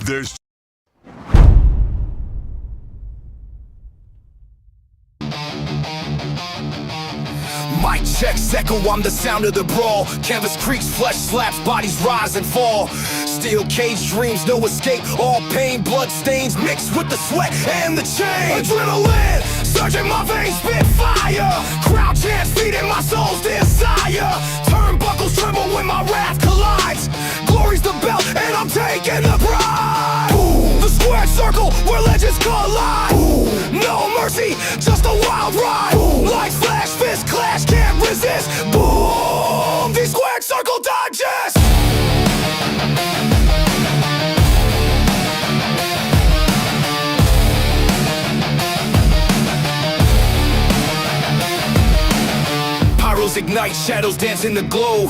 There's Mic checks echo, I'm the sound of the brawl. Canvas creaks, flesh slaps, bodies rise and fall. Steel cage dreams, no escape. All pain, blood stains mixed with the sweat and the chain. Adrenaline surging my veins, spit fire. Crowd chants feeding my soul's desire. Turnbuckles tremble when my wrath collides. Glory's the belt and I'm taking the pride. Boom. The squared circle where legends collide. Boom. No mercy, just a wild ride. Boom. Lights flash, fist clash, can't resist. Boom. The squared circle digest. Pyros ignite, shadows dance in the glow.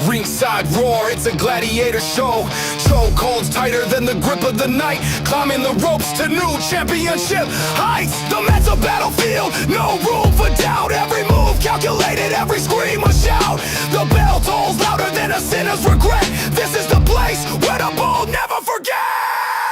Ringside roar, it's a gladiator show. Chokeholds tighter than the grip of the night. Climbing the ropes to new championship heights. The mental battlefield, no room for doubt. Every move calculated, every scream a shout. The bell tolls louder than a sinner's regret. This is the place where the bold never forget.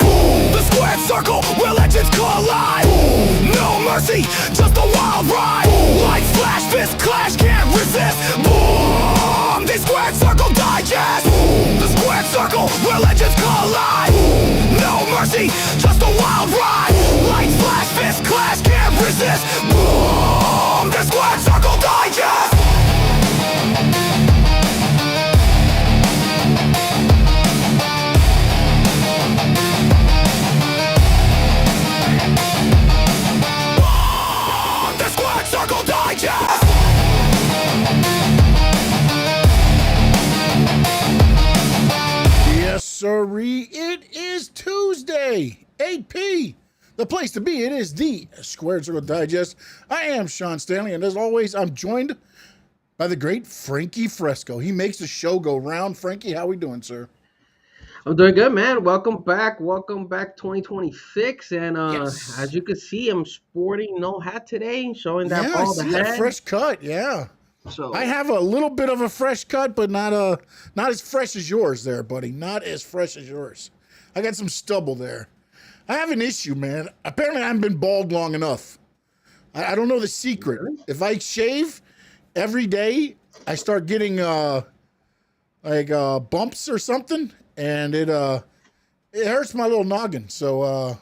Boom. The squared circle where legends collide. Boom. No mercy, just a wild ride. Boom. Lights flash, fist clash, can't resist. Boom. The squared circle digest. Boom. The squared circle where legends collide. Boom. No mercy, just a wild ride. Lights flash, fist clash, can't resist. Boom. The squared circle digest. Circle Digest! Yes, sirree. It is Tuesday, 8p. The place to be. It is the Squared Circle Digest. I am Sean Stanley, and as always, I'm joined by the great Frankie Fresco. He makes the show go round. Frankie, how we doing, sir? I'm doing good, man. Welcome back 2026. And Yes. as you can see, I'm sporting no hat today, showing that I bald see head. that fresh cut. Yeah, So I have a little bit of a fresh cut, but not as fresh as yours, there, buddy. Not as fresh as yours. I got some stubble there. I have an issue, man. Apparently, I haven't been bald long enough. I don't know the secret. Really? If I shave every day, I start getting bumps or something, and it hurts my little noggin. So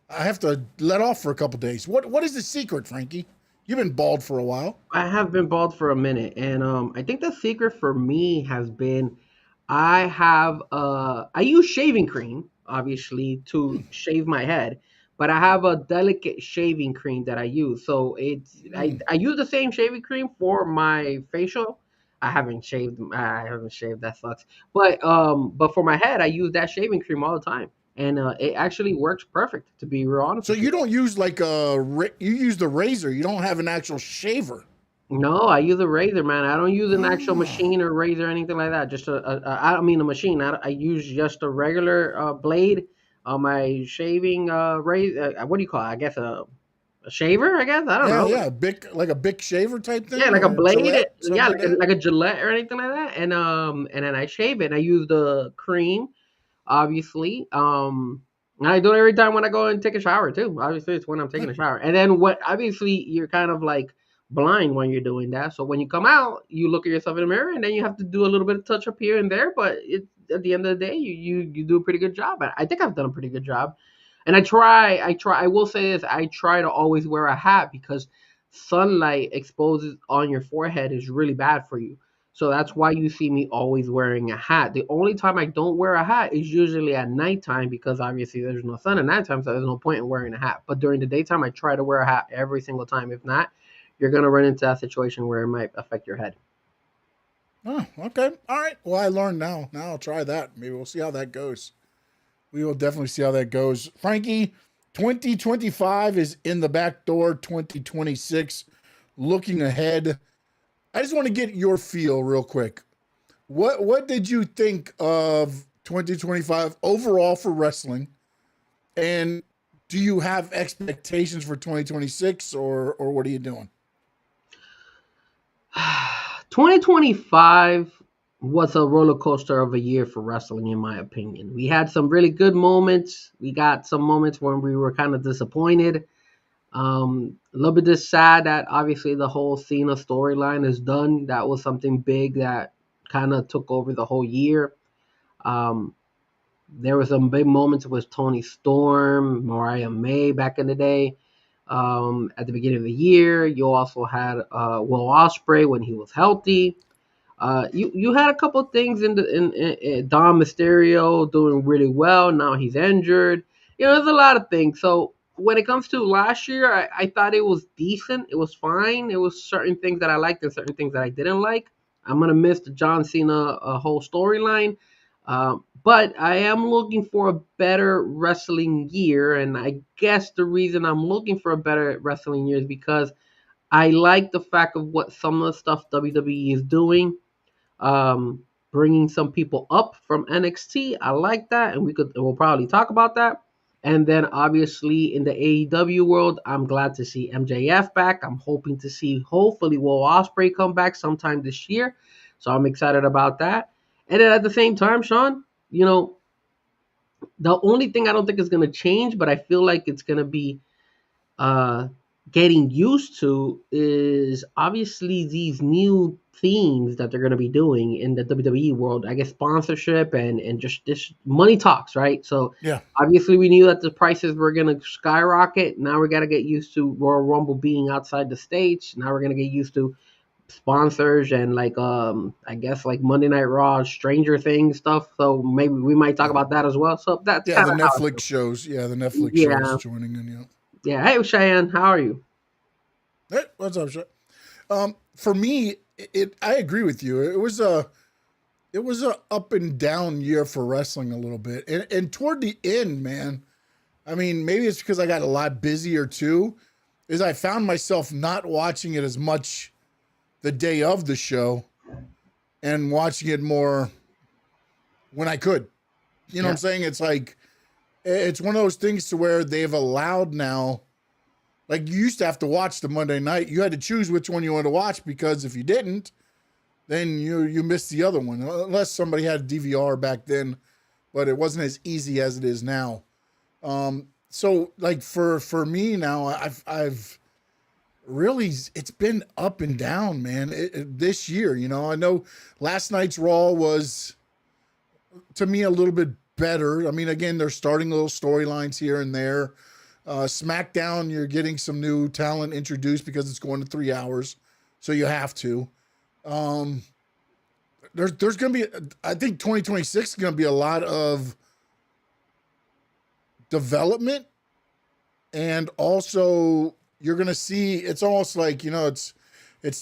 I have to let off for a couple days. What is the secret, Frankie? You've been bald for a while. I have been bald for a minute, and I think the secret for me has been I use shaving cream, obviously, to shave my head, but I have a delicate shaving cream that I use. So I use the same shaving cream for my facial. I haven't shaved. That sucks. But for my head, I use that shaving cream all the time, and it actually works perfect. To be real honest. So with you don't use you use the razor. You don't have an actual shaver. No, I use a razor, man. I don't use an actual machine or razor or anything like that. Just I don't mean a machine. I use just a regular blade on my shaving razor. What do you call it? I guess a shaver. I guess I don't know. Yeah, like a big shaver type thing. Yeah, like a or blade. Gillette, something Yeah, like that? like a Gillette or anything like that. And then I shave it. And I use the cream, obviously. And I do it every time when I go and take a shower too. Obviously, it's when I'm taking a shower. And then what? Obviously, you're kind of like blind when you're doing that. So when you come out, you look at yourself in the mirror, and then you have to do a little bit of touch up here and there. But at the end of the day, you do a pretty good job. I think I've done a pretty good job. And I will say this, I try to always wear a hat because sunlight exposes on your forehead is really bad for you. So that's why you see me always wearing a hat. The only time I don't wear a hat is usually at nighttime because obviously there's no sun at nighttime, so there's no point in wearing a hat. But during the daytime, I try to wear a hat every single time. If not, you're going to run into that situation where it might affect your head. Oh, okay. All right. Well, I learned now. Now I'll try that. Maybe we'll see how that goes. We will definitely see how that goes. Frankie, 2025 is in the back door. 2026, looking ahead. I just want to get your feel real quick. What did you think of 2025 overall for wrestling? And do you have expectations for 2026 or what are you doing? 2025 was a roller coaster of a year for wrestling, in my opinion. We had some really good moments. We got some moments when we were kind of disappointed. A little bit just sad that obviously the whole Cena storyline is done. That was something big that kind of took over the whole year. Um, there were some big moments with Tony Storm, Mariah May back in the day. At the beginning of the year, you also had Will Ospreay when he was healthy. You had a couple of things in Dom Mysterio doing really well. Now he's injured. There's a lot of things. So when it comes to last year, I thought it was decent. It was fine. It was certain things that I liked and certain things that I didn't like. I'm gonna miss the John Cena whole storyline, but I am looking for a better wrestling year, and I guess the reason I'm looking for a better wrestling year is because I like the fact of what some of the stuff WWE is doing, um, bringing some people up from NXT. I like that, and we'll probably talk about that. And then obviously in the AEW world, I'm glad to see MJF back. I'm hoping to see hopefully Will Ospreay come back sometime this year, so I'm excited about that. And then at the same time, Sean, the only thing I don't think is going to change, but I feel like it's going to be uh, getting used to is obviously these new themes that they're going to be doing in the WWE world. I guess sponsorship and just this money talks, right? So Yeah. obviously we knew that the prices were going to skyrocket. Now we got to get used to Royal Rumble being outside the stage. Now we're going to get used to sponsors and I guess like Monday Night Raw, Stranger Things stuff. So maybe we might talk about that as well. So that's Yeah, kind the of how Netflix shows. Yeah, the Netflix shows yeah. joining in. Yeah. Yeah. Hey Cheyenne, how are you? Hey, what's up, Shay? For me, I agree with you. It was a up and down year for wrestling a little bit, and toward the end, man. I mean, maybe it's because I got a lot busier too. Is I found myself not watching it as much the day of the show, and watching it more when I could. You know what I'm saying? It's like it's one of those things to where they've allowed now. Like you used to have to watch the Monday night. You had to choose which one you wanted to watch because if you didn't, then you missed the other one. Unless somebody had a DVR back then, but it wasn't as easy as it is now. So like for me now, I've really it's been up and down, man. This year, I know last night's Raw was to me a little bit better. I mean, again, they're starting little storylines here and there. SmackDown, you're getting some new talent introduced because it's going to 3 hours, so you have to. There's going to be, I think 2026 is going to be a lot of development, and also you're going to see, it's almost like, it's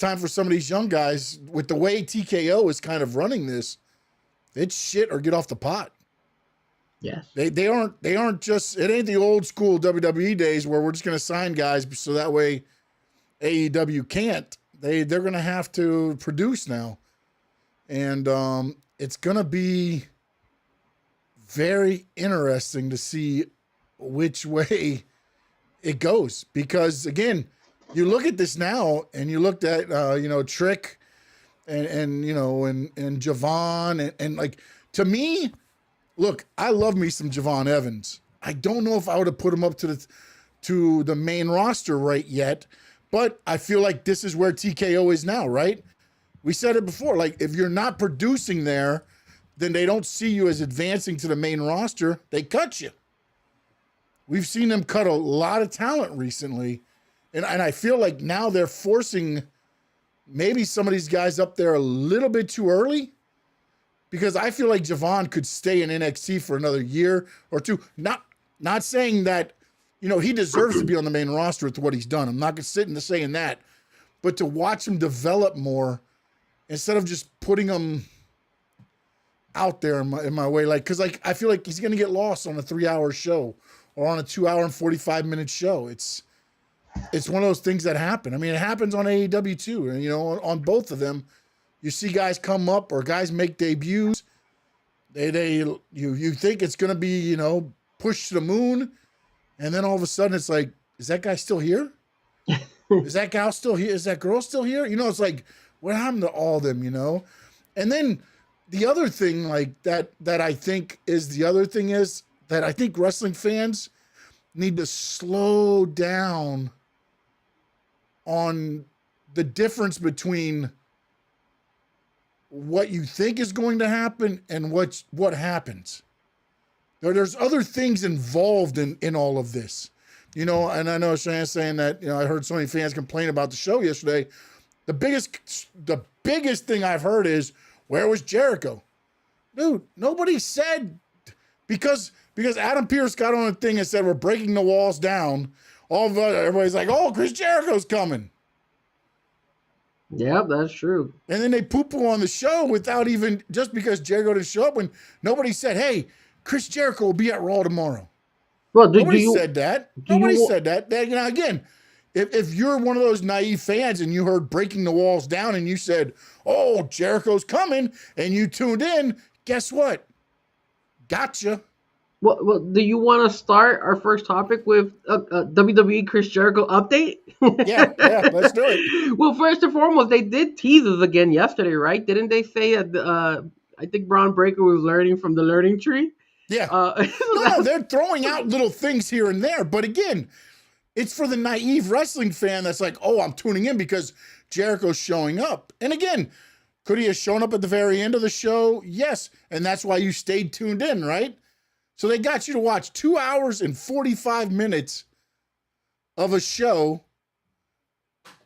time for some of these young guys with the way TKO is kind of running this. It's shit or get off the pot. Yes. They aren't just, it ain't the old school WWE days where we're just gonna sign guys so that way AEW can't. They're gonna have to produce now. And it's gonna be very interesting to see which way it goes. Because again, you look at this now and you looked at Trick and Javon and like, to me, look, I love me some Javon Evans. I don't know if I would have put him up to the main roster right yet, but I feel like this is where TKO is now, right? We said it before, like if you're not producing there, then they don't see you as advancing to the main roster. They cut you. We've seen them cut a lot of talent recently, and I feel like now they're forcing maybe some of these guys up there a little bit too early. Because I feel like Javon could stay in NXT for another year or two. Not saying that, he deserves to be on the main roster with what he's done. I'm not going to sit and saying that. But to watch him develop more instead of just putting him out there in my way. Like, because I feel like he's going to get lost on a 3-hour show or on a 2-hour and 45-minute show. It's one of those things that happen. I mean, it happens on AEW too. And, on both of them. You see guys come up or guys make debuts. You think it's gonna be, pushed to the moon, and then all of a sudden it's like, is that guy still here? Is that gal still here? Is that girl still here? It's like, what happened to all of them, And then the other thing like that I think is the other thing is that I think wrestling fans need to slow down on the difference between what you think is going to happen and what happens. There's other things involved in all of this, and I know Shane's saying that, I heard so many fans complain about the show yesterday. The biggest thing I've heard is, where was Jericho? Dude, nobody said, because Adam Pearce got on a thing and said, we're breaking the walls down. Everybody's like, oh, Chris Jericho's coming. Yeah, that's true. And then they poo-poo on the show without even, just because Jericho didn't show up, when nobody said, hey, Chris Jericho will be at Raw tomorrow. Well, Nobody said that. Nobody said that. Again, if you're one of those naive fans and you heard breaking the walls down and you said, oh, Jericho's coming, and you tuned in, guess what? Gotcha. Well, do you want to start our first topic with a WWE Chris Jericho update? Yeah, let's do it. Well, first and foremost, they did tease us again yesterday, right? Didn't they say that I think Braun Breaker was learning from the learning tree? Yeah. No, they're throwing out little things here and there. But again, it's for the naive wrestling fan that's like, oh, I'm tuning in because Jericho's showing up. And again, could he have shown up at the very end of the show? Yes. And that's why you stayed tuned in, right? So they got you to watch 2 hours and 45 minutes of a show,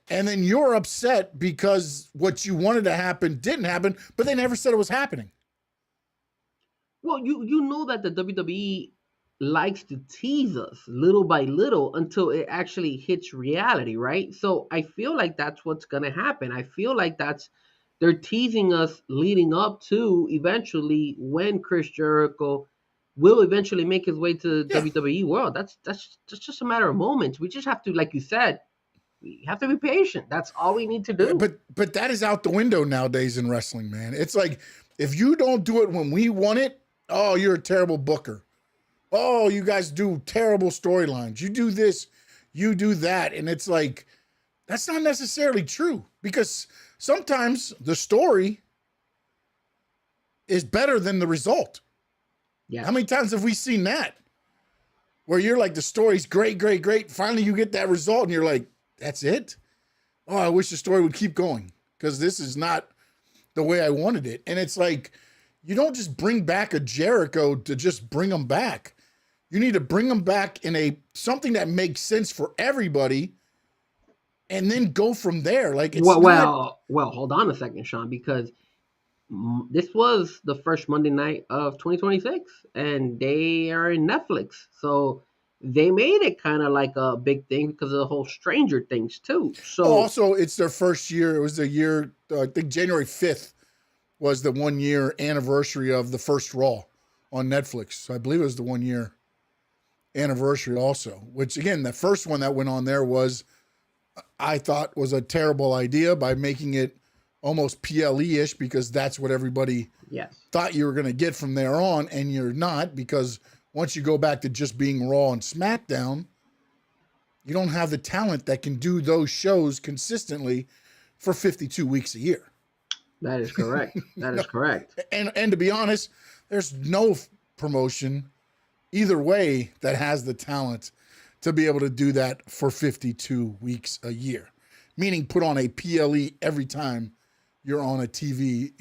and then you're upset because what you wanted to happen didn't happen, but they never said it was happening. Well, you know that the WWE likes to tease us little by little until it actually hits reality, right? So I feel like that's what's gonna happen. I feel like they're teasing us leading up to eventually when Chris Jericho will eventually make his way to WWE world. That's just a matter of moments. We just have to, like you said, we have to be patient. That's all we need to do. Yeah, but that is out the window nowadays in wrestling, man. It's like, if you don't do it when we want it, oh, you're a terrible booker. Oh, you guys do terrible storylines. You do this, you do that. And it's like, that's not necessarily true, because sometimes the story is better than the result. Yeah. How many times have we seen that? Where you're like, the story's great, great, great. Finally, you get that result and you're like, that's it? Oh, I wish the story would keep going, because this is not the way I wanted it. And it's like, you don't just bring back a Jericho to just bring him back. You need to bring him back in something that makes sense for everybody, and then go from there. Like, it's well, hold on a second, Sean, because this was the first Monday night of 2026, and they are in Netflix, so they made it kind of like a big thing because of the whole Stranger Things too. So also, it's their first year. It was the year, I think January 5th was the 1 year anniversary of the first Raw on Netflix. So I believe it was the 1 year anniversary also, which again, the first one that went on there I thought was a terrible idea by making it almost PLE-ish, because that's what everybody thought you were going to get from there on, and you're not, because once you go back to just being Raw and SmackDown, you don't have the talent that can do those shows consistently for 52 weeks a year. That is correct. That is correct. And to be honest, there's no promotion either way that has the talent to be able to do that for 52 weeks a year, meaning put on a PLE every time you're on a TV,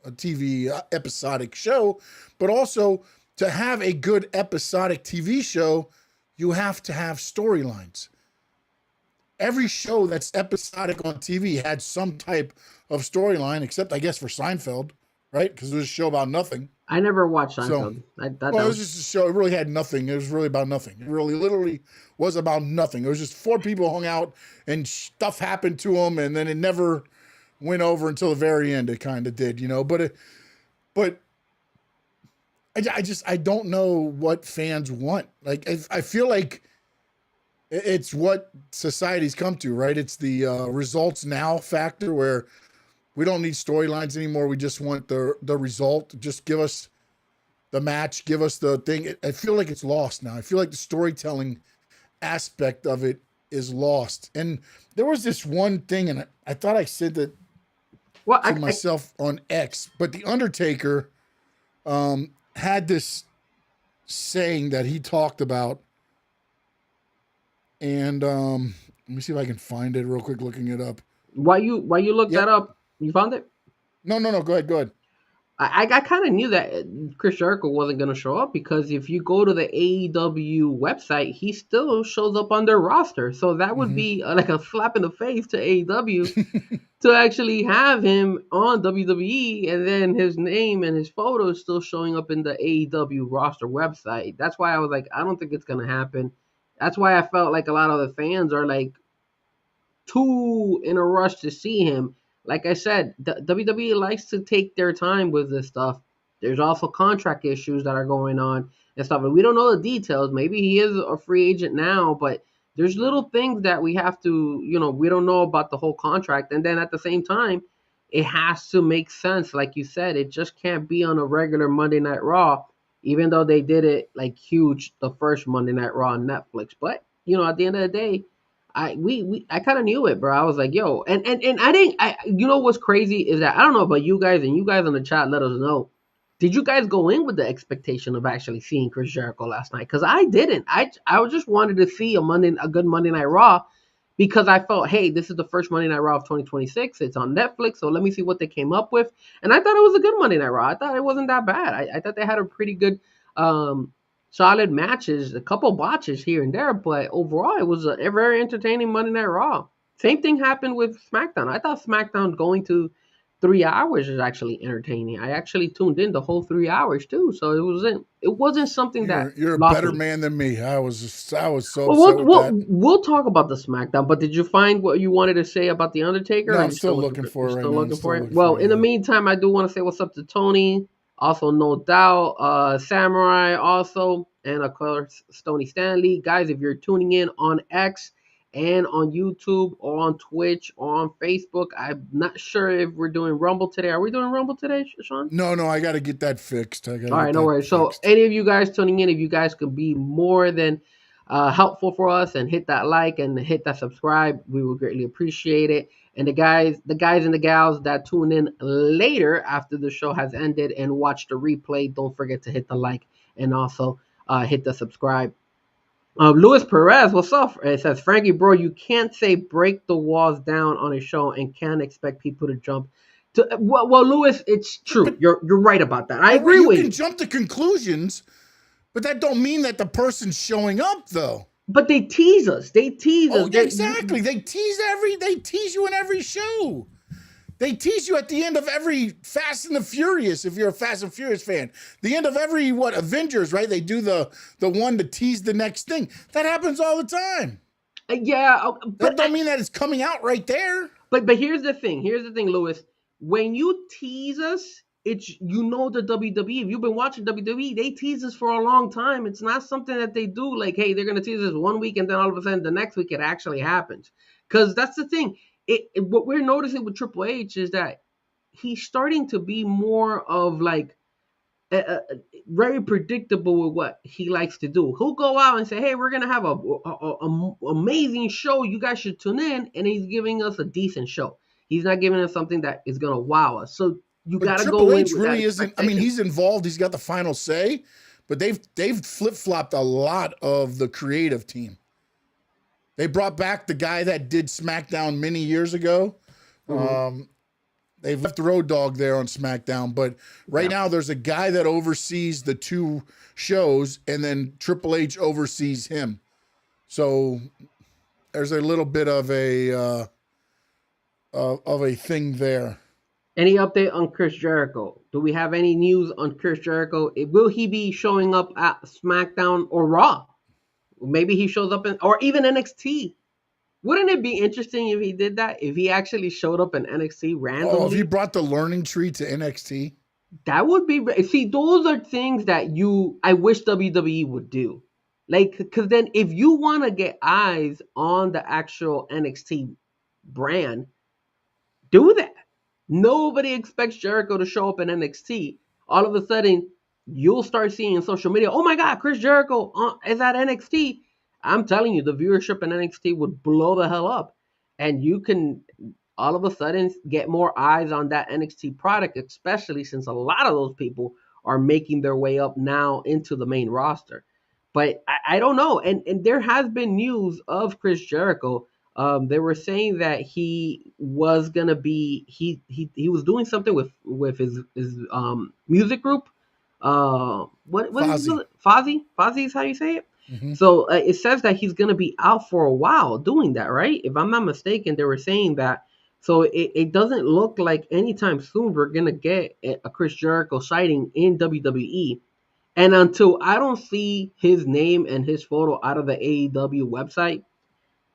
a TV episodic show. But also, to have a good episodic TV show, you have to have storylines. Every show that's episodic on TV had some type of storyline, except I guess for Seinfeld, right? Because it was a show about nothing. I never watched Seinfeld. It was just a show. It really had nothing. It was really about nothing. It really literally was about nothing. It was just four people hung out and stuff happened to them, and then it never went over until the very end. It kind of did, but I don't know what fans want. Like, I feel like it's what society's come to, right? It's the results now factor, where we don't need storylines anymore. We just want the result. Just give us the match. Give us the thing. I feel like it's lost now. I feel like the storytelling aspect of it is lost. And there was this one thing, and I thought I said that. Well, to myself on X, but the Undertaker had this saying that he talked about, and let me see if I can find it real quick. Looking it up. why you look that Yep. up? You found it? No. Go ahead. I kind of knew that Chris Jericho wasn't going to show up because if you go to the AEW website, he still shows up on their roster. So that would Mm-hmm. be like a slap in the face to AEW to actually have him on WWE and then his name and his photo is still showing up in the AEW roster website. That's why I was like, I don't think it's going to happen. That's why I felt like a lot of the fans are like too in a rush to see him. Like I said, the WWE likes to take their time with this stuff. There's also contract issues that are going on and stuff, and we don't know the details. Maybe he is a free agent now, but there's little things that we have to, we don't know about the whole contract. And then at the same time, it has to make sense. Like you said, it just can't be on a regular Monday Night Raw, even though they did it like huge the first Monday Night Raw on Netflix. But at the end of the day, I kind of knew it, bro. I was like, yo, and I didn't. What's crazy is that I don't know about you guys, and you guys in the chat let us know. Did you guys go in with the expectation of actually seeing Chris Jericho last night? Because I didn't. I just wanted to see a good Monday Night Raw, because I felt, hey, this is the first Monday Night Raw of 2026. It's on Netflix, so let me see what they came up with. And I thought it was a good Monday Night Raw. I thought it wasn't that bad. I thought they had a pretty good solid matches, a couple botches here and there, but overall it was a very entertaining Monday Night Raw. Same thing happened with SmackDown. I thought SmackDown going to 3 hours is actually entertaining. I actually tuned in the whole 3 hours too, so it wasn't something that You're a lost better me. man than me. I was so Well, upset with that. we'll talk about the SmackDown, but did you find what you wanted to say about the Undertaker? No, Or I'm you still looking looking for, for you're it right still now. I'm looking still for it? looking Well, for it. in the Yeah. meantime, I do want to say what's up to Tony. Also, no doubt, Samurai. Also, and of course, Stony Stanley. Guys, if you're tuning in on X and on YouTube or on Twitch or on Facebook, I'm not sure if we're doing Rumble today. Are we doing Rumble today, Sean? No, I got to get that fixed. I got to All get right, no that worries. So, fixed. any of you guys tuning in, if you guys could be more than helpful for us and hit that like and hit that subscribe, we would greatly appreciate it. And the guys and the gals that tune in later after the show has ended and watch the replay, don't forget to hit the like and also hit the subscribe. Luis Perez, what's up? It says, Frankie, bro, you can't say break the walls down on a show and can't expect people to jump. Well, Luis, it's true. But You're right about that. I you're right. agree You with can you. jump to conclusions, but that don't mean that the person's showing up, though. But they tease us. They tease Oh, us. yeah, exactly. They tease you in every show. They tease you at the end of every Fast and the Furious, if you're a Fast and Furious fan. The end of every, Avengers, right? They do the one to tease the next thing. That happens all the time. Yeah, That don't mean that it's coming out right there. but here's the thing. Here's the thing, Lewis. When you tease us, it's the WWE. If you've been watching WWE, they tease us for a long time. It's not something that they do like, hey, they're gonna tease us 1 week and then all of a sudden the next week it actually happens. Because that's the thing. What we're noticing with Triple H is that he's starting to be more of like very predictable with what he likes to do. He'll go out and say, "Hey, we're gonna have a amazing show. You guys should tune in," and he's giving us a decent show. He's not giving us something that is gonna wow us. So you But gotta Triple go in H with that really isn't. I mean, expectation. he's involved. He's got the final say, but they've flip flopped a lot of the creative team. They brought back the guy that did SmackDown many years ago. Mhm. They've left Road Dogg there on SmackDown, but right Yeah. now there's a guy that oversees the two shows, and then Triple H oversees him. So there's a little bit of a thing there. Any update on Chris Jericho? Do we have any news on Chris Jericho? Will he be showing up at SmackDown or Raw? Maybe he shows up or even NXT. Wouldn't it be interesting if he did that? If he actually showed up in NXT Oh, if he randomly? brought the learning tree to NXT, That would be see. Those are things that I wish WWE would do, like because then if you want to get eyes on the actual NXT brand, do that. Nobody expects Jericho to show up in NXT. All of a sudden, you'll start seeing in social media, "Oh my God, Chris Jericho is at NXT." I'm telling you, the viewership in NXT would blow the hell up, and you can all of a sudden get more eyes on that NXT product, especially since a lot of those people are making their way up now into the main roster. But I don't know. And there has been news of Chris Jericho. They were saying that he was gonna be he was doing something with his music group. What is Fozzy. it? Fozzy? Fozzy is how you say it. Mhm. So it says that he's gonna be out for a while doing that, right? If I'm not mistaken, they were saying that. So it doesn't look like anytime soon we're gonna get a Chris Jericho sighting in WWE. And until I don't see his name and his photo out of the AEW website,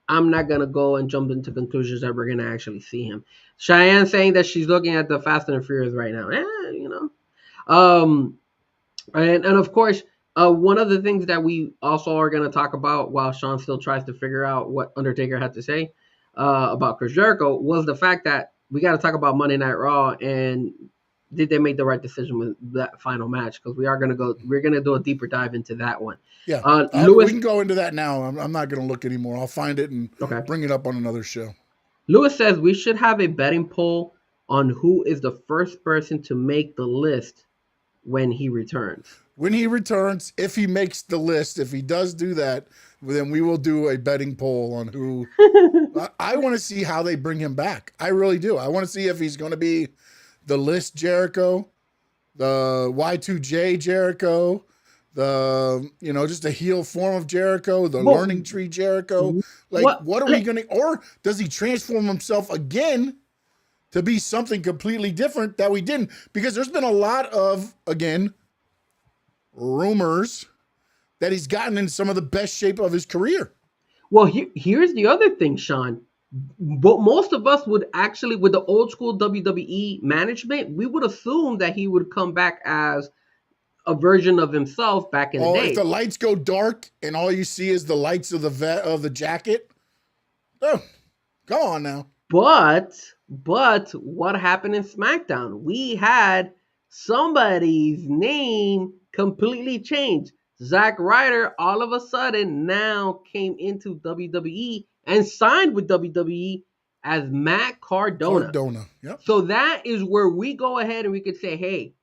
I'm not gonna go and jump into conclusions that we're gonna actually see him. Cheyenne saying that she's looking at the Fast and the Furious right now. You know. And of course, one of the things that we also are gonna talk about while Sean still tries to figure out what Undertaker had to say about Chris Jericho was the fact that we got to talk about Monday Night Raw and did they make the right decision with that final match? Because we're gonna do a deeper dive into that one. Yeah, Lewis, we can go into that now. I'm not going to look anymore. I'll find it and okay. bring it up on another show. Lewis says we should have a betting poll on who is the first person to make the list when he returns. When he returns, if he makes the list, if he does do that, then we will do a betting poll on who. I want to see how they bring him back. I really do. I want to see if he's going to be the list Jericho, the Y2J Jericho, the just a heel form of Jericho, the learning tree Jericho. Like, what are we going to? Or does he transform himself again to be something completely different that we didn't? Because there's been a lot of rumors that he's gotten in some of the best shape of his career. Well, here's the other thing, Sean. But most of us would actually, with the old school WWE management, we would assume that he would come back as a version of himself back in the day. If the lights go dark and all you see is the lights of the jacket, oh, come on now. But what happened in SmackDown? We had somebody's name completely changed. Zack Ryder all of a sudden now came into WWE and signed with WWE as Matt Cardona. Yep. So that is where we go ahead and we could say, hey,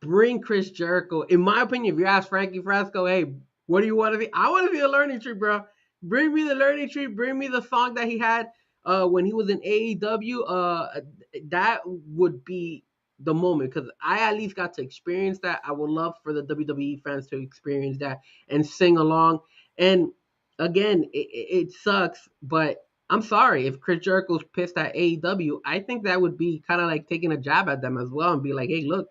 bring Chris Jericho. In my opinion, if you ask Frankie Frasco, hey, what do you want to be? I want to be a learning tree, bro. Bring me the learning tree. Bring me the song that he had when he was in AEW. That would be the moment, because I at least got to experience that. I would love for the WWE fans to experience that and sing along. And again, it sucks, but I'm sorry if Chris Jericho's pissed at AEW. I think that would be kind of like taking a jab at them as well and be like, hey, look,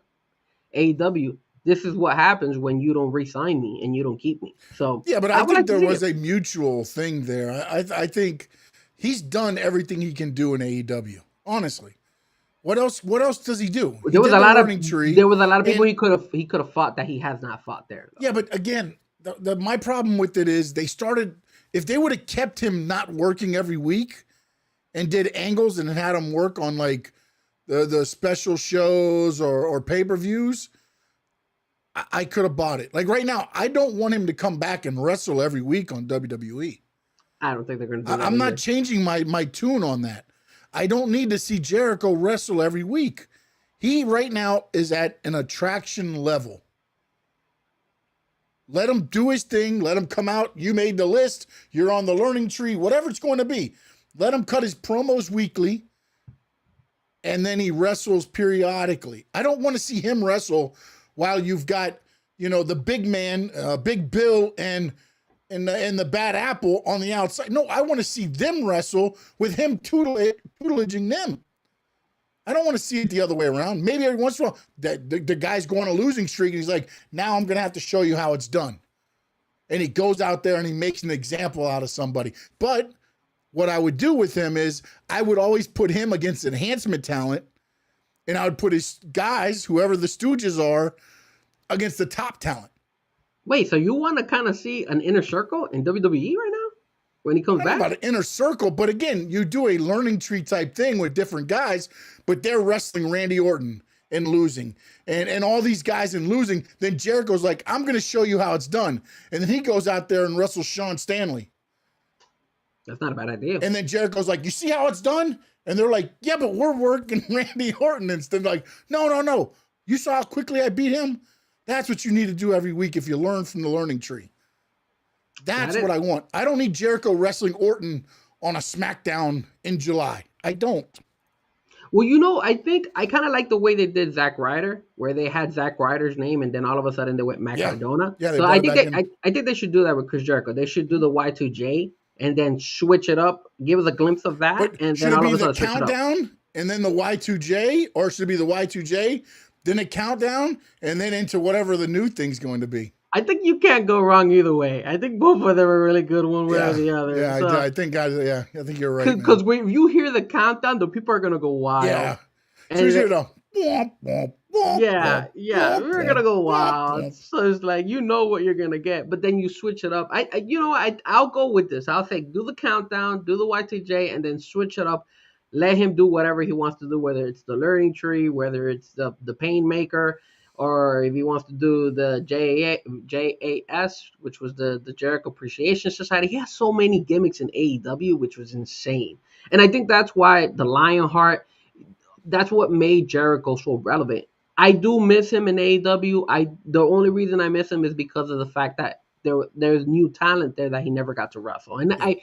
AEW, this is what happens when you don't re-sign me and you don't keep me. So yeah, but I think there was a mutual thing there. I think he's done everything he can do in AEW. Honestly, what else does he do? There was a lot of people he could have fought that he has not fought there, though. Yeah, but again, my problem with it is if they would have kept him not working every week and did angles and had him work on like the special shows or pay-per-views, I could have bought it. Like right now, I don't want him to come back and wrestle every week on WWE. I don't think they're going to do that. I'm not changing my tune on that. I don't need to see Jericho wrestle every week. He right now is at an attraction level. Let him do his thing. Let him come out. You made the list. You're on the learning tree, whatever it's going to be. Let him cut his promos weekly, and then he wrestles periodically. I don't want to see him wrestle while you've got, the big man, Big Bill, and the Bad Apple on the outside. No, I want to see them wrestle with him tutelaging them. I don't want to see it the other way around. Maybe every once in a while, the guy's going on a losing streak, and he's like, now I'm going to have to show you how it's done. And he goes out there and he makes an example out of somebody. But what I would do with him is I would always put him against enhancement talent, and I would put his guys, whoever the Stooges are, against the top talent. Wait, so you want to kind of see an inner circle in WWE right now when he comes back? Not about an inner circle, but again, you do a learning tree type thing with different guys, but they're wrestling Randy Orton and losing, and all these guys and losing. Then Jericho's like, I'm going to show you how it's done. And then he goes out there and wrestles Sean Stanley. That's not a bad idea. And then Jericho's like, you see how it's done? And they're like, yeah, but we're working Randy Orton. And they're like, no. You saw how quickly I beat him? That's what you need to do every week if you learn from the learning tree. That's what I want. I don't need Jericho wrestling Orton on a SmackDown in July. I don't. Well, I think I kind of like the way they did Zack Ryder, where they had Zack Ryder's name, and then all of a sudden they went Matt Cardona. Yeah, so I think they should do that with Chris Jericho. They should do the Y2J and then switch it up, give us a glimpse of that, But and should then it all be of a the sudden countdown and then the Y2J, or should it be the Y2J, then a countdown, and then into whatever the new thing's going to be? I think you can't go wrong either way. I think both of them are really good, one way or the other. Yeah, so, I think you're right. Because if you hear the countdown, the people are gonna go wild. Yeah, and so you know, we're gonna go wild. So it's like you know what you're gonna get, but then you switch it up. I'll go with this. I'll say do the countdown, do the YTJ, and then switch it up. Let him do whatever he wants to do, whether it's the learning tree, whether it's the pain maker, or if he wants to do the JAS, which was the Jericho Appreciation Society. He has so many gimmicks in AEW, which was insane. And I think that's why the Lionheart, that's what made Jericho so relevant. I do miss him in AEW. The only reason I miss him is because of the fact that there's new talent there that he never got to wrestle. And I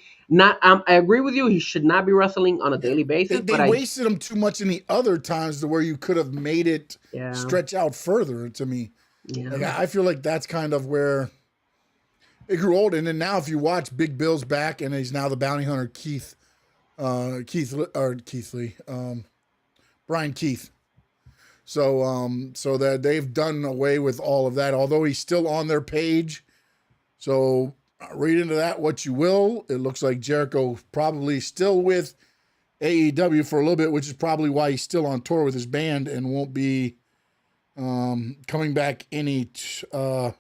agree with you. He should not be wrestling on a daily basis. They wasted him too much in the other times to where you could have made it stretch out further. To me, I feel like that's kind of where it grew old. And then now, if you watch, Big Bill's back, and he's now the bounty hunter Brian Keith. So that they've done away with all of that, although he's still on their page. So read into that what you will. It looks like Jericho probably still with AEW for a little bit, which is probably why he's still on tour with his band and won't be coming back anytime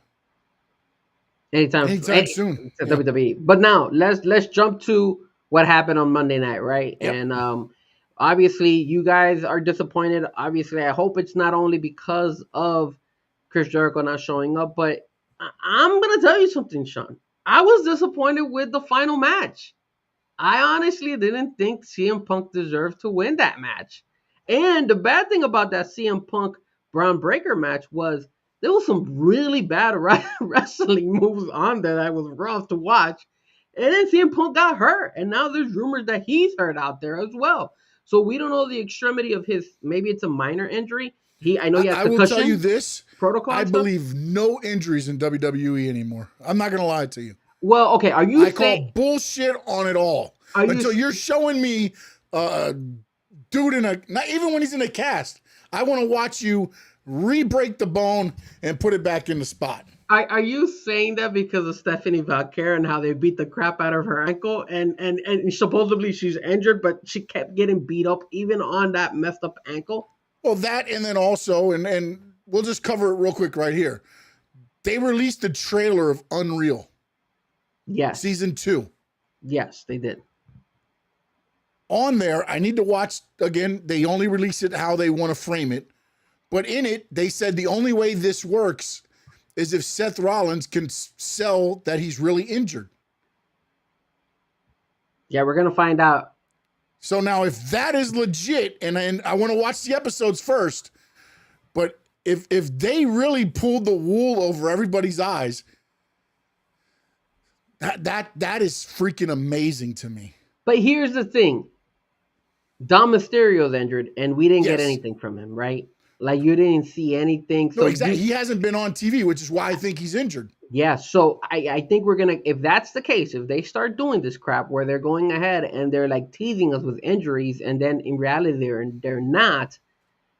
soon. WWE. But now let's jump to what happened on Monday night, right? Yep. And obviously you guys are disappointed. Obviously, I hope it's not only because of Chris Jericho not showing up, but I'm going to tell you something, Sean. I was disappointed with the final match. I honestly didn't think CM Punk deserved to win that match. And the bad thing about that CM Punk Braun Breaker match was there was some really bad wrestling moves on there that was rough to watch. And then CM Punk got hurt. And now there's rumors that he's hurt out there as well. So we don't know the extremity of his, maybe it's a minor injury. I will tell you this. Protocol. I believe no injuries in WWE anymore. I'm not going to lie to you. Well, okay. I call bullshit on it all. Until you're showing me dude not even when he's in a cast. I want to watch you re-break the bone and put it back in the spot. Are you saying that because of Stephanie Valkyrie and how they beat the crap out of her ankle and supposedly she's injured, but she kept getting beat up even on that messed up ankle? Well, that, and then also, and we'll just cover it real quick right here. They released the trailer of Unreal. Yes. Season 2. Yes, they did. On there, I need to watch, again, they only release it how they want to frame it. But in it, they said the only way this works is if Seth Rollins can sell that he's really injured. Yeah, we're going to find out. So now if that is legit, and I want to watch the episodes first, but if they really pulled the wool over everybody's eyes, that is freaking amazing to me. But here's the thing. Dom Mysterio's injured, and we didn't get anything from him, right? Like, you didn't see anything. So no, exactly. He hasn't been on TV, which is why I think he's injured. Yeah, so I think we're going to, if that's the case, if they start doing this crap where they're going ahead and they're like teasing us with injuries, and then in reality they're not,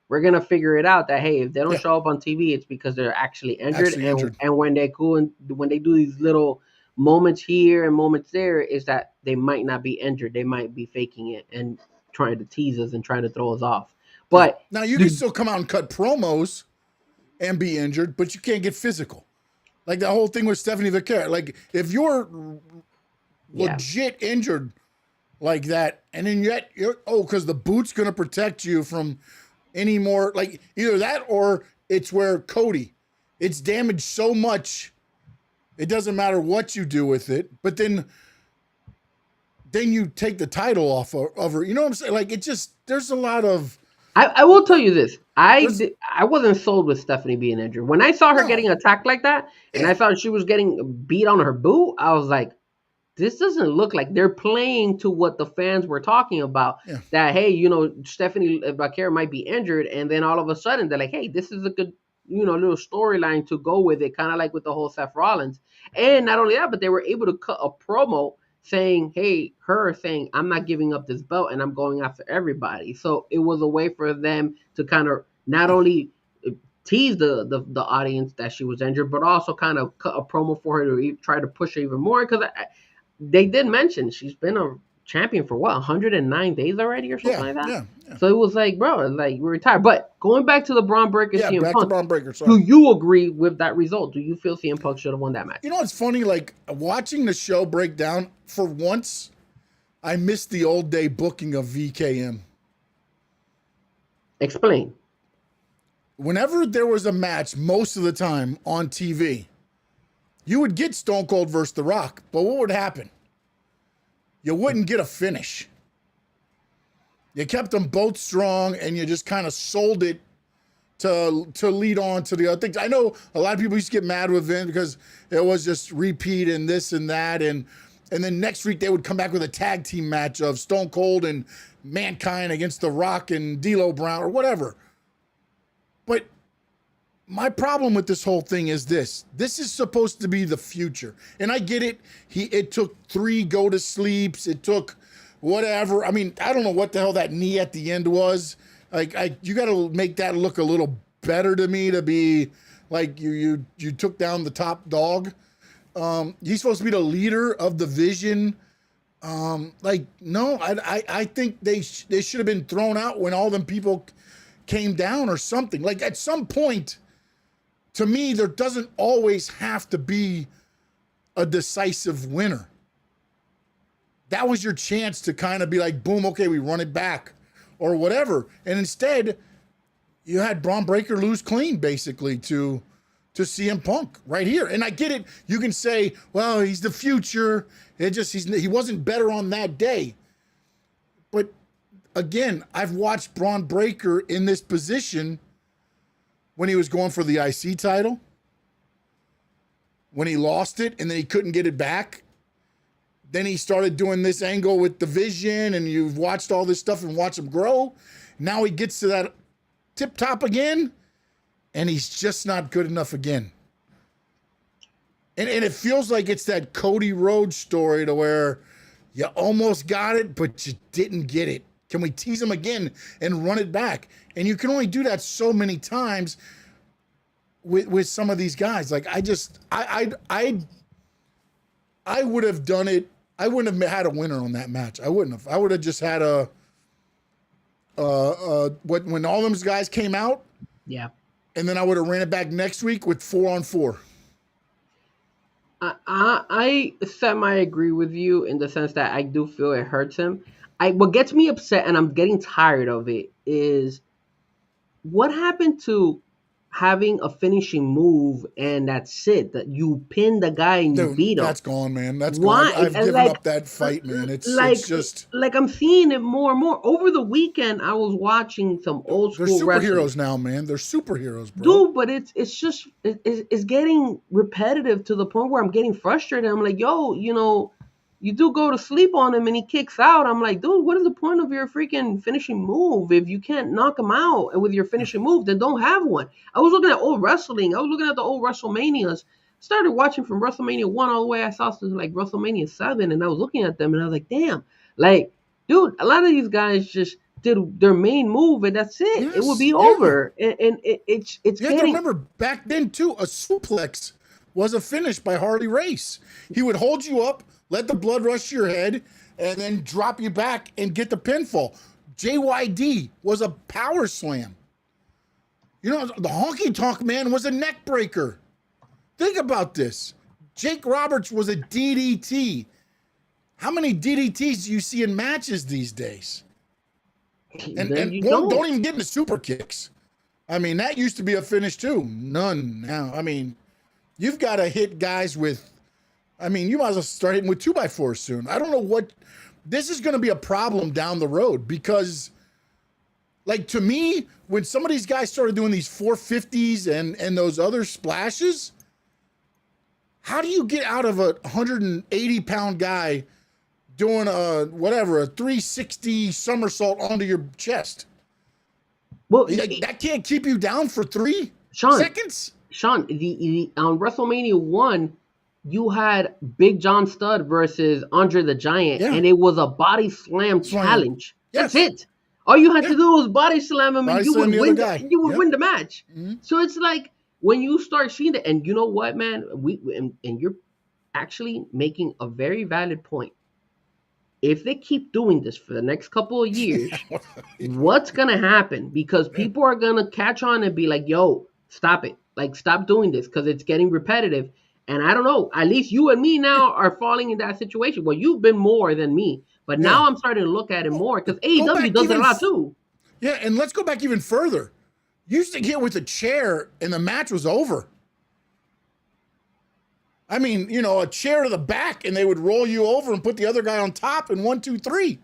we're going to figure it out that, hey, if they don't show up on TV, it's because they're actually injured. And when they go and when they do these little moments here and moments there, is that they might not be injured. They might be faking it and trying to tease us and trying to throw us off. But now you can still come out and cut promos and be injured, but you can't get physical. Like the whole thing with Stephanie Valkyrie. Like if you're legit injured like that, and then yet because the boot's gonna protect you from any more, like either that or it's where Cody, it's damaged so much, it doesn't matter what you do with it. But then then you take the title off of her. You know what I'm saying? Like, it just, there's a lot of, I will tell you this. there's, I wasn't sold with Stephanie being injured. When I saw her no, getting attacked like that, and yeah, I thought she was getting beat on her boot, I was like, this doesn't look like they're playing to what the fans were talking about. yeah. That hey, Stephanie Bakera might be injured, and then all of a sudden they're like, hey, this is a good little storyline to go with it, kind of like with the whole Seth Rollins. And not only that, but they were able to cut a promo saying, hey, her saying, I'm not giving up this belt and I'm going after everybody. So it was a way for them to kind of not only tease the audience that she was injured, but also kind of cut a promo for her to try to push her even more. Because they did mention she's been a champion for what 109 days already or something Yeah, like that. yeah, yeah. So it was like, bro, like we're retired. But going back to the Braun Breaker Yeah, CM back to Punk, Braun Breaker. do Sorry. you agree with that result? Do you feel CM Punk should have won that match? You know what's funny? Like, watching the show break down, for once, I missed the old day booking of VKM. Explain. Whenever there was a match, most of the time on TV, you would get Stone Cold versus The Rock, but what would happen? You wouldn't get a finish. You kept them both strong, and you just kind of sold it to lead on to the other things. I know a lot of people used to get mad with Vince because it was just repeat and this and that, and then next week they would come back with a tag team match of Stone Cold and Mankind against The Rock and D'Lo Brown or whatever. But my problem with this whole thing is this. This is supposed to be the future. And I get it. It took 3 go to sleeps. It took whatever. I mean, I don't know what the hell that knee at the end was. Like, you got to make that look a little better to me to be like you took down the top dog. He's supposed to be the leader of the Vision. No, I think they should have been thrown out when all them people came down or something. Like, at some point, to me, there doesn't always have to be a decisive winner. That was your chance to kind of be like, boom, okay, we run it back or whatever. And instead, you had Braun Breaker lose clean, basically, to CM Punk right here. And I get it. You can say, well, he's the future. He wasn't better on that day. But again, I've watched Braun Breaker in this position when he was going for the IC title, when he lost it and then he couldn't get it back. Then he started doing this angle with the Vision, and you've watched all this stuff and watch him grow. Now he gets to that tip top again, and he's just not good enough again. And it feels like it's that Cody Rhodes story to where you almost got it, but you didn't get it. Can we tease him again and run it back? And you can only do that so many times with some of these guys. Like, I would have done it. I wouldn't have had a winner on that match. I wouldn't have. I would have just had when all those guys came out. Yeah. And then I would have ran it back next week with 4-on-4. I semi agree with you in the sense that I do feel it hurts him. What gets me upset, and I'm getting tired of it, is what happened to having a finishing move and that's it, that you pin the guy and you beat him. That's gone, man. That's Why? gone. I've given up that fight, man. It's just like I'm seeing it more and more. Over the weekend, I was watching some old school they're superheroes wrestling. now, man. They're superheroes, bro. Dude, but it's getting repetitive to the point where I'm getting frustrated. I'm like, yo, you do go to sleep on him and he kicks out. I'm like, dude, what is the point of your freaking finishing move? If you can't knock him out with your finishing move, then don't have one. I was looking at old wrestling. I was looking at the old WrestleManias. Started watching from WrestleMania 1 all the way I saw to like WrestleMania 7, and I was looking at them and I was like, damn, like, dude, a lot of these guys just did their main move and that's it. Yes, it would be over. And it's You have to getting... remember, back then, too, a suplex was a finish by Harley Race. He would hold you up, let the blood rush to your head, and then drop you back and get the pinfall. JYD was a power slam. The honky tonk man was a neck breaker. Think about this. Jake Roberts was a DDT. How many DDTs do you see in matches these days? And don't even get into super kicks. I mean, that used to be a finish too. None now. I mean, you've got to hit guys with, you might as well start hitting with 2x4s soon. I don't know this is going to be a problem down the road because, like, to me, when some of these guys started doing these 450s and those other splashes, how do you get out of a 180-pound guy doing a 360 somersault onto your chest? Well, that can't keep you down for 3 seconds. Sean, the on WrestleMania 1, you had Big John Studd versus Andre the Giant, and it was a body slam challenge. Yes. That's it. All you had to do was body slam him, and you would win. You would win the match. Mm-hmm. So it's like when you start seeing that, and you know what, man, and you're actually making a very valid point. If they keep doing this for the next couple of years, what's gonna happen? Because people are gonna catch on and be like, "Yo, stop it! Like, stop doing this because it's getting repetitive." And I don't know. At least you and me now are falling in that situation. Well, you've been more than me, but now I'm starting to look at it more because AEW does it a lot too. Yeah, and let's go back even further. You used to get with a chair and the match was over. I mean, you know, a chair to the back and they would roll you over and put the other guy on top in 1, 2, 3.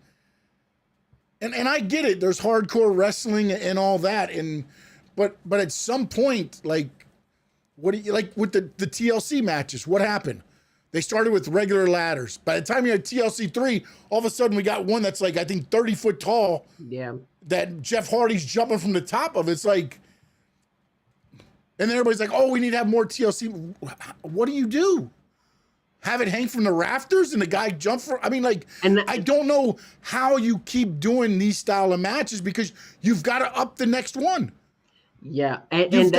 And I get it. There's hardcore wrestling and all that. But at some point, like, what do you like with the TLC matches? What happened? They started with regular ladders. By the time you had TLC 3, all of a sudden we got one that's like, I think 30 foot tall. Yeah. That Jeff Hardy's jumping from the top of. It's like, and then everybody's like, oh, we need to have more TLC. What do? Have it hang from the rafters and the guy jump for? I mean, like, I don't know how you keep doing these style of matches because you've got to up the next one. Yeah, these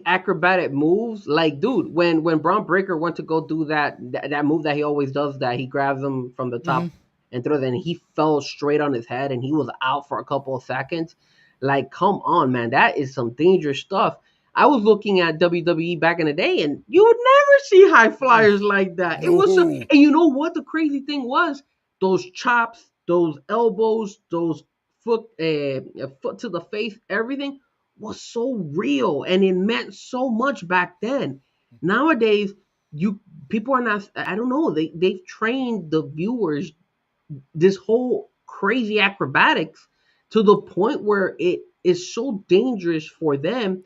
acrobatic moves, like, dude, when Braun Breaker went to go do that move that he always does, that he grabs him from the top and throws, and he fell straight on his head and he was out for a couple of seconds. Like, come on, man, that is some dangerous stuff. I was looking at WWE back in the day, and you would never see high flyers like that. It was and you know what the crazy thing was? Those chops, those elbows, those foot to the face, everything was so real, and it meant so much back then. Nowadays, people are not. I don't know. They've trained the viewers this whole crazy acrobatics to the point where it is so dangerous for them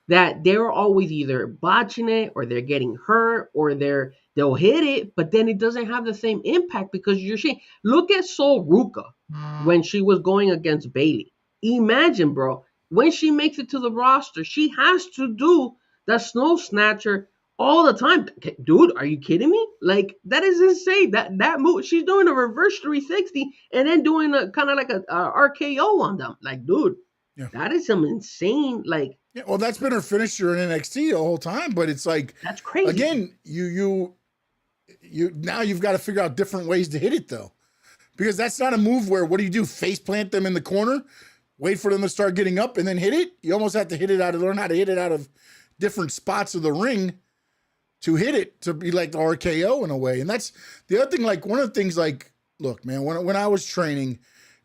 that they're always either botching it or they're getting hurt or they'll hit it, but then it doesn't have the same impact because you're seeing. Look at Sol Ruka when she was going against Bayley. Imagine, bro, when she makes it to the roster, she has to do the snow snatcher all the time. Dude, are you kidding me? Like, that is insane. That move, she's doing a reverse 360 and then doing a kind of like a RKO on them. Like, dude, that is some insane, like. Yeah, well, that's been her finisher in NXT the whole time, but it's like, that's crazy. Again, you now you've got to figure out different ways to hit it though, because that's not a move where what do? Face plant them in the corner, wait for them to start getting up, and then hit it. You almost have to learn how to hit it out of different spots of the ring to hit it to be like the RKO in a way. And that's the other thing. Like, one of the things, like, look, man, when I was training,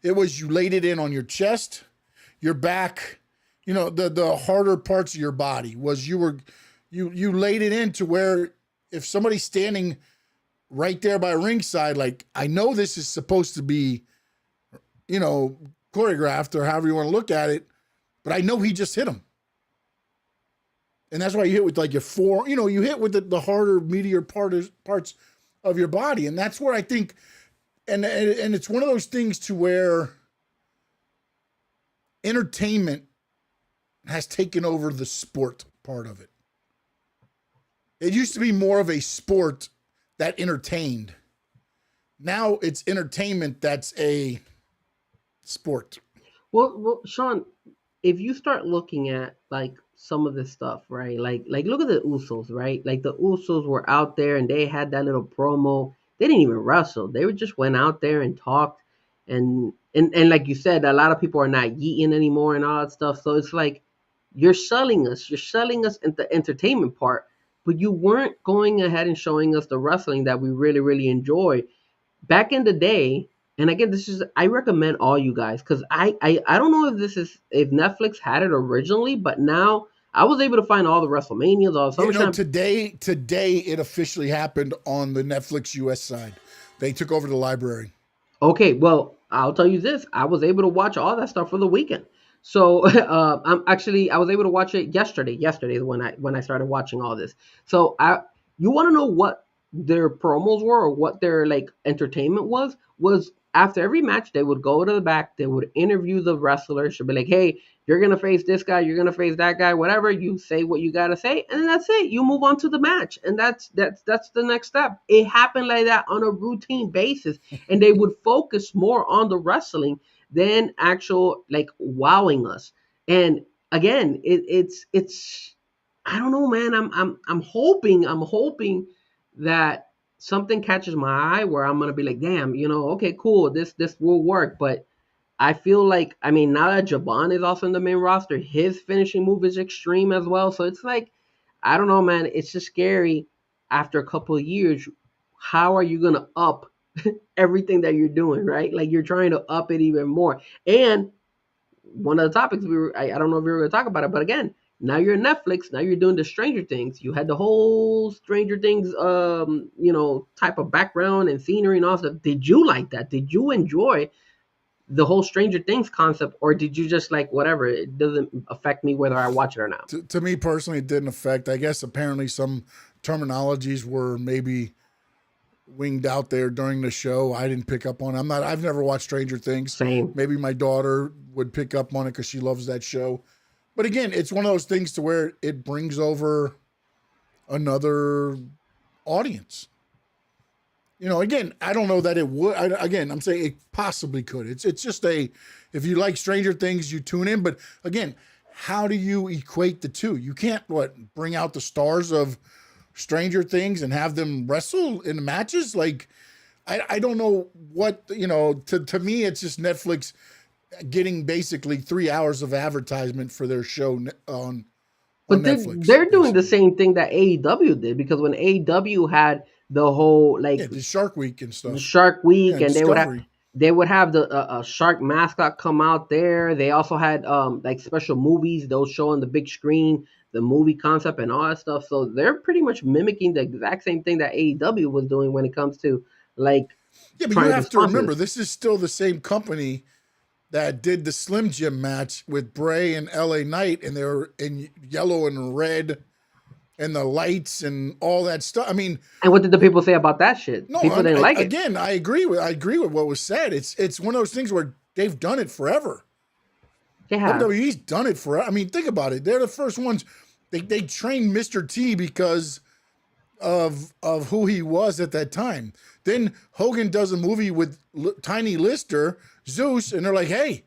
it was you laid it in on your chest, your back. You know, the harder parts of your body was you laid it in to where if somebody's standing right there by ringside, like, I know this is supposed to be, you know, choreographed or however you want to look at it, but I know he just hit him. And that's why you hit with like your you hit with the harder, meatier parts of your body. And that's where I think, and it's one of those things to where entertainment has taken over the sport part of it. It used to be more of a sport that entertained. Now it's entertainment that's a sport. Well, Sean, if you start looking at like some of this stuff, right? Like look at the Usos, right? Like the Usos were out there and they had that little promo. They didn't even wrestle. They just went out there and talked. And like you said, a lot of people are not yeeting anymore and all that stuff. So it's like, you're selling us in the entertainment part, but you weren't going ahead and showing us the wrestling that we really, really enjoy. Back in the day, and again, I recommend all you guys, because I don't know if Netflix had it originally, but now I was able to find all the WrestleManias, all the SummerSlam. Today it officially happened on the Netflix US side. They took over the library. Okay, well, I'll tell you this. I was able to watch all that stuff for the weekend. So I was able to watch it yesterday. Yesterday is when I started watching all this. So you want to know what their promos were or what their like entertainment was after every match they would go to the back, they would interview the wrestlers, should be like, hey, you're gonna face this guy, you're gonna face that guy, whatever. You say what you gotta say, and then that's it. You move on to the match, and that's the next step. It happened like that on a routine basis, and they would focus more on the wrestling than actual like wowing us. And again, it's I don't know, man. I'm hoping that something catches my eye where I'm gonna be like, damn, okay, cool, this will work. But I feel like, I mean, now that Jabon is also in the main roster, his finishing move is extreme as well. So it's like, I don't know, man. It's just scary after a couple of years. How are you gonna up everything that you're doing, right? Like you're trying to up it even more. And one of the topics I don't know if we were going to talk about it, but again, now you're Netflix. Now you're doing the Stranger Things. You had the whole Stranger Things, type of background and scenery and all stuff. Did you like that? Did you enjoy the whole Stranger Things concept, or did you just like whatever? It doesn't affect me whether I watch it or not. To me personally, it didn't affect. I guess apparently some terminologies were maybe winged out there during the show. I didn't pick up on. I've never watched Stranger Things. Same. Maybe my daughter would pick up on it because she loves that show. But again, it's one of those things to where it brings over another audience. Again, I don't know that it would. I'm saying it possibly could. It's just if you like Stranger Things, you tune in. But again, how do you equate the two? You can't bring out the stars of Stranger Things and have them wrestle in the matches. Like, I don't know what, to me, it's just Netflix getting basically 3 hours of advertisement for their show on But Netflix. they're doing the same thing that AEW did, because when AEW had the whole the Shark Week and stuff. Shark Week, Yeah, and Discovery. they would have the shark mascot come out there. They also had like special movies they'll show on the big screen, the movie concept and all that stuff. So they're pretty much mimicking the exact same thing that AEW was doing when it comes to like. Yeah, but you have to remember, this is still the same company that did the Slim Jim match with Bray and LA Knight, and they were in yellow and red and the lights and all that stuff. I mean, and what did the people say about that shit? No, People didn't like it. Again, I agree with what was said. It's one of those things where they've done it forever. Yeah. WWE's done it forever. I mean, think about it. They're the first ones. They trained Mr. T because of who he was at that time. Then Hogan does a movie with Tiny Lister, Zeus, and they're like, hey,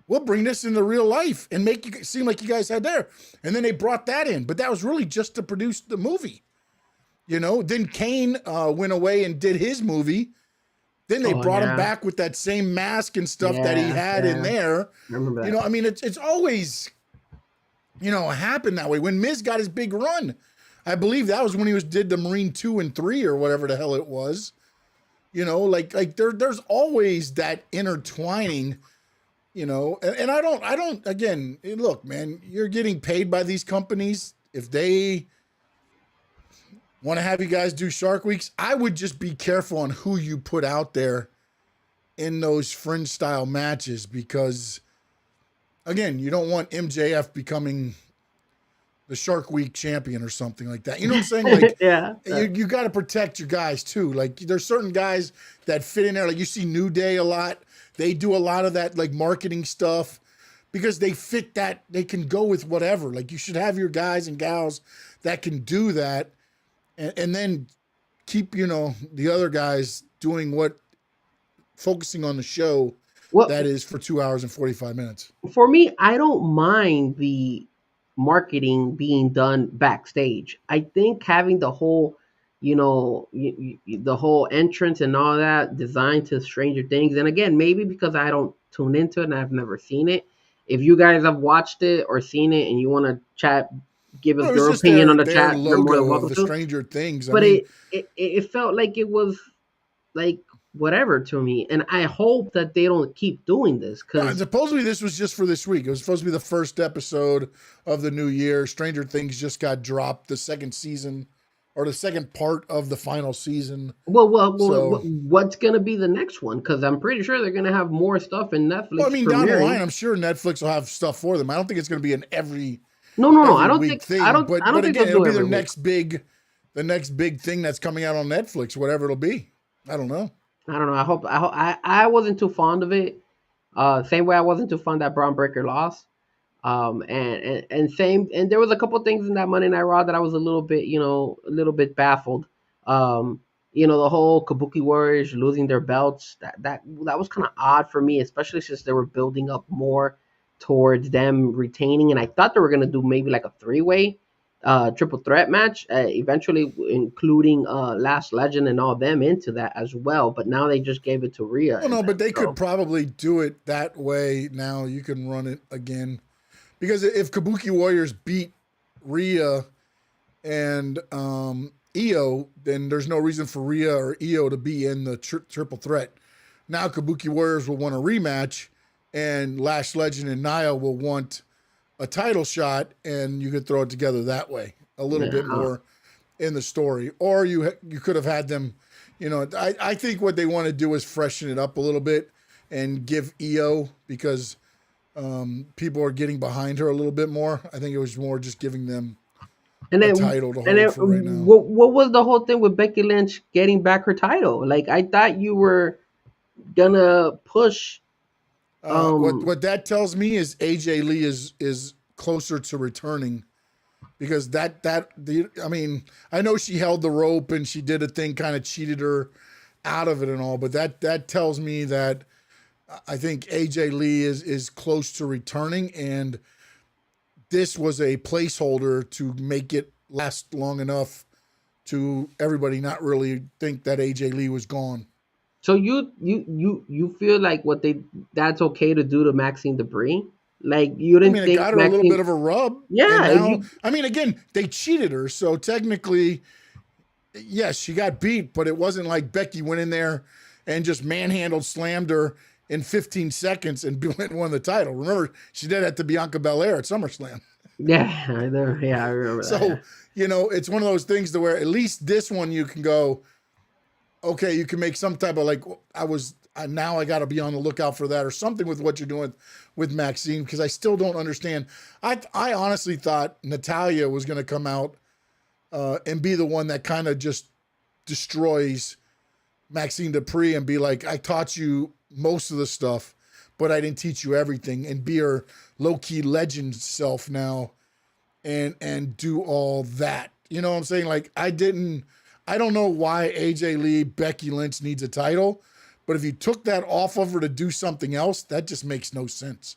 we'll bring this into real life and make you seem like you guys had there. And then they brought that in. But that was really just to produce the movie. Then Kane went away and did his movie. Then they brought him back with that same mask and stuff that he had in there. I remember that. I mean, it's always, happened that way. When Miz got his big run, I believe that was when he did the Marine 2 and 3 or whatever the hell it was. There's always that intertwining, and I don't, again, look, man, you're getting paid by these companies. If they want to have you guys do Shark Weeks, I would just be careful on who you put out there in those fringe style matches, because again, you don't want MJF becoming the Shark Week champion or something like that. You know what I'm saying? Like, yeah. You got to protect your guys too. Like, there's certain guys that fit in there. Like, you see New Day a lot. They do a lot of that, like, marketing stuff, because they fit that. They can go with whatever. Like, you should have your guys and gals that can do that, and then keep, the other guys doing focusing on the show that is for 2 hours and 45 minutes. For me, I don't mind the marketing being done backstage. I think having the whole, the whole entrance and all that designed to Stranger Things, and again, maybe because I don't tune into it and I've never seen it. If you guys have watched it or seen it and you want to chat, give us your opinion on the chat, you're more than welcome to. Stranger Things. But it felt like it was like whatever to me, and I hope that they don't keep doing this, because supposedly this was just for this week. It was supposed to be the first episode of the new year. Stranger Things just got dropped. The second season or the second part of the final season. Well, So, what's gonna be the next one? Because I'm pretty sure they're gonna have more stuff in well, I Netflix mean, down the line, premiering. I'm sure Netflix will have stuff for them. I don't think it's going to be an No. every week thing, I don't but think again, they'll it'll do be every week. the next big thing that's coming out on Netflix, whatever it'll be. I don't know. I don't know. I wasn't too fond of it. Same way I wasn't too fond that Braun Breaker lost. And same, and there was a couple things in that Monday Night Raw that I was a little bit, a little bit baffled. Um, the whole Kabuki Warriors losing their belts, that was kind of odd for me, especially since they were building up more towards them retaining, and I thought they were gonna do maybe like a three-way triple threat match, eventually including Last Legend and all them into that as well. But now they just gave it to Rhea, Well, and no, then but they could so probably do it that way. Now you can run it again because if Kabuki Warriors beat Rhea and Io, then there's no reason for Rhea or Io to be in the triple threat. Now Kabuki Warriors will want a rematch, and Lash Legend and Nia will want a title shot, and you could throw it together that way, a little bit yeah. more in the story. Or you could have had them, I think what they want to do is freshen it up a little bit and give Io, because people are getting behind her a little bit more. I think it was more just giving them And a then, title to hold for right now. what was the whole thing with Becky Lynch getting back her title? Like, I thought you were gonna push. What Um, what that tells me is AJ Lee is closer to returning, because I mean, I know she held the rope and she did a thing, kind of cheated her out of it and all, but that tells me that I think AJ Lee is close to returning, and this was a placeholder to make it last long enough to everybody not really think that AJ Lee was gone. so you feel like that's okay to do to Maxine Debris? Like, you I didn't mean, it think got her a little Maxine? bit of a rub, and Yeah, now, you. I mean, again, they cheated her, so technically, yes, she got beat, but it wasn't like Becky went in there and just manhandled, slammed her in 15 seconds and went and won the title. Remember, she did that to Bianca Belair at SummerSlam. Yeah, I know. Yeah, I remember that. So, it's one of those things to where at least this one you can go, okay, you can make some type of like, now I got to be on the lookout for that or something with what you're doing with Maxine, because I still don't understand. I honestly thought Natalia was going to come out and be the one that kind of just destroys Maxine Dupree and be like, I taught you most of the stuff, but I didn't teach you everything, and be her low-key legend self now and do all that. You know what I'm saying? Like, I don't know why AJ Lee, Becky Lynch needs a title, but if you took that off of her to do something else, that just makes no sense.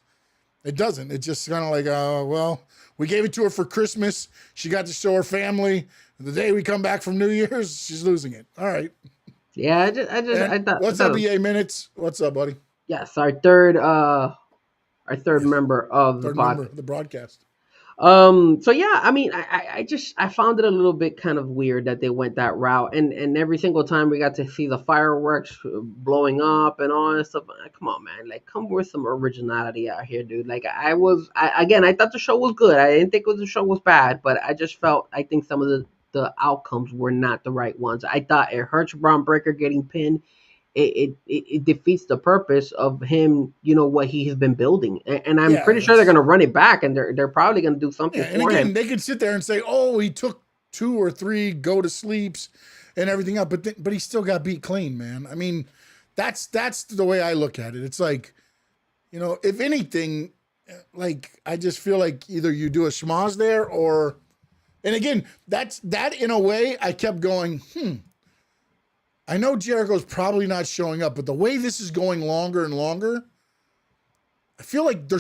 It doesn't. It's just kind of like, well, we gave it to her for Christmas. She got to show her family. The day we come back from New Year's, she's losing it. All right. Yeah, And I what's thought up, it was, EA Minutes? What's up, buddy? yes, our third Yes. member of the Third member podcast. of the broadcast. So yeah, I mean, I found it a little bit kind of weird that they went that route, and every single time we got to see the fireworks blowing up and all that stuff. Come on, man, like, come with some originality out here, dude. Like, again, I thought the show was good. I didn't think the show was bad, but I think some of the outcomes were not the right ones. I thought it hurts Braun Breaker getting pinned. It defeats the purpose of him, what he has been building, and I'm Yeah, pretty sure they're going to run it back, and they're probably going to do something and for him. again, they can sit there and say, "Oh, he took 2 or 3 go to sleeps and everything else," but he still got beat clean, man. I mean, that's the way I look at it. It's like, if anything, like, I just feel like either you do a schmoz there, or, and again, that in a way I kept going, I know Jericho's probably not showing up, but the way this is going longer and longer, I feel like they're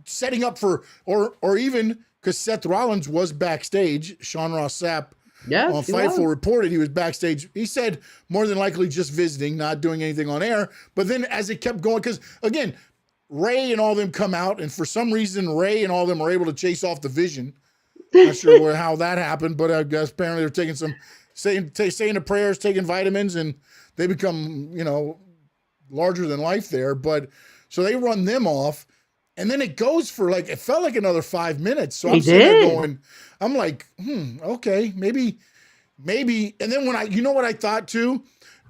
setting up for, or even because Seth Rollins was backstage. Sean Ross Sapp Yes, on he Fightful was. reported he was backstage. He said more than likely just visiting, not doing anything on air. But then as it kept going, because again, Ray and all them come out, and for some reason Ray and all them are able to chase off the Vision. Not sure how that happened, but I guess apparently they're taking some saying the prayers, taking vitamins, and they become larger than life there. But so they run them off, and then it goes for like, it felt like another 5 minutes. So He I'm sitting there did. going, I'm like, okay, maybe maybe. And then you know what I thought too?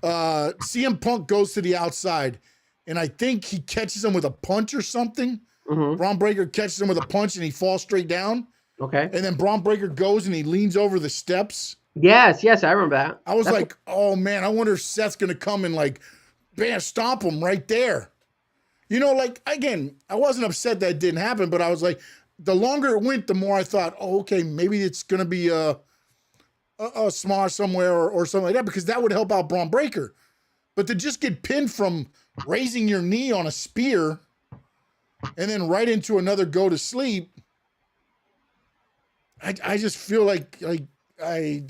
CM Punk goes to the outside, and I think he catches him with a punch or something. Braun Breaker catches him with a punch, and he falls straight down. Okay. And then Braun Breaker goes and he leans over the steps. Yes, I remember that. I was like, oh man, I wonder if Seth's gonna come and like, bam, stomp him right there. You know, like again, I wasn't upset that it didn't happen, but I was like, the longer it went, the more I thought, oh, okay, maybe it's gonna be a smash somewhere or something like that, because that would help out Braun Breaker. But to just get pinned from raising your knee on a spear and then right into another go to sleep, I just feel like I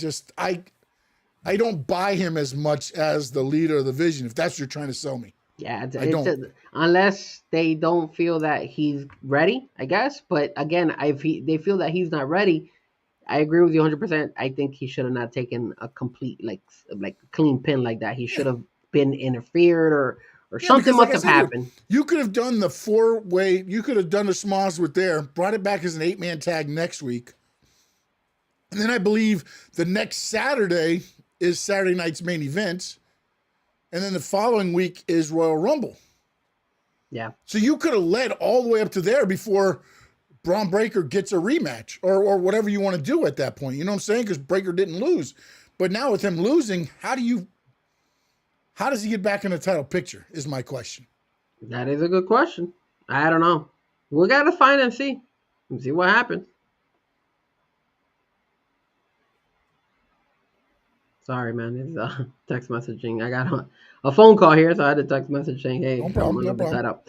don't buy him as much as the leader of the Vision, if that's what you're trying to sell me. Yeah, unless they don't feel that he's ready, I guess. But again, if they feel that he's not ready, I agree with you 100%. I think he should have not taken a complete like clean pin like that. He should have been interfered or something must have happened. You could have done the 4-way. You could have done the Smosh with there, brought it back as an 8-man tag next week. And then I believe the next Saturday is Saturday night's main event. And then the following week is Royal Rumble. Yeah. So you could have led all the way up to there before Braun Breaker gets a rematch or whatever you want to do at that point. You know what I'm saying? Because Breaker didn't lose. But now with him losing, how does he get back in the title picture is my question. That is a good question. I don't know. We got to find and see what happens. Sorry, man. It's text messaging. I got a phone call here, so I had to text message saying, "Hey, no problem. Set up."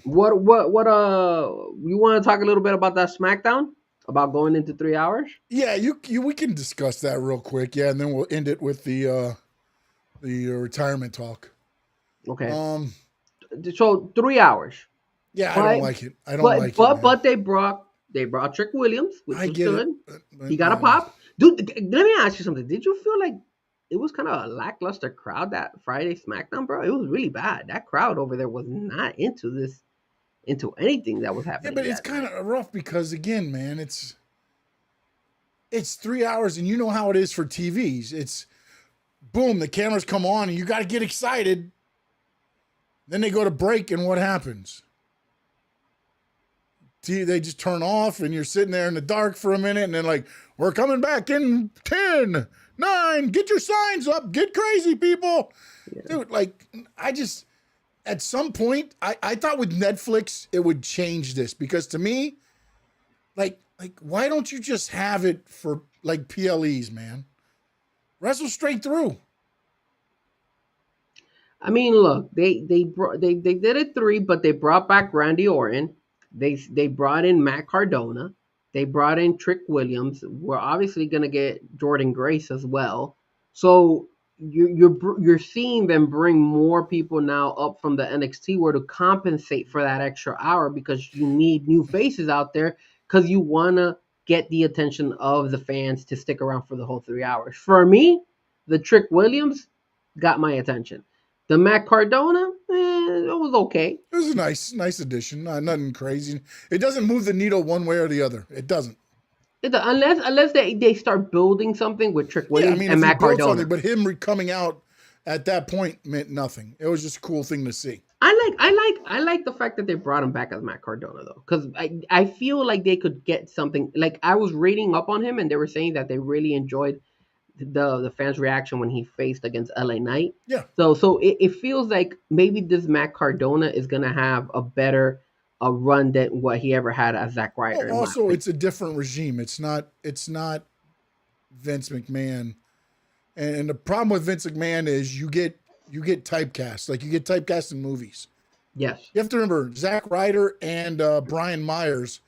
What you want to talk a little bit about that SmackDown about going into 3 hours? Yeah, we can discuss that real quick. Yeah, and then we'll end it with the retirement talk. Okay. So 3 hours. Yeah, I don't like it. I don't like it. But they brought Trick Williams, which was good. He got a no. pop. Dude, let me ask you something. Did you feel like it was kind of a lackluster crowd that Friday SmackDown, bro? It was really bad. That crowd over there was not into anything that was happening. Yeah, but it's kind of rough because again, man, it's 3 hours, and you know how it is for TVs. It's boom, the cameras come on, and you got to get excited. Then they go to break, and what happens? They just turn off, and you're sitting there in the dark for a minute, and then like, we're coming back in 10, 9, get your signs up, get crazy, people. Yeah. Dude, like, at some point, I thought with Netflix, it would change this, because to me, like, why don't you just have it for like PLEs, man? Wrestle straight through. I mean, look, they did it 3, but they brought back Randy Orton. They brought in Matt Cardona. They brought in Trick Williams. We're obviously gonna get Jordan Grace as well. So you're seeing them bring more people now up from the NXT where to compensate for that extra hour, because you need new faces out there, because you wanna get the attention of the fans to stick around for the whole 3 hours. For me, the Trick Williams got my attention. The Matt Cardona, it was okay. It was a nice addition. Nothing crazy. It doesn't move the needle one way or the other. It doesn't. Unless they start building something with Trick Williams and Matt Cardona. But him coming out at that point meant nothing. It was just a cool thing to see. I like the fact that they brought him back as Matt Cardona, though, because I feel like they could get something. Like, I was reading up on him, and they were saying that they really enjoyed the fans' reaction when he faced against LA Knight. Yeah. So it feels like maybe this Matt Cardona is gonna have a better run than what he ever had as Zack Ryder. Also, it's a different regime. It's not Vince McMahon. And the problem with Vince McMahon is you get typecast. Like, you get typecast in movies. Yes. You have to remember Zack Ryder and Brian Myers.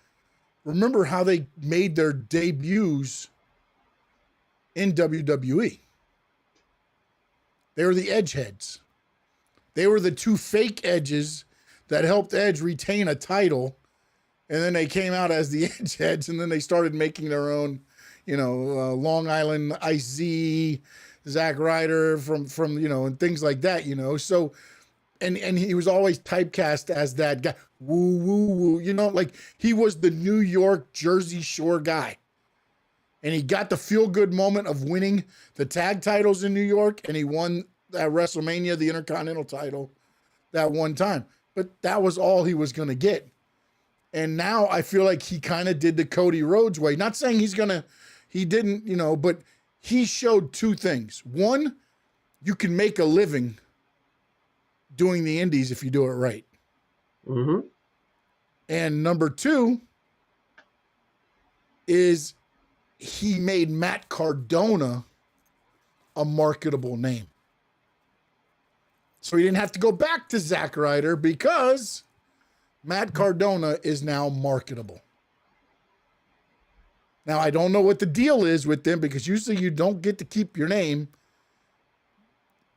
Remember how they made their debuts in WWE. They were the Edgeheads. They were the two fake Edges that helped Edge retain a title, and then they came out as the Edgeheads, and then they started making their own, Long Island Ice-Z, Zack Ryder from and things like that, So, and he was always typecast as that guy. Woo, woo, woo. Like, he was the New York, Jersey Shore guy. And he got the feel-good moment of winning the tag titles in New York, and he won at WrestleMania the Intercontinental title that one time. But that was all he was going to get. And now I feel like he kind of did the Cody Rhodes way. Not saying he didn't, but he showed two things. One, you can make a living doing the indies if you do it right. Mm-hmm. And number two is he made Matt Cardona a marketable name. So he didn't have to go back to Zack Ryder because Matt Cardona is now marketable. Now, I don't know what the deal is with them because usually you don't get to keep your name,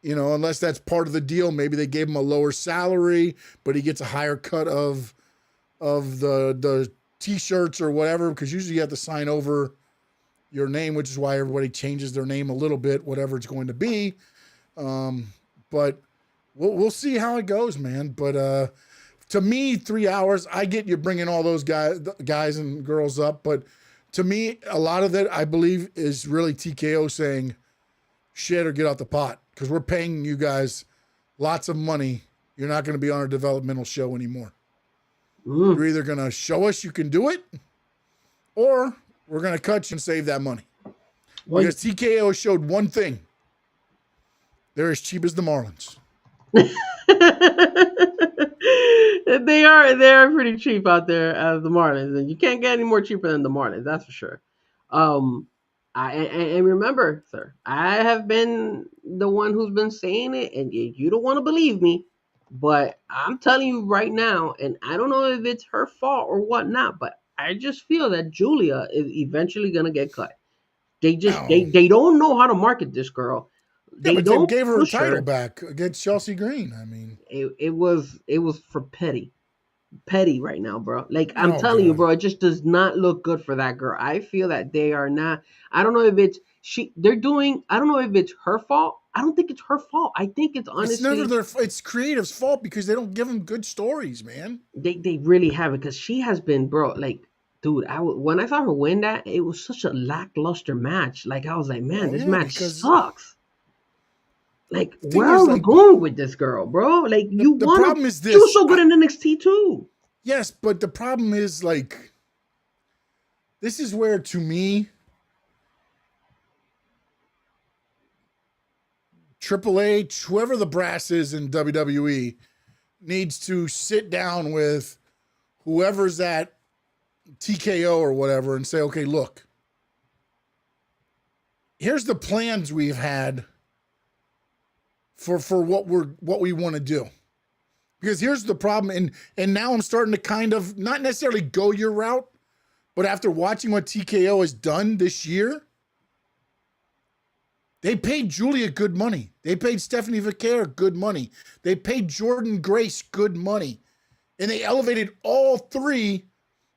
unless that's part of the deal. Maybe they gave him a lower salary, but he gets a higher cut of the T-shirts or whatever, because usually you have to sign over your name, which is why everybody changes their name a little bit, whatever it's going to be. But we'll see how it goes, man. But to me, 3 hours, I get you bringing all those guys and girls up, but to me, a lot of that, I believe, is really TKO saying, shit or get out the pot, because we're paying you guys lots of money. You're not going to be on our developmental show anymore. You're either going to show us you can do it, or we're going to cut you and save that money. Because TKO showed one thing. They're as cheap as the Marlins. They're pretty cheap out there as the Marlins, and you can't get any more cheaper than the Marlins, that's for sure. And remember, sir, I have been the one who's been saying it, and you don't want to believe me, but I'm telling you right now, and I don't know if it's her fault or whatnot, but I just feel that Julia is eventually gonna get cut. They don't know how to market this girl. They gave her a title back against Chelsea Green. I mean, it was for petty right now, bro. Like, I'm telling you, bro, it just does not look good for that girl. I feel that they are not. I don't know if it's I don't know if it's her fault. I don't think it's her fault. I think it's honestly. It's never it's creative's fault because they don't give them good stories, man. They really haven't, because she has been, bro. Like, dude, when I saw her win that, it was such a lackluster match. Like, I was like, man, this match sucks. Like, where are we going with this girl, bro? Like, the problem is this. She was so good in NXT too. Yes, but the problem is, like, this is where, to me, Triple H, whoever the brass is in WWE, needs to sit down with whoever's at TKO or whatever and say, okay, look, here's the plans we've had for what we want to do. Because here's the problem, and now I'm starting to kind of not necessarily go your route, but after watching what TKO has done this year, they paid Julia good money. They paid Stephanie Vaquer good money. They paid Jordan Grace good money. And they elevated all three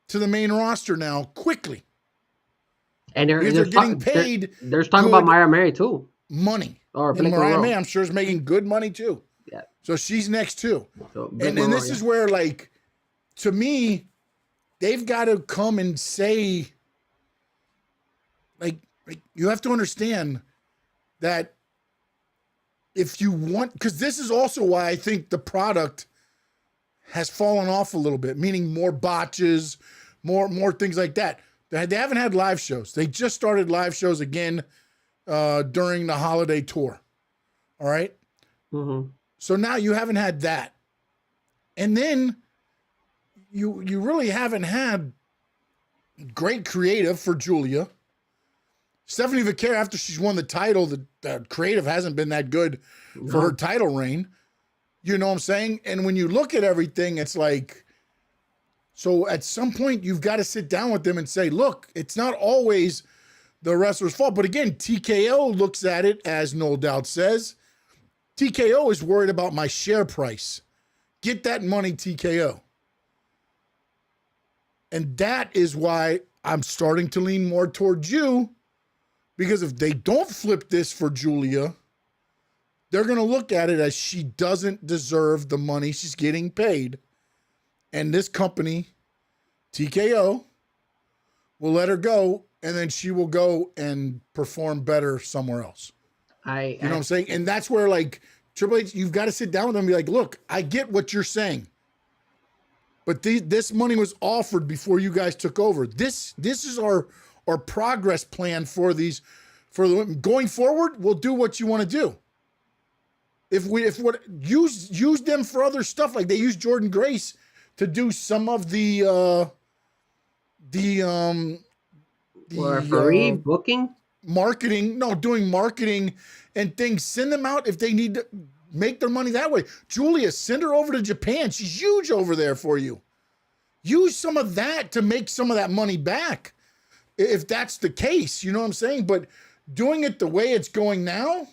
to the main roster now quickly. And they're getting paid. There's talking about Mariah Mary too. Money. Or Mariah May, I'm sure, is making good money too. Yeah. So she's next too. And this is where, like, to me, they've got to come and say, like you have to understand that if you want, because this is also why I think the product has fallen off a little bit, meaning more botches, more things like that. They haven't had live shows. They just started live shows again during the holiday tour. All right. Mm-hmm. So now you haven't had that. And then you really haven't had great creative for Julia. Stephanie Vaquer, after she's won the title, the creative hasn't been that good for her title reign. You know what I'm saying? And when you look at everything, it's like, so at some point you've got to sit down with them and say, look, it's not always the wrestler's fault. But again, TKO looks at it as No Doubt says, TKO is worried about my share price. Get that money, TKO. And that is why I'm starting to lean more towards you, because if they don't flip this for Julia, they're going to look at it as she doesn't deserve the money she's getting paid. And this company, TKO, We'll let her go, and then she will go and perform better somewhere else. You know what I'm saying? And that's where, like, Triple H, you've got to sit down with them and be like, look, I get what you're saying, but this money was offered before you guys took over. This is our progress plan for these, for the going forward. We'll do what you want to do. Use them for other stuff, like they used Jordan Grace to do some of the booking, doing marketing and things. Send them out if they need to make their money that way. Julia, send her over to Japan. She's huge over there for you. Use some of that to make some of that money back, if that's the case. You know what I'm saying? But doing it the way it's going now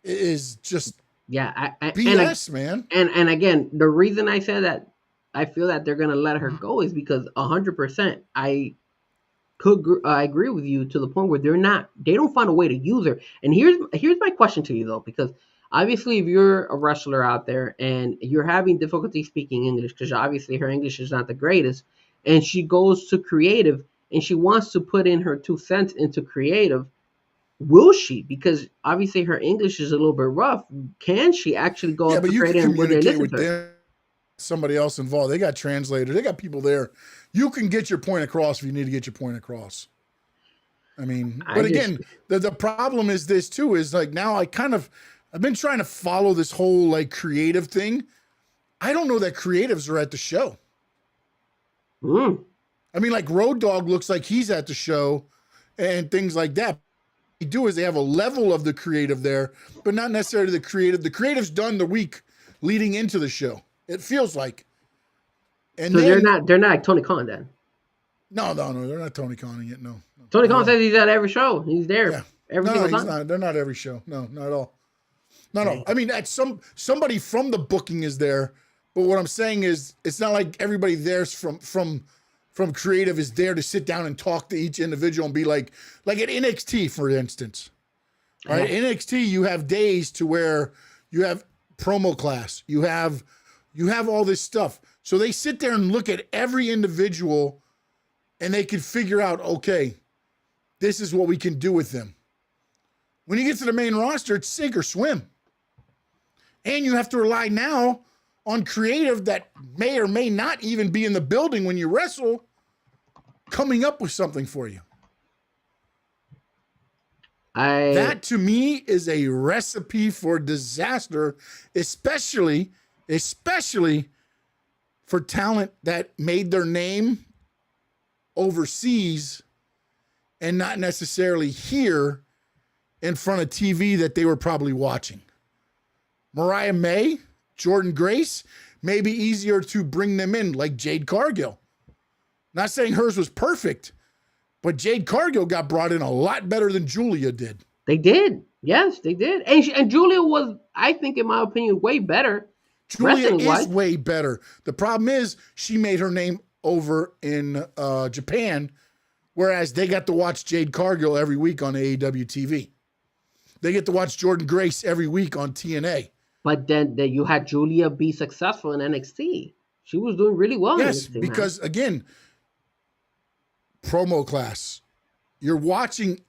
is just BS, man. And again, the reason I said that I feel that they're gonna let her go is because 100% I agree with you to the point where they don't find a way to use her. And here's my question to you though, because obviously if you're a wrestler out there and you're having difficulty speaking English, because obviously her English is not the greatest, and she goes to creative and she wants to put in her 2 cents into creative, will she? Because obviously her English is a little bit rough. Can she actually go up but to you creative can and communicate with them, somebody else involved? They got translators. They got people there. You can get your point across if you need to get your point across. I mean, but again, the problem is this too, is like now I've been trying to follow this whole like creative thing. I don't know that creatives are at the show. I mean, like Road Dogg looks like he's at the show and things like that. What they do is they have a level of the creative there, but not necessarily the creative. The creative's done the week leading into the show. It feels like. And so then, they're not like Tony Khan then. No, they're not Tony Khaning it. No. Tony Khan says he's at every show. He's there every single time. He's not. They're not every show. No, not at all. No. I mean, at somebody from the booking is there, but what I'm saying is it's not like everybody there's from creative is there to sit down and talk to each individual and be like at NXT, for instance. All right, NXT, you have days to where you have promo class, you have all this stuff. So they sit there and look at every individual and they can figure out, okay, this is what we can do with them. When you get to the main roster, it's sink or swim. And you have to rely now on creative that may or may not even be in the building when you wrestle, coming up with something for you. That to me is a recipe for disaster, especially for talent that made their name overseas and not necessarily here in front of TV that they were probably watching. Mariah May, Jordan Grace, may be easier to bring them in, like Jade Cargill. Not saying hers was perfect, but Jade Cargill got brought in a lot better than Julia did. They did. Yes, they did. And Julia was, I think, in my opinion, way better. Julia is way better. The problem is she made her name over in Japan, whereas they got to watch Jade Cargill every week on AEW TV. They get to watch Jordan Grace every week on TNA. But then you had Julia be successful in NXT. She was doing really well. Yes, in NXT, because again, promo class. You're watching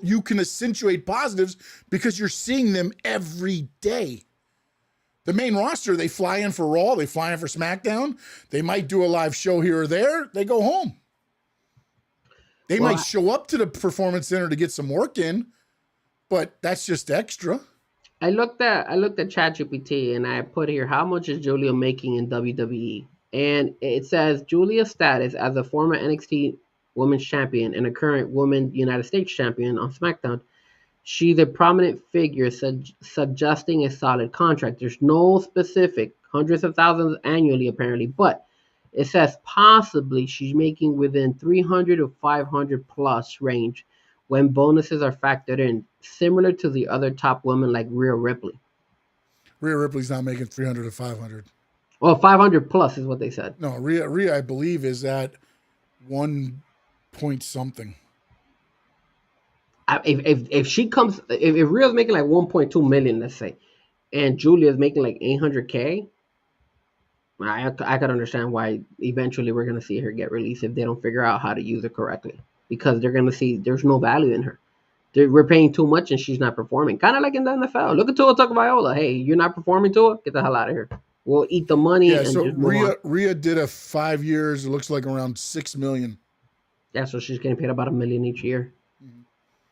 you can accentuate positives because you're seeing them every day. The main roster, they fly in for Raw, they fly in for SmackDown. They might do a live show here or there. They go home. They might show up to the Performance Center to get some work in, but that's just extra. I looked at ChatGPT and I put here, how much is Julia making in WWE? And it says Julia's status as a former NXT Women's Champion and a current Women's United States Champion on SmackDown. She's a prominent figure suggesting a solid contract. There's no specific, hundreds of thousands annually apparently, but it says possibly she's making within 300 to 500 plus range when bonuses are factored in, similar to the other top women like Rhea Ripley. Rhea Ripley's not making 300 to 500. Well, 500 plus is what they said. No, Rhea I believe is at 1 point something. If she comes, if Rhea's making like 1.2 million, let's say, and Julia's making like 800K, I could understand why eventually we're gonna see her get released if they don't figure out how to use her correctly, because they're gonna see there's no value in her. We're paying too much and she's not performing. Kind of like in the NFL. Look at Tua Tagovailoa. Hey, you're not performing, Tua? Get the hell out of here. We'll eat the money Yeah, and so just move on. Rhea did a 5 years. It looks like around 6 million. Yeah, so she's getting paid about $1 million each year.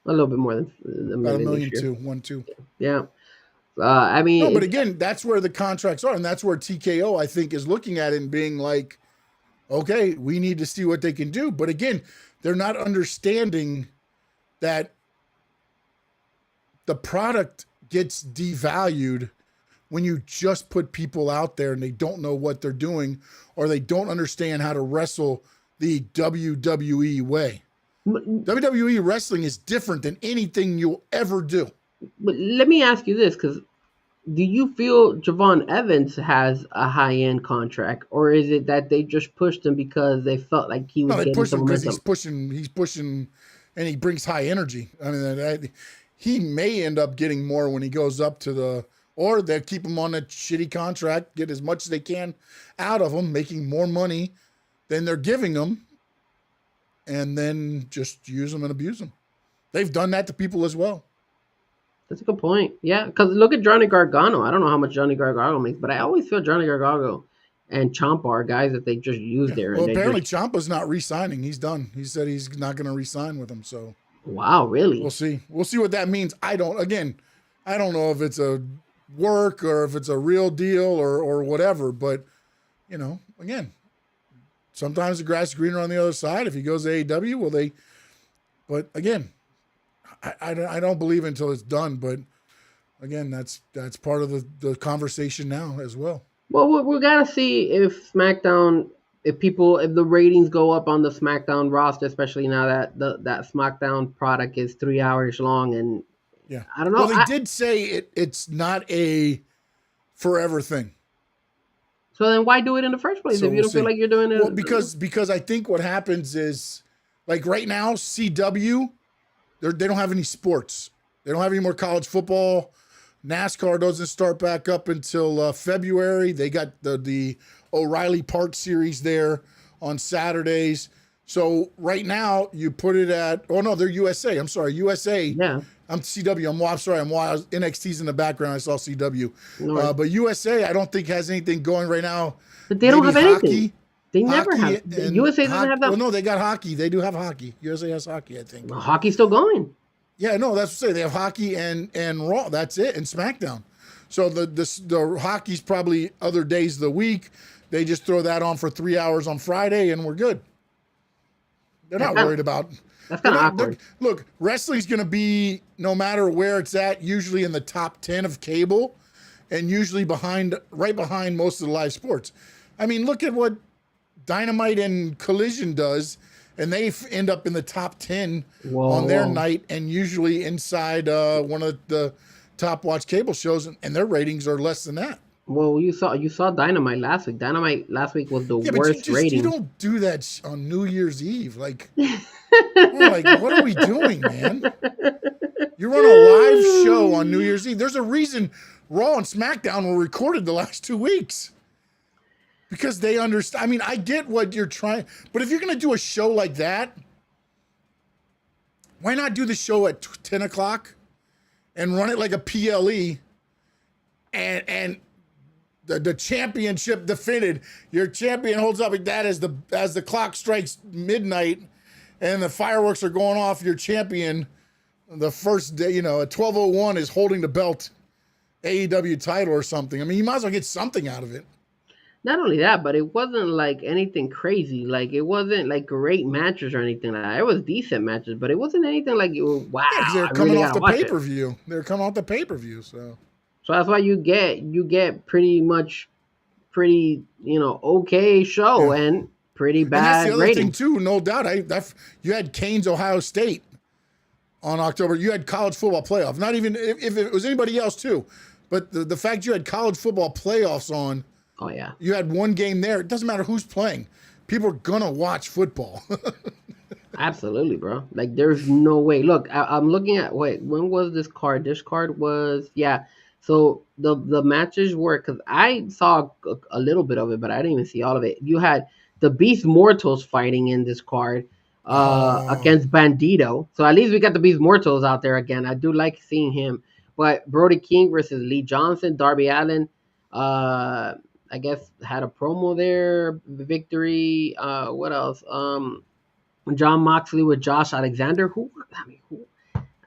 A little bit more than $1 About a million million each year. too, 1-2. Yeah. I mean, No, but again, that's where the contracts are, and that's where TKO, I think, is looking at it and being like, okay, we need to see what they can do. But again, they're not understanding that the product gets devalued when you just put people out there and they don't know what they're doing, or they don't understand how to wrestle the WWE way. WWE wrestling is different than anything you'll ever do. but let me ask you this, because do you feel Javon Evans has a high-end contract, or is it that they just pushed him because they felt like he was No, they getting push some him because momentum? he's pushing, and he brings high energy. I mean, he may end up getting more when he goes up to the, or they'll keep him on a shitty contract, get as much as they can out of him, making more money than they're giving him, and then just use them and abuse them. They've done that to people as well. That's a good point. Yeah, because look at Johnny Gargano. I don't know how much Johnny Gargano makes, but I always feel Johnny Gargano and Ciampa are guys that they just use there. Well, And apparently just, Ciampa's not re-signing. He's done. He said he's not going to re-sign with them. So wow, really? we'll see. We'll see what that means. I don't know if it's a work or if it's a real deal or whatever. But, again, sometimes the grass is greener on the other side. If he goes to AEW, will they? But again, I don't believe it until it's done. But again, that's part of the conversation now as well. Well, we gotta see if SmackDown, if the ratings go up on the SmackDown roster, especially now that that SmackDown product is 3 hours long, and Yeah. I don't know. Well, they did say it's not a forever thing. So then why do it in the first place So if you we'll don't feel see. like you're doing it? Well, because I think what happens is, like right now, CW, they don't have any sports. They don't have any more college football. NASCAR doesn't start back up until February. They got the O'Reilly Park Series there on Saturdays. So right now you put it at, oh no, they're USA. I'm sorry, USA. Yeah. I'm CW. I'm sorry. I'm wild. NXT's in the background. I saw CW. No. But USA, I don't think has anything going right now. But they don't Maybe have anything. hockey. They never Hockey have. and USA doesn't hockey. have that. Well, no, they got hockey. They do have hockey. USA has hockey, I think. Well, hockey's still going. Yeah, no, that's what I say. They have hockey and Raw. That's it, and SmackDown. So the hockey's probably other days of the week. They just throw that on for 3 hours on Friday, and we're good. They're not worried about. That's kind of awkward. Look, wrestling's going to be, no matter where it's at, usually in the top 10 of cable, and usually right behind most of the live sports. I mean, look at what Dynamite and Collision does, and they end up in the top 10 on their night, and usually inside one of the top watch cable shows, and their ratings are less than that. Well, you saw Dynamite last week. Dynamite last week was the worst rating. You don't do that on New Year's Eve. Like, what are we doing, man? You run a live show on New Year's Eve. There's a reason Raw and SmackDown were recorded the last 2 weeks. Because they understand. I mean, I get what you're trying, but if you're going to do a show like that, why not do the show at 10 o'clock and run it like a PLE and the championship defended. Your champion holds up like that as the clock strikes midnight and the fireworks are going off. Your champion, the first day, at 12:01 is holding the belt, AEW title or something. I mean, you might as well get something out of it. Not only that, but it wasn't like anything crazy. Like it wasn't like great matches or anything like that. It was decent matches, but it wasn't anything like wow. Yeah, they're coming off the pay-per-view. They're coming off the pay-per-view, so that's why you get pretty okay show and pretty bad and that's the other ratings. thing too, no doubt. You had Kane's Ohio State on October. You had college football playoff. Not even if it was anybody else too, but the fact you had college football playoffs on. Oh yeah. You had one game there. It doesn't matter who's playing. People are gonna watch football. Absolutely, bro. Like there's no way. Look, I'm looking at when was this card? This card was So the matches were, because I saw a little bit of it, but I didn't even see all of it. You had the Beast Mortals fighting in this card Oh, against Bandito. So at least we got the Beast Mortals out there again. I do like seeing him. But Brody King versus Lee Johnson, Darby Allin, I guess had a promo there, victory. What else? John Moxley with Josh Alexander.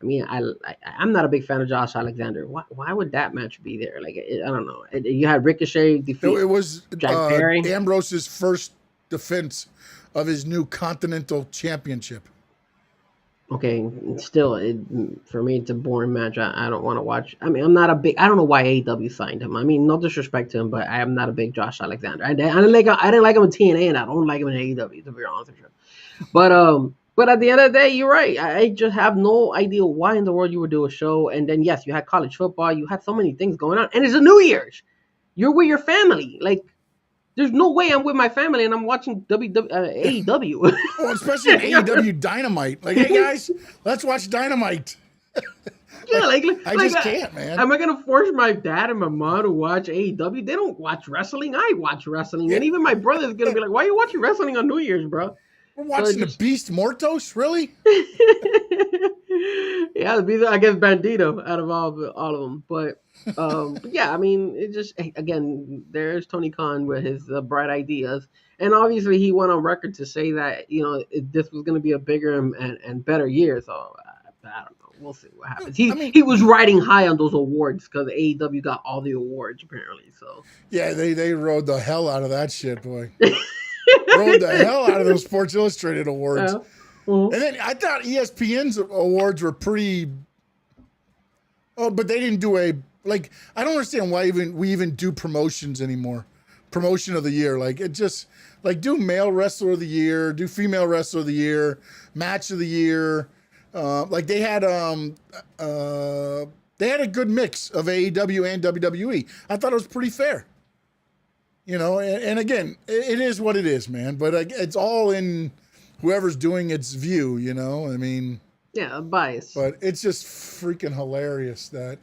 I'm not a big fan of Josh Alexander. Why would that match be there? Like, I don't know. You had Ricochet defeat it was Jack Perry. Ambrose's first defense of his new Continental Championship. Okay, still, for me, it's a boring match. I don't want to watch. I mean, I don't know why AEW signed him. I mean, no disrespect to him, but I am not a big Josh Alexander. I didn't like him in TNA, and I don't like him in AEW, to be honest with you. But at the end of the day, you're right. I just have no idea why in the world you would do a show. And then yes, you had college football. You had so many things going on, and it's a New Year's. You're with your family. Like, there's no way I'm with my family and I'm watching AEW. Well, especially in AEW Dynamite. Like, hey guys, let's watch Dynamite. Yeah, I just can't, man. Am I gonna force my dad and my mom to watch AEW? They don't watch wrestling. I watch wrestling, and even my brother's gonna be like, "Why are you watching wrestling on New Year's, bro?" We're watching the Beast Mortos, really? Yeah, I guess Bandito out of all of them, but yeah, I mean, it just, again, there's Tony Khan with his bright ideas, and obviously he went on record to say that this was going to be a bigger and better year. So I don't know. We'll see what happens. He was riding high on those awards because AEW got all the awards apparently. So yeah, they rode the hell out of that shit, boy. Rode the hell out of those Sports Illustrated awards. And then I thought ESPN's awards were pretty. Oh, but they didn't do I don't understand why we even do promotions anymore. Promotion of the year, like it just do male wrestler of the year, do female wrestler of the year, match of the year. They had a good mix of AEW and WWE. I thought it was pretty fair. And again, it is what it is, man. But it's all in whoever's doing its view, I mean, yeah, bias. But it's just freaking hilarious that.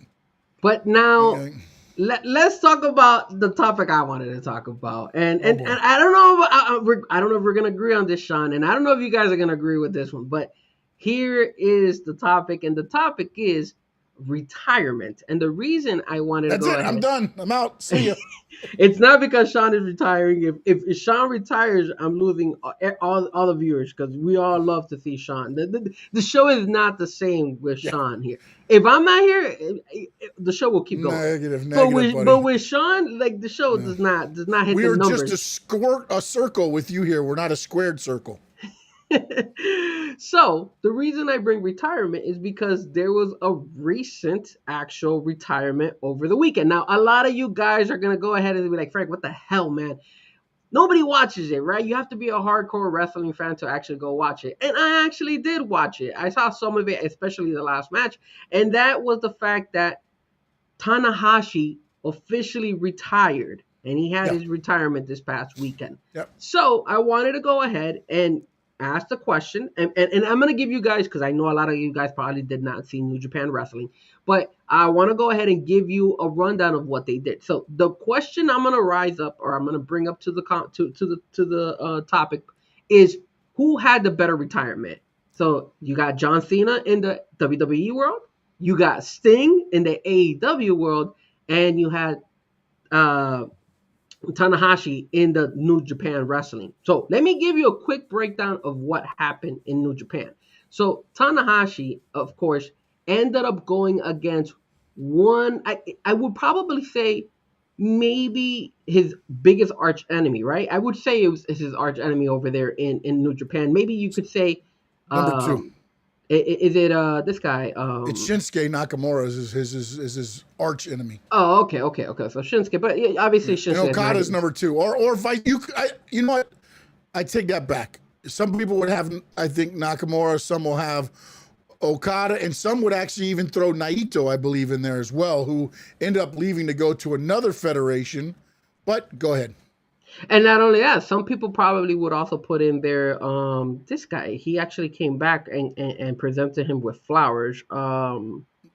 But now, let's talk about the topic I wanted to talk about, and I don't know. I don't know if we're gonna agree on this, Sean, and I don't know if you guys are gonna agree with this one. But here is the topic, and the topic is retirement. And the reason I wanted to go ahead, I'm done. I'm out. See ya. It's not because Sean is retiring. If Sean retires, I'm losing all the viewers because we all love to see Sean. The show is not the same with Sean here. If I'm not here, the show will keep going. Negative, but with Sean, like the show does not hit the numbers. We are just a circle with you here. We're not a squared circle. So the reason I bring retirement is because there was a recent actual retirement over the weekend. Now, a lot of you guys are going to go ahead and be like, Frank, what the hell, man? Nobody watches it, right? You have to be a hardcore wrestling fan to actually go watch it. And I actually did watch it. I saw some of it, especially the last match. And that was the fact that Tanahashi officially retired. And he had his retirement this past weekend. Yep. So I wanted to go ahead and ask the question, and I'm going to give you guys, because I know a lot of you guys probably did not see New Japan Wrestling, but I want to go ahead and give you a rundown of what they did. So the question I'm going to rise up, or I'm going to bring up to the topic, is who had the better retirement? So you got John Cena in the WWE world, you got Sting in the AEW world, and you had Tanahashi in the New Japan Wrestling. So let me give you a quick breakdown of what happened in New Japan. So Tanahashi, of course, ended up going against one, I would probably say maybe his biggest arch enemy, right? I would say it was his arch enemy over there in New Japan. Maybe you could say number two. Is it this guy? It's Shinsuke Nakamura is his arch enemy. Oh, okay. So Shinsuke, but obviously Shinsuke. And Okada's number two, or vice. You know what? I take that back. Some people would have, I think, Nakamura. Some will have Okada, and some would actually even throw Naito, I believe, in there as well, who ended up leaving to go to another federation. But go ahead. And not only that, some people probably would also put in there this guy. He actually came back and presented him with flowers.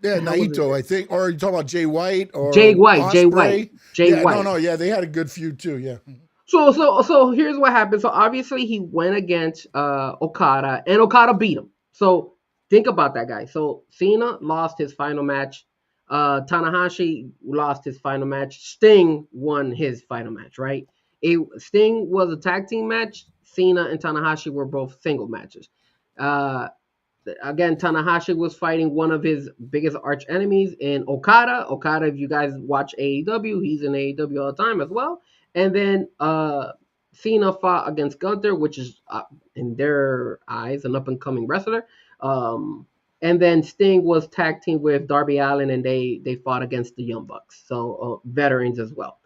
Yeah, The hell was his Naito, name? I think. Or are you talking about Jay White Jay or White, Jay White, Osprey? Jay Yeah, White. no, yeah, they had a good feud too. Yeah. So here's what happened. So obviously he went against Okada, and Okada beat him. So think about that, guy. So Cena lost his final match. Tanahashi lost his final match. Sting won his final match. Right? Sting was a tag team match. Cena and Tanahashi were both single matches. Uh, Again, Tanahashi was fighting one of his biggest arch enemies in Okada. Okada, if you guys watch AEW, he's in AEW all the time as well. And then Cena fought against Gunther, which is in their eyes an up and coming wrestler. Um, and then Sting was tag team with Darby Allin, and they fought against the Young Bucks, so veterans as well.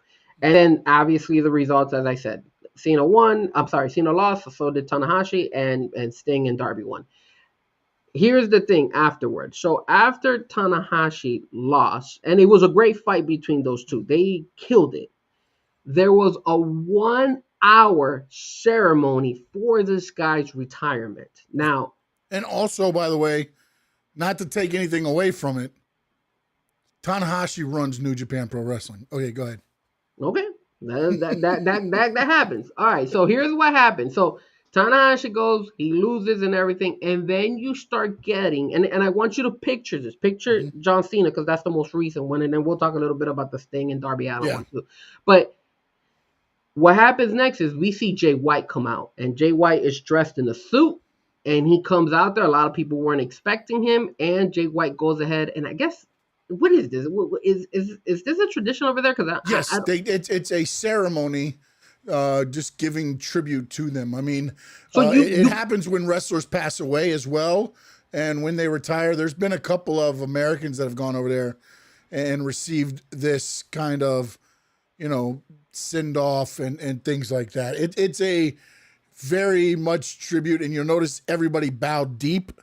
And then obviously the results, as I said, Cena won. I'm sorry, Cena lost. So did Tanahashi, and Sting and Darby won. Here's the thing afterwards. So after Tanahashi lost, and it was a great fight between those two, they killed it. There was a 1 hour ceremony for this guy's retirement. Now, And also, by the way, not to take anything away from it, Tanahashi runs New Japan Pro Wrestling. Okay, go ahead. okay, that happens. All right, so here's what happens. So Tanahashi goes, he loses and everything, and then you start getting, and I want you to picture this. Picture John Cena, because that's the most recent one, and then we'll talk a little bit about the Sting and Darby Allin Yeah. one too. But what happens next is we see Jay White come out, and Jay White is dressed in a suit, and he comes out there. A lot of people weren't expecting him, and Jay White goes ahead, and I guess, what is this? Is this a tradition over there? Because Yes, it's a ceremony, just giving tribute to them. I mean, so it happens when wrestlers pass away as well, and when they retire. There's been a couple of Americans that have gone over there and received this kind of, send off and things like that. It's a very much tribute, and you'll notice everybody bowed deep.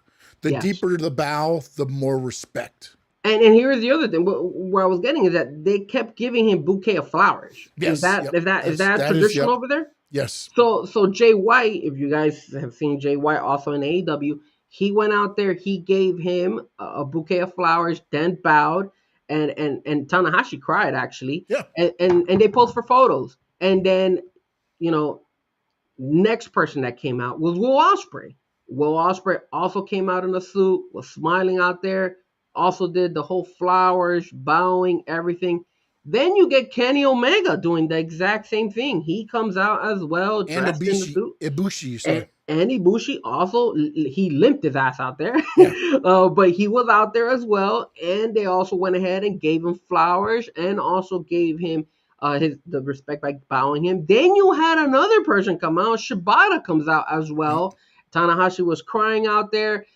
The Yes. deeper the bow, the more respect. And here's the other thing. Where I was getting is that they kept giving him bouquet of flowers. Yes, Is that yep. is that is that That is, tradition yep. over there? Yes. So Jay White, if you guys have seen Jay White also in AEW, he went out there, he gave him a bouquet of flowers, then bowed, and Tanahashi cried actually. Yeah. And they posed for photos. And then, next person that came out was Will Ospreay. Will Ospreay also came out in a suit, was smiling out there, also did the whole flowers, bowing, everything. Then you get Kenny Omega doing the exact same thing. He comes out as well, And dressed in the suit. Ibushi, sorry. And Ibushi also, he limped his ass out there, Yeah. but he was out there as well. And they also went ahead and gave him flowers and also gave him the respect by bowing him. Then you had another person come out. Shibata comes out as well. Tanahashi was crying out there.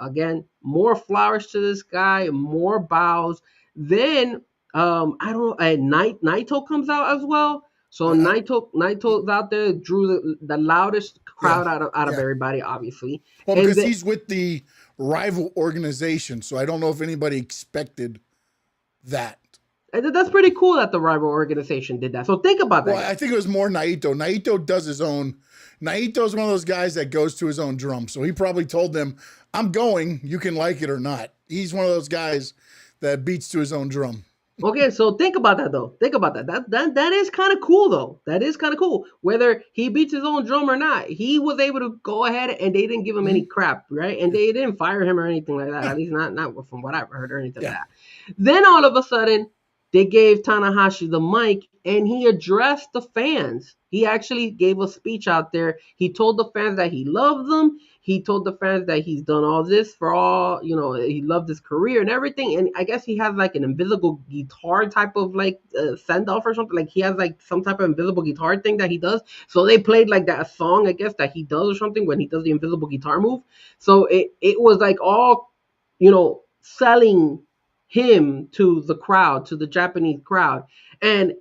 Again, more flowers to this guy, more bows. Then I don't know. Naito comes out as well. So Naito's out there, drew the loudest crowd out of everybody, obviously. Well, And because he's with the rival organization, so I don't know if anybody expected that. That's pretty cool that the rival organization did that. So think about that. Well, I think it was more Naito. Naito does his own. Naito's one of those guys that goes to his own drum. So he probably told them, I'm going, you can like it or not. He's one of those guys that beats to his own drum. Okay, so think about that though. Think about that. That is kind of cool though. That is kind of cool. Whether he beats his own drum or not, he was able to go ahead and they didn't give him any crap, right? And they didn't fire him or anything like that. At least not from what I've heard or anything like that. Then all of a sudden, they gave Tanahashi the mic and he addressed the fans. He actually gave a speech out there. He told the fans that he loved them. He told the fans that he's done all this for all, he loved his career and everything. And I guess he has like an invisible guitar type of like send off or something. Like he has like some type of invisible guitar thing that he does. So they played like that song, I guess, that he does or something when he does the invisible guitar move. So it was like all, selling him to the crowd, to the Japanese crowd. And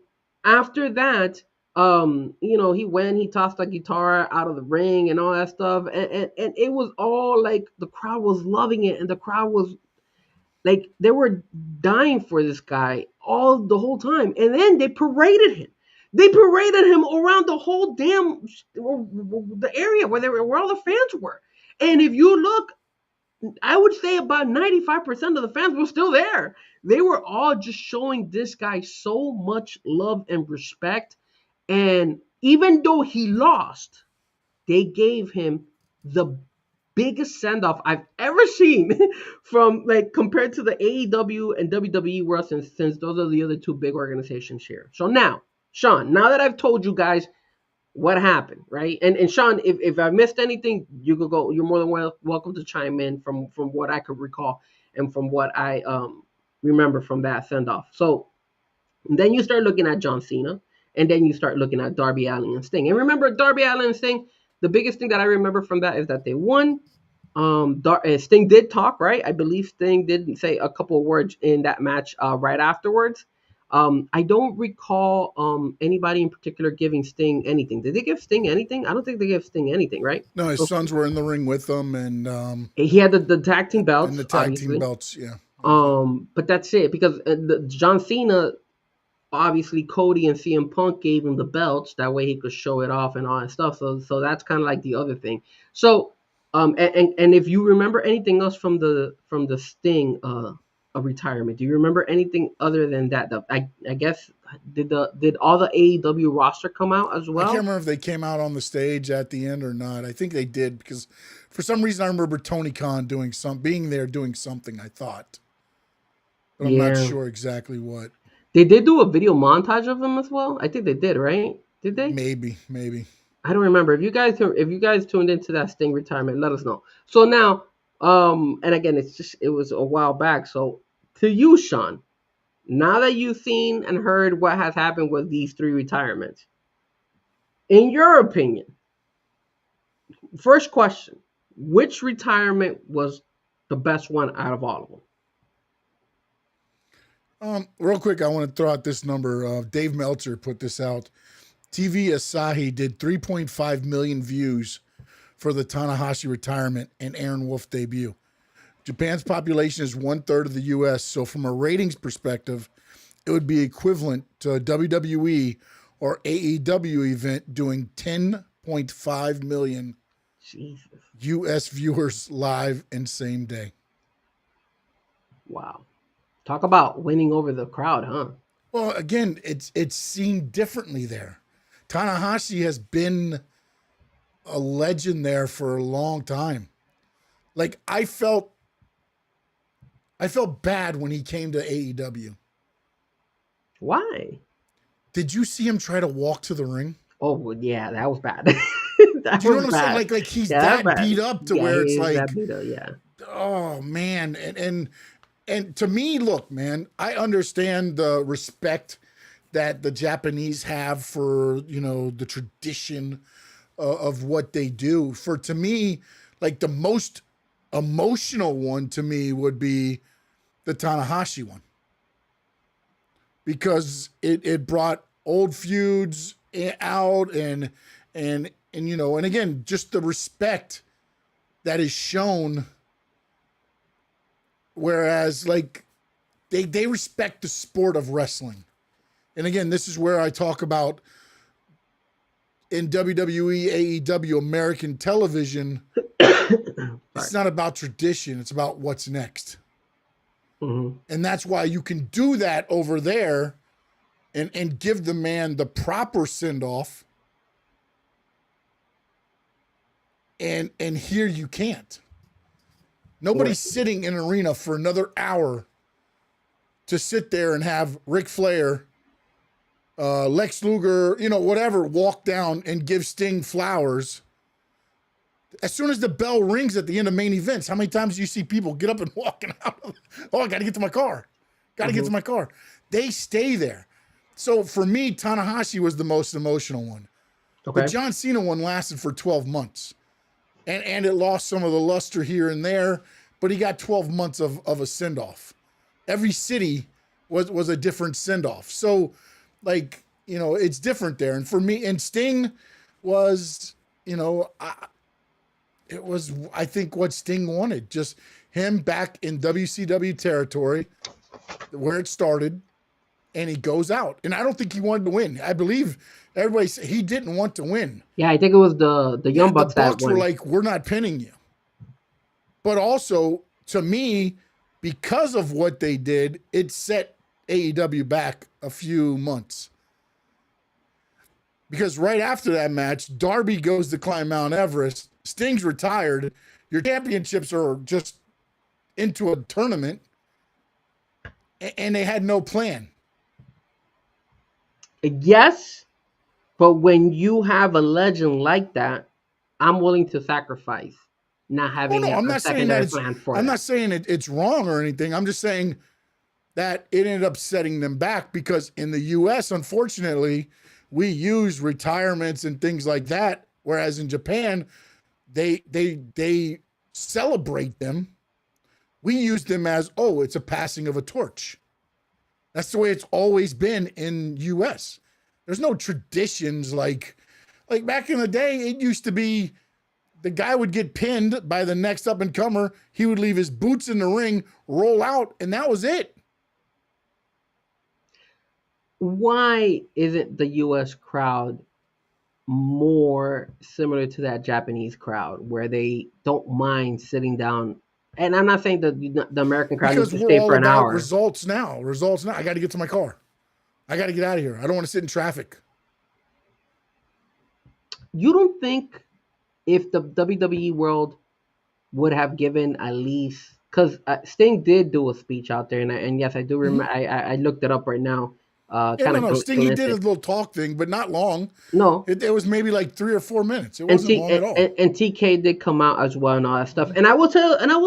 after that, he tossed the guitar out of the ring and all that stuff. And it was all like the crowd was loving it. And the crowd was like, they were dying for this guy the whole time. And then they paraded him. They paraded him around the whole damn the area where all the fans were. And if you look, I would say about 95% of the fans were still there. They were all just showing this guy so much love and respect. And even though he lost, they gave him the biggest send off I've ever seen from like compared to the AEW and WWE wrestling, since those are the other two big organizations here. So now, Sean, now that I've told you guys what happened, right? And Sean, if I missed anything, you could go. You're more than welcome to chime in from what I could recall and from what I remember from that send off. So then you start looking at John Cena, and then you start looking at Darby Allin and Sting. And remember, Darby Allin and Sting. The biggest thing that I remember from that is that they won. Sting did talk, right? I believe Sting did say a couple of words in that match right afterwards. I don't recall anybody in particular giving Sting anything. Did they give Sting anything? I don't think they gave Sting anything, right? No, his sons were in the ring with them, and He had the tag team belts, and the tag obviously. team belts, yeah. But that's it, because John Cena, obviously Cody and CM Punk gave him the belts, that way he could show it off and all that stuff. So that's kind of like the other thing. So and if you remember anything else from the Sting retirement, do you remember anything other than that? I guess did all the AEW roster come out as well? I can't remember if they came out on the stage at the end or not. I think they did, because for some reason I remember Tony Khan doing something, I thought. But I'm not sure exactly what. They did do a video montage of them as well. I think they did, right? Did they? Maybe. I don't remember. If you guys tuned into that Sting retirement, let us know. So now, and again, it was a while back. So to you, Sean, now that you've seen and heard what has happened with these three retirements, in your opinion, first question, which retirement was the best one out of all of them? Real quick, I want to throw out this number. Dave Meltzer put this out. TV Asahi did 3.5 million views for the Tanahashi retirement and Aaron Wolf debut. Japan's population is 1/3 of the U.S., so from a ratings perspective, it would be equivalent to a WWE or AEW event doing 10.5 million Jesus. U.S. viewers live and same day. Wow. Talk about winning over the crowd, huh? Well, again, it's seen differently there. Tanahashi has been a legend there for a long time. Like, I felt bad when he came to AEW. Why? Did you see him try to walk to the ring? Oh, well, yeah, that was bad. Do you know what I'm saying? Like he's that beat up to where it's like, that beat up, yeah. Oh man, and to me, look, man, I understand the respect that the Japanese have for, the tradition of what they do. To me, like the most emotional one to me would be the Tanahashi one, because it brought old feuds out and again, just the respect that is shown. Whereas, like, they respect the sport of wrestling. And again, this is where I talk about in WWE, AEW, American television, it's not about tradition. It's about what's next. Mm-hmm. And that's why you can do that over there and give the man the proper send-off. And here you can't. Nobody's sitting in an arena for another hour to sit there and have Ric Flair, Lex Luger, whatever, walk down and give Sting flowers. As soon as the bell rings at the end of main events, how many times do you see people get up and walking out? I got to get to my car. Get to my car. They stay there. So for me, Tanahashi was the most emotional one. Okay. The John Cena one lasted for 12 months. And it lost some of the luster here and there, but he got 12 months of a send-off. Every city was a different send-off. So, like, it's different there. And for me, and Sting was, I think what Sting wanted. Just him back in WCW territory, where it started, and he goes out. And I don't think he wanted to win. I believe everybody said he didn't want to win. Yeah, I think it was the Young Bucks the Bucks that won. were like, we're not pinning you. But also, to me, because of what they did, it set AEW back a few months. Because right after that match, Darby goes to climb Mount Everest. Sting's retired. Your championships are just into a tournament. And they had no plan. Yes, but when you have a legend like that, I'm willing to sacrifice not having I'm a not saying secondary that plan for I'm that. not saying it's wrong or anything. I'm just saying that it ended up setting them back because in the US, unfortunately, we use retirements and things like that. Whereas in Japan, they celebrate them. We use them as, oh, it's a passing of a torch. That's the way it's always been in US. There's no traditions like back in the day, it used to be the guy would get pinned by the next up and comer. He would leave his boots in the ring, roll out, and that was it. Why isn't the US crowd more similar to that Japanese crowd where they don't mind sitting down? And I'm not saying that the American crowd needs Because to we're stay all for an about hour. results now. Results now. I got to get to my car. I got to get out of here. I don't want to sit in traffic. You don't think if the WWE world would have given at least, because Sting did do a speech out there, and yes, I do remember. I looked it up right now. Yeah, Kind of no. Stingy did a glanced. little talk thing, but not long. No, It was maybe like 3 or 4 minutes. It and wasn't long at all. and TK did come out as well and all that stuff. And I will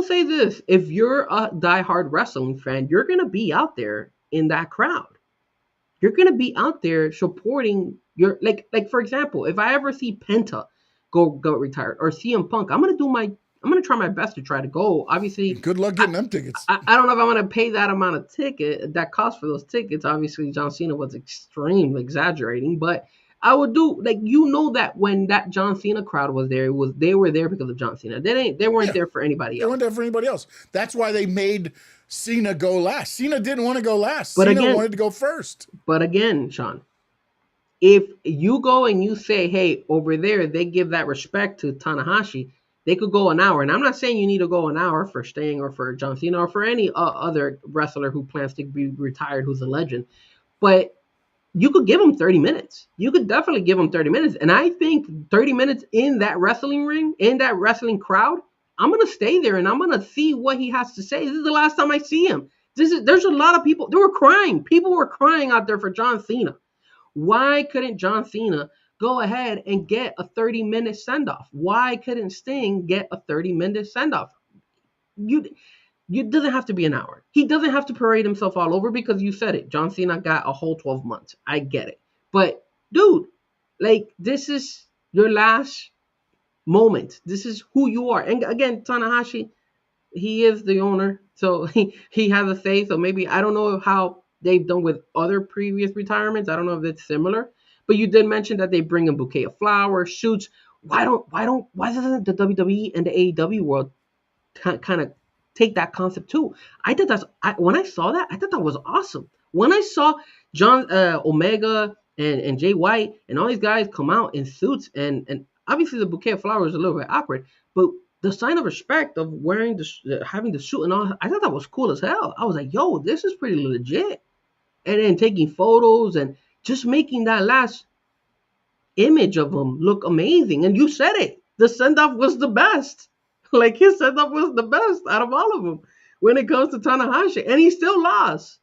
say this: if you're a diehard wrestling fan, you're gonna be out there in that crowd. You're gonna be out there supporting your like for example, if I ever see Penta go retired or CM Punk, I'm gonna try my best to try to go. Obviously, Good luck getting them tickets. I don't know if I'm gonna pay that amount of ticket that cost for those tickets. Obviously, John Cena was extremely exaggerating, but I would do that when that John Cena crowd was there, they were there because of John Cena. They weren't Yeah. there for anybody They else. weren't there for anybody else. That's why they made Cena go last. Cena didn't want to go last. But Cena again- wanted to go first. But again, Sean, if you go and you say, hey, over there, they give that respect to Tanahashi, they could go an hour. And I'm not saying you need to go an hour for Sting or for John Cena or for any other wrestler who plans to be retired who's a legend. But you could give him 30 minutes. You could definitely give him 30 minutes. And I think 30 minutes in that wrestling ring, in that wrestling crowd, I'm going to stay there and I'm going to see what he has to say. This is the last time I see him. There's a lot of people. They were crying. People were crying out there for John Cena. Why couldn't John Cena go ahead and get a 30-minute send-off? Why couldn't Sting get a 30-minute send-off? You doesn't have to be an hour. He doesn't have to parade himself all over because you said it. John Cena got a whole 12 months. I get it. But dude, this is your last moment. This is who you are. And again, Tanahashi, he is the owner. So he has a say. So maybe I don't know how they've done with other previous retirements. I don't know if it's similar. But you did mention that they bring a bouquet of flowers, shoots. Why doesn't the WWE and the AEW world kind of take that concept too? When I saw that, I thought that was awesome. When I saw John Omega and Jay White and all these guys come out in suits and obviously the bouquet of flowers is a little bit awkward, but the sign of respect of wearing having the suit and all, I thought that was cool as hell. I was like, yo, this is pretty legit. And then taking photos and just making that last image of him look amazing. And you said it. The send-off was the best. His send-off was the best out of all of them when it comes to Tanahashi. And he still lost.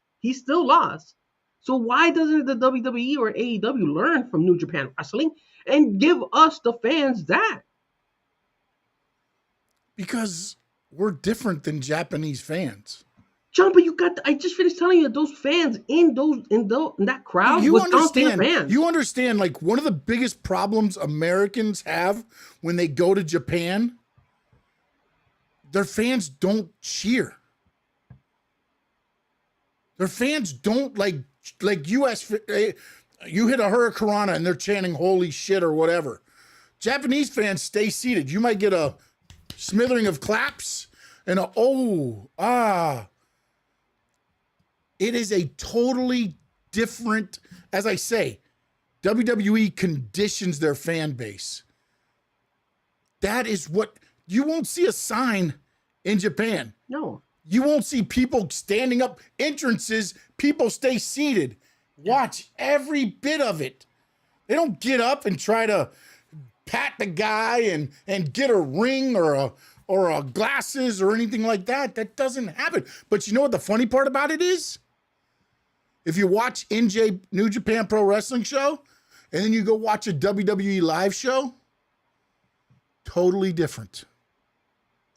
So why doesn't the WWE or AEW learn from New Japan Wrestling and give us, the fans, that? Because we're different than Japanese fans. John, but I just finished telling you those fans in that crowd was John Cena fans. You understand, one of the biggest problems Americans have when they go to Japan, their fans don't cheer. Their fans don't like US. You hit a hurricanrana and they're chanting "Holy shit" or whatever. Japanese fans stay seated. You might get a smithering of claps and a oh ah. It is a totally different, as I say, WWE conditions their fan base. That is what, you won't see a sign in Japan. No. You won't see people standing up. Entrances, people stay seated. Watch every bit of it. They don't get up and try to pat the guy and get a ring or a glasses or anything like that. That doesn't happen. But you know what the funny part about it is? If you watch NJ New Japan Pro Wrestling show and then you go watch a WWE live show, totally different.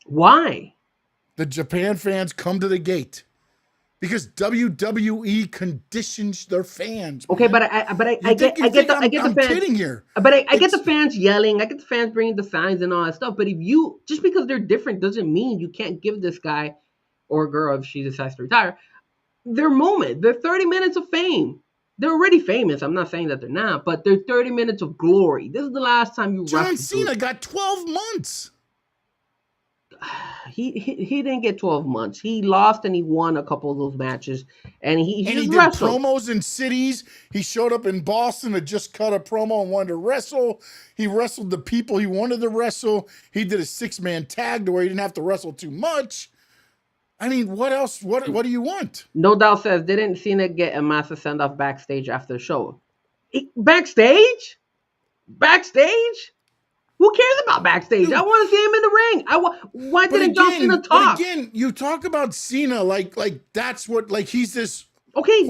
Why? The Japan fans come to the gate because WWE conditions their fans. Okay, man. but I get the fans. Kidding here. But I get the fans yelling. I get the fans bringing the signs and all that stuff. But if you just because they're different doesn't mean you can't give this guy or girl, if she decides to retire, their moment. Their 30 minutes of fame. They're already famous. I'm not saying that they're not, but they're 30 minutes of glory. This is the last time you. John Cena got 12 months. He didn't get 12 months. He lost and he won a couple of those matches, and he did wrestled. Promos in cities. He showed up in Boston and just cut a promo and wanted to wrestle. He wrestled the people he wanted to wrestle. He did a 6-man tag to where he didn't have to wrestle too much. I mean, what else? What do you want? No Doubt says, didn't Cena get a massive send-off backstage after the show? Backstage? Who cares about backstage? I want to see him in the ring. Why didn't John Cena talk? But again, you talk about Cena like that's what, like he's this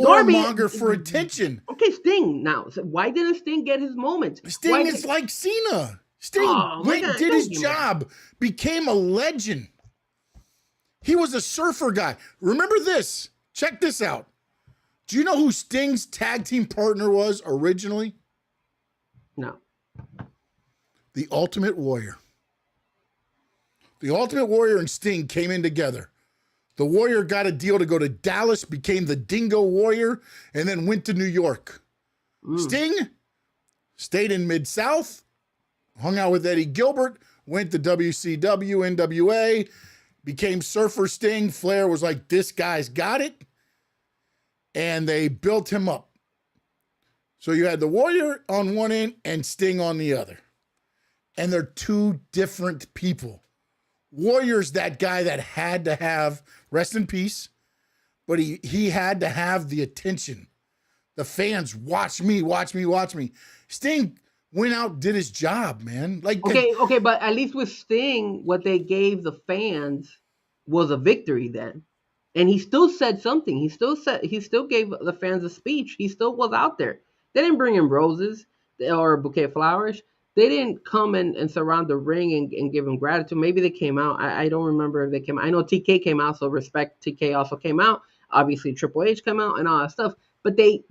Darby for attention. Okay, Sting now. So why didn't Sting get his moment? Sting is like Cena. Sting did his job, became a legend. He was a surfer guy. Remember this. Check this out. Do you know who Sting's tag team partner was originally? No. The Ultimate Warrior. The Ultimate Warrior and Sting came in together. The Warrior got a deal to go to Dallas, became the Dingo Warrior, and then went to New York. Sting stayed in Mid-South, hung out with Eddie Gilbert, went to WCW, NWA, became Surfer Sting. Flair was like, this guy's got it. And they built him up. So you had the Warrior on one end and Sting on the other. And they're two different people. Warrior's that guy that had to have, rest in peace, but he had to have the attention. The fans, watch me. Sting went out, did his job, man. Okay, but at least with Sting, what they gave the fans was a victory then. And he still said something. He still gave the fans a speech. He still was out there. They didn't bring him roses or a bouquet of flowers. They didn't come and surround the ring and give him gratitude. Maybe they came out. I don't remember if they came out. I know TK came out, so respect. TK also came out. Obviously, Triple H came out and all that stuff. But they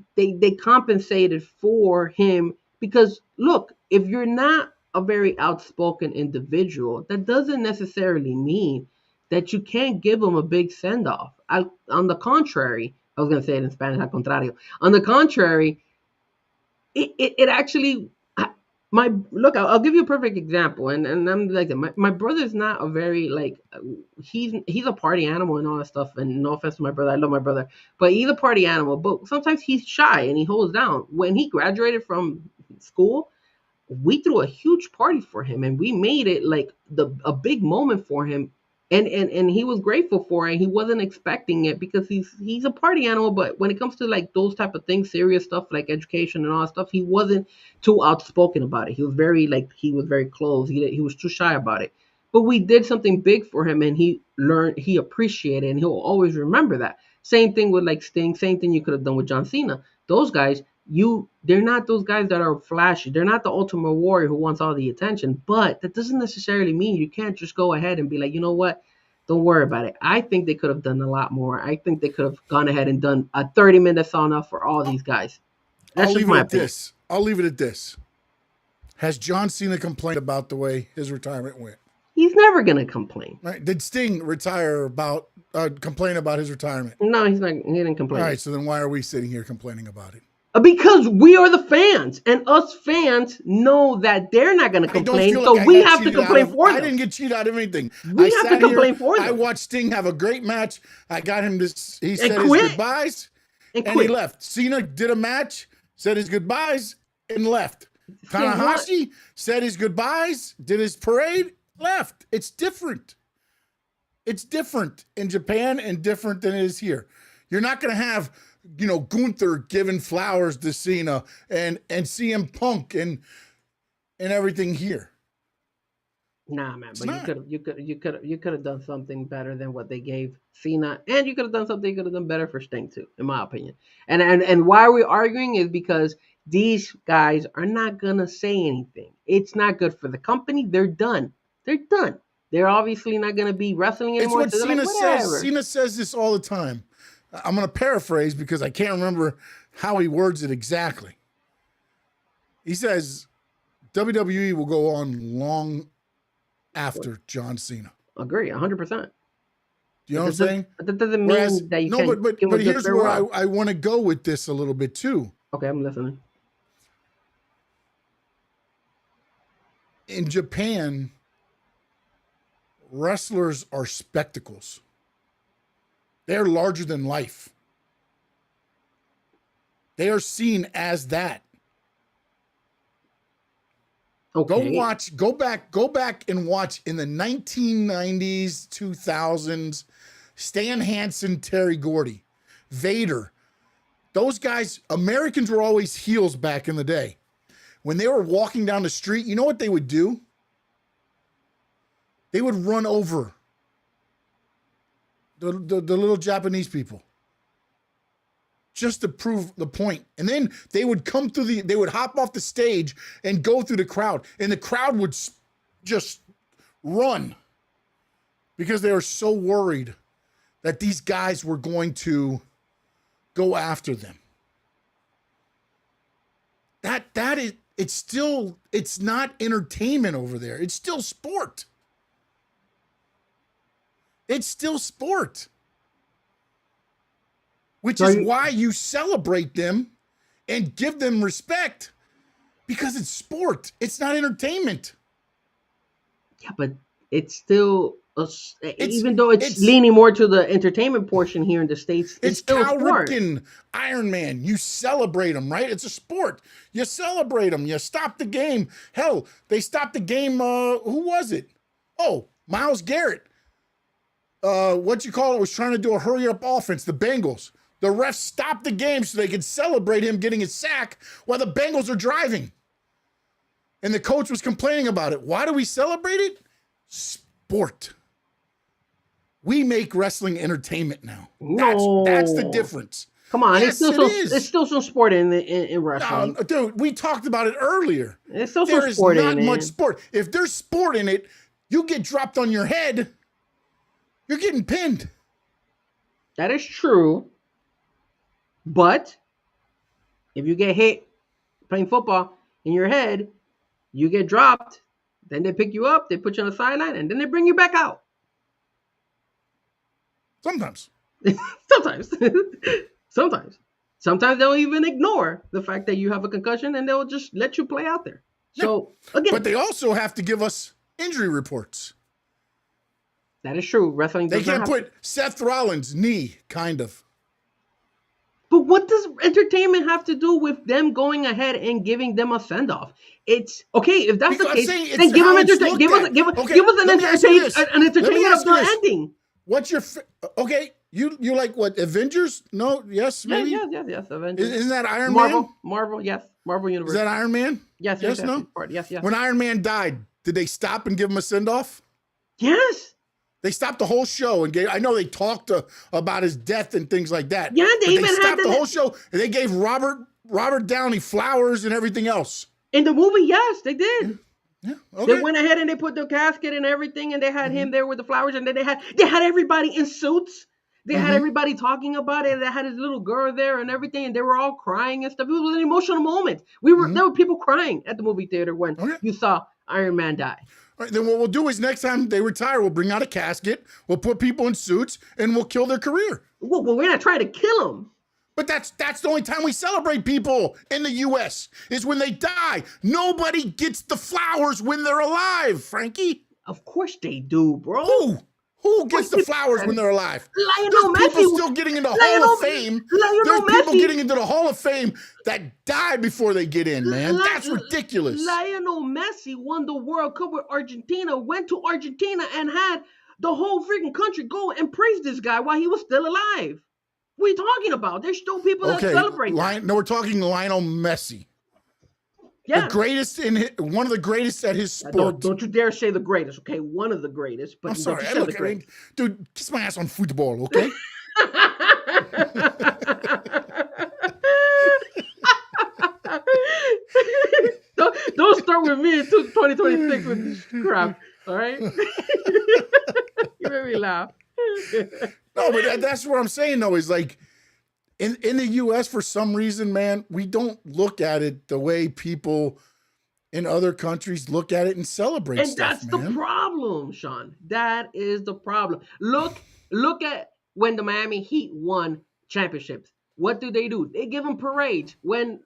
compensated for him because, look, if you're not a very outspoken individual, that doesn't necessarily mean that you can't give them a big send-off. On the contrary, I was going to say it in Spanish, al contrario. On the contrary, it actually... I'll give you a perfect example, and I'm like my brother's not a very he's a party animal and all that stuff. And no offense to my brother, I love my brother, but he's a party animal. But sometimes he's shy and he holds down. When he graduated from school, we threw a huge party for him, and we made it like a big moment for him. And he was grateful for it. He wasn't expecting it because he's a party animal. But when it comes to like those type of things, serious stuff like education and all that stuff, he wasn't too outspoken about it. He was very closed. He was too shy about it. But we did something big for him, and he appreciated it, and he'll always remember that. Same thing with like Sting. Same thing you could have done with John Cena. Those guys, they're not those guys that are flashy. They're not the Ultimate Warrior who wants all the attention. But that doesn't necessarily mean you can't just go ahead and be like, you know what? Don't worry about it. I think they could have done a lot more. I think they could have gone ahead and done a 30-minute sauna for all these guys. That's just my opinion. I'll leave it at this. Has John Cena complained about the way his retirement went? He's never going to complain. Right. Did Sting complain about his retirement? No, he's not. He didn't complain. All right. So then why are we sitting here complaining about it? Because we are the fans, and us fans know that they're not going to complain, so we have to complain for them. I didn't get cheated out of anything. We have to complain for them. I watched Sting have a great match. I got him this. He said his goodbyes, and he left. Cena did a match, said his goodbyes, and left. Tanahashi said his goodbyes, did his parade, left. It's different. It's different in Japan and different than it is here. You're not going to have, Gunther giving flowers to Cena and CM Punk and everything here. Nah, man, It's but not. you could have done something better than what they gave Cena, and you could have done something you could have done better for Sting too, in my opinion. And why we're arguing is because these guys are not gonna say anything. It's not good for the company. They're done. They're done. They're obviously not gonna be wrestling It's anymore. what So they're like, Cena says. whatever. Cena says this all the time. I'm going to paraphrase because I can't remember how he words it exactly. He says WWE will go on long after John Cena. Agree, 100%. Do you know what I'm saying? But that doesn't mean Whereas, that you no, can't but give a good here's where farewell. I want to go with this a little bit too. Okay, I'm listening. In Japan, wrestlers are spectacles. They're larger than life. They are seen as that. Okay. Go back and watch in the 1990s, 2000s, Stan Hansen, Terry Gordy, Vader. Those guys, Americans were always heels back in the day. When they were walking down the street, you know what they would do? They would run over the little Japanese people just to prove the point. And then they would they would hop off the stage and go through the crowd. And the crowd would just run because they were so worried that these guys were going to go after them. It's not entertainment over there. It's still sport. It's still sport. Which is why you celebrate them and give them respect, because it's sport. It's not entertainment. Yeah, but it's still even though it's leaning more to the entertainment portion here in the States, it's still Cal sport. Ripken, Iron Man. You celebrate them, right? It's a sport. You celebrate them. You stop the game. Hell, they stopped the game. Who was it? Oh, Myles Garrett. Was trying to do a hurry up offense. The Bengals. The refs stopped the game so they could celebrate him getting his sack while the Bengals are driving. And the coach was complaining about it. Why do we celebrate it? Sport. We make wrestling entertainment now. That's the difference. Come on, yes, it's still some sport in wrestling. No, dude, we talked about it earlier. It's still some sport in it. There is not much sport. If there's sport in it, you get dropped on your head, you're getting pinned. That is true. But if you get hit playing football in your head, you get dropped, then they pick you up, they put you on the sideline, and then they bring you back out. Sometimes. Sometimes they'll even ignore the fact that you have a concussion and they'll just let you play out there. So, again. But they also have to give us injury reports. That is true. Wrestling They can't put Seth Rollins' knee, kind of. But what does entertainment have to do with them going ahead and giving them a send-off? It's okay if that's the case. Then give them entertainment. Give us an entertainment of the ending. What's your okay? You like what? Avengers? No, yes, maybe. Yes. Avengers. Isn't that Iron Man? Marvel, yes. Marvel Universe. Is that Iron Man? Yes. No. Yes. When Iron Man died, did they stop and give him a send-off? Yes. They stopped the whole show and I know they talked about his death and things like that. Yeah, they stopped the whole show and they gave Robert Downey flowers and everything else. In the movie, yes, they did. Yeah, okay. They went ahead and they put the casket and everything, and they had him there with the flowers, and then they had everybody in suits. They had everybody talking about it. They had his little girl there and everything, and they were all crying and stuff. It was an emotional moment. There were people crying at the movie theater when you saw Iron Man die. All right, then what we'll do is next time they retire, we'll bring out a casket, we'll put people in suits, and we'll kill their career. Well, we're not trying to kill them. But that's the only time we celebrate people in the U.S. is when they die. Nobody gets the flowers when they're alive, Frankie. Of course they do, bro. Who gets the flowers when they're alive? Lionel There's Messi. people still getting into Hall of Fame. There's people getting into the Hall of Fame that die before they get in, man. That's ridiculous. Lionel Messi won the World Cup with Argentina, went to Argentina and had the whole freaking country go and praise this guy while he was still alive. What are you talking about? There's still people that Okay, celebrate that. no, we're talking Lionel Messi. The Yeah. greatest one of the greatest at his sport. Don't you dare say the greatest, okay? One of the greatest, but I'm sorry. don't you say Look, the greatest. dude, kiss my ass on football, okay? Don't start with me in 2026 with this crap, all right? You made me laugh. No, but that's what I'm saying, though, is like in the U.S., for some reason, man, we don't look at it the way people in other countries look at it and celebrate And stuff, that's man. the problem, Sean. That is the problem. Look at when the Miami Heat won championships. What do? They give them parades. When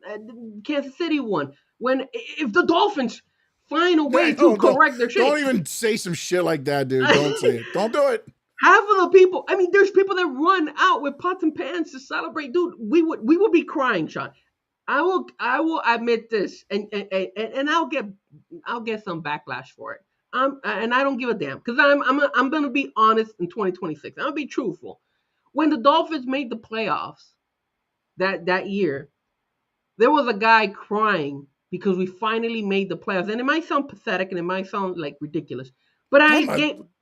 Kansas City won. If the Dolphins find a way to correct their shit. Don't even say some shit like that, dude. Don't say it. Don't do it. Half of the people, I mean, there's people that run out with pots and pans to celebrate. Dude, we would be crying, Sean. I will admit this, and I'll get some backlash for it. And I don't give a damn, because I'm gonna be honest in 2026. I'm gonna be truthful. When the Dolphins made the playoffs that year, there was a guy crying because we finally made the playoffs. And it might sound pathetic and it might sound like ridiculous, but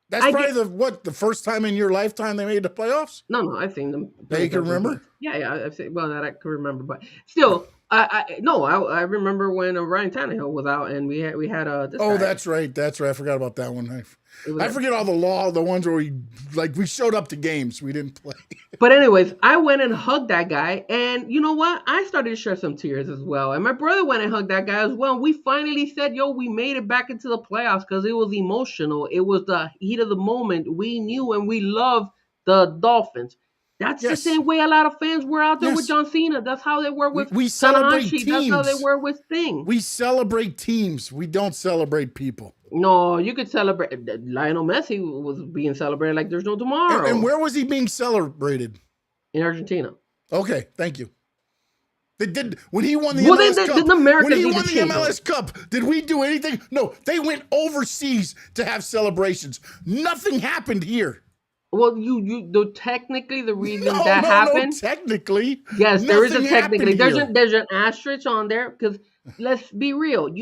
That's probably the first time in your lifetime they made the playoffs? No, I've seen them. That you can remember? Yeah, I've seen. Well, that I can remember, but still, I remember when Ryan Tannehill was out and we had this guy. That's right. I forgot about that one. I forget all the ones where we showed up to games. We didn't play. But anyways, I went and hugged that guy, and you know what? I started to shed some tears as well. And my brother went and hugged that guy as well. And we finally said, yo, we made it back into the playoffs, because it was emotional. It was the heat of the moment. We knew and we loved the Dolphins. That's the same way a lot of fans were out there with John Cena. That's how they were with we celebrate Tanahashi. teams. That's how they were with Sting. We celebrate teams. We don't celebrate people. No, you could celebrate. Lionel Messi was being celebrated like there's no tomorrow. And where was he being celebrated? In Argentina. Okay, thank you. When he won the MLS Cup, did we do anything? No, they went overseas to have celebrations. Nothing happened here. Well, technically the reason happened. No, technically. Yes, there is a technically. There's an asterisk on there, because let's be real.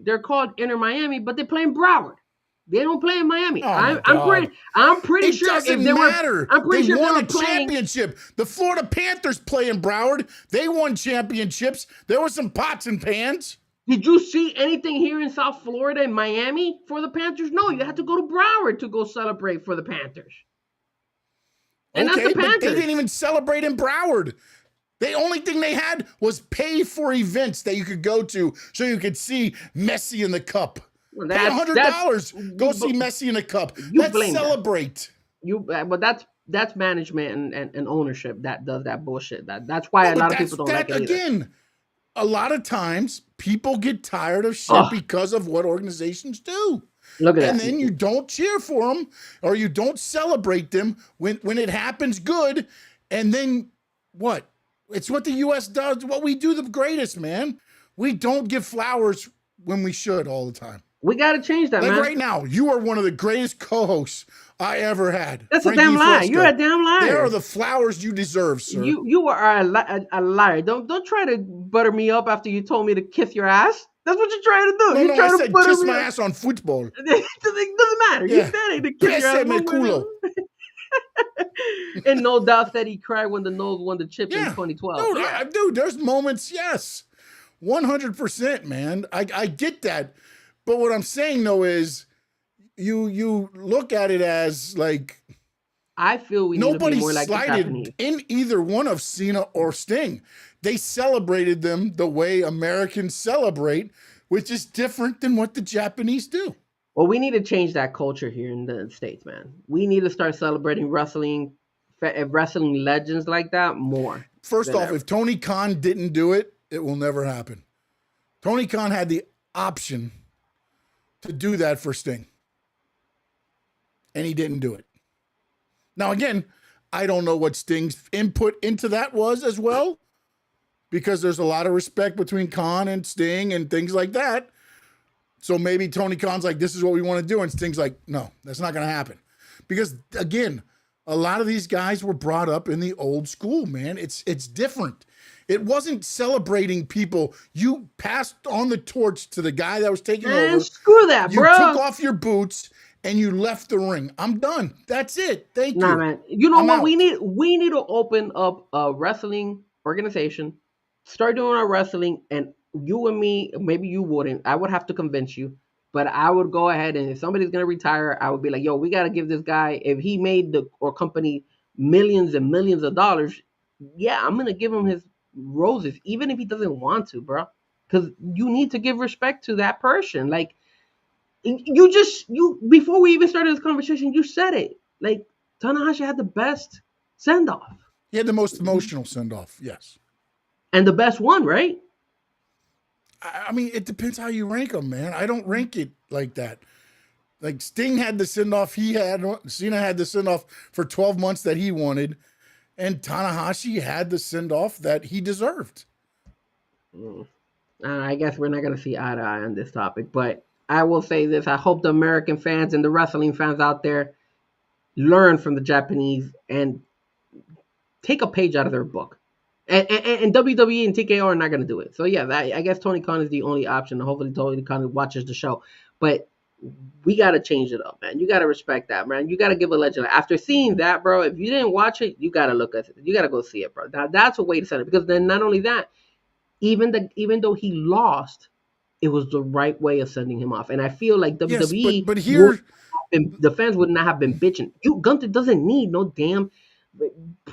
They're called Inter Miami, but they play in Broward. They don't play in Miami. I'm pretty sure if they matter. I'm pretty they sure won they were a championship. The Florida Panthers play in Broward. They won championships. There were some pots and pans. Did you see anything here in South Florida and Miami for the Panthers? No, you had to go to Broward to go celebrate for the Panthers. And that's the Panthers. But they didn't even celebrate in Broward. The only thing they had was pay for events that you could go to so you could see Messi in the cup. Well, pay $100. Go see Messi in the cup. Let's celebrate. But that's management and ownership that does that bullshit. That's why a lot of people don't like it either. Again, a lot of times people get tired of shit because of what organizations do. Look at that. And then you don't cheer for them or you don't celebrate them when it happens good. And then what? It's what the U.S. does, what we do the greatest, man. We don't give flowers when we should all the time. We got to change that, man. Like right now, you are one of the greatest co-hosts I ever had. That's Frankie a damn lie. Fresco. You're a damn liar. There are the flowers you deserve, sir. You are a liar. Don't try to butter me up after you told me to kiss your ass. That's what you're trying to do. No, I said kiss my ass on football. It doesn't matter. Yeah. You said it to kiss your ass. Me culo. And no doubt that he cried when the Noles won the chip in 2012. Dude, there's moments, yes. 100%, man. I get that. But what I'm saying, though, is you look at it as like I feel we need to be more like the Japanese. In either one of Cena or Sting. They celebrated them the way Americans celebrate, which is different than what the Japanese do. Well, we need to change that culture here in the States, man. We need to start celebrating wrestling legends like that more. First off, if Tony Khan didn't do it, it will never happen. Tony Khan had the option to do that for Sting. And he didn't do it. Now, again, I don't know what Sting's input into that was as well, because there's a lot of respect between Khan and Sting and things like that. So maybe Tony Khan's like, this is what we want to do. And Sting's like, no, that's not going to happen. Because again, a lot of these guys were brought up in the old school, man. It's different. It wasn't celebrating people. You passed on the torch to the guy that was taking Man, over. screw that, You took bro. off your boots and you left the ring. I'm done. That's it. Thank Nah, you. man. You know I'm what? out. We need to open up a wrestling organization, start doing our wrestling, and you and me, maybe you wouldn't. I would have to convince you, but I would go ahead and if somebody's gonna retire, I would be like, yo, we gotta give this guy if he made the or company millions and millions of dollars, yeah, I'm gonna give him his roses, even if he doesn't want to, bro. Because you need to give respect to that person. Like you before we even started this conversation, you said it. Like Tanahashi had the best send off He had the most emotional send off. Yes. and the best one, right? I mean, it depends how you rank them, man. I don't rank it like that. Like Sting had the send off Cena had the send off for 12 months that he wanted, and Tanahashi had the send off that he deserved. Mm. I guess we're not gonna see eye to eye on this topic, but I will say this: I hope the American fans and the wrestling fans out there learn from the Japanese and take a page out of their book. And WWE and TKO are not going to do it. So yeah, I guess Tony Khan is the only option. Hopefully Tony Khan watches the show, but we got to change it up, man. You got to respect that, man. You got to give a legend. After seeing that, bro, if you didn't watch it, you got to look at it. You got to go see it, bro. Now that's a way to send it because then not only that, even though he lost, it was the right way of sending him off. And I feel like Yes, WWE but would here, the fans would not have been bitching. Gunther doesn't need no damn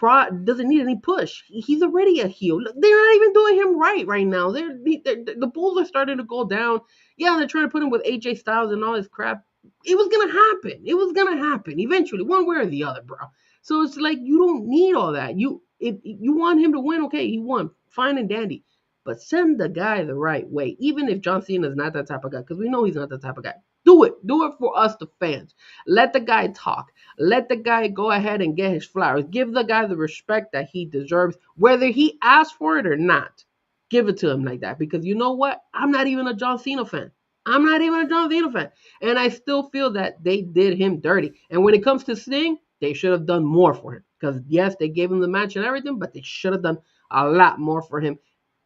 doesn't need any push. He's already a heel. They're not even doing him right now. The Bulls are starting to go down. Yeah, they're trying to put him with AJ Styles and all this crap. It was gonna happen. It was gonna happen eventually, one way or the other, bro. So it's like you don't need all that. If you want him to win, okay, he won, fine and dandy. But send the guy the right way, even if John Cena is not that type of guy, because we know he's not that type of guy. Do it. Do it for us, the fans. Let the guy talk. Let the guy go ahead and get his flowers. Give the guy the respect that he deserves, whether he asked for it or not. Give it to him like that. Because you know what? I'm not even a John Cena fan. I'm not even a John Cena fan. And I still feel that they did him dirty. And when it comes to Sting, they should have done more for him. Because yes, they gave him the match and everything, but they should have done a lot more for him.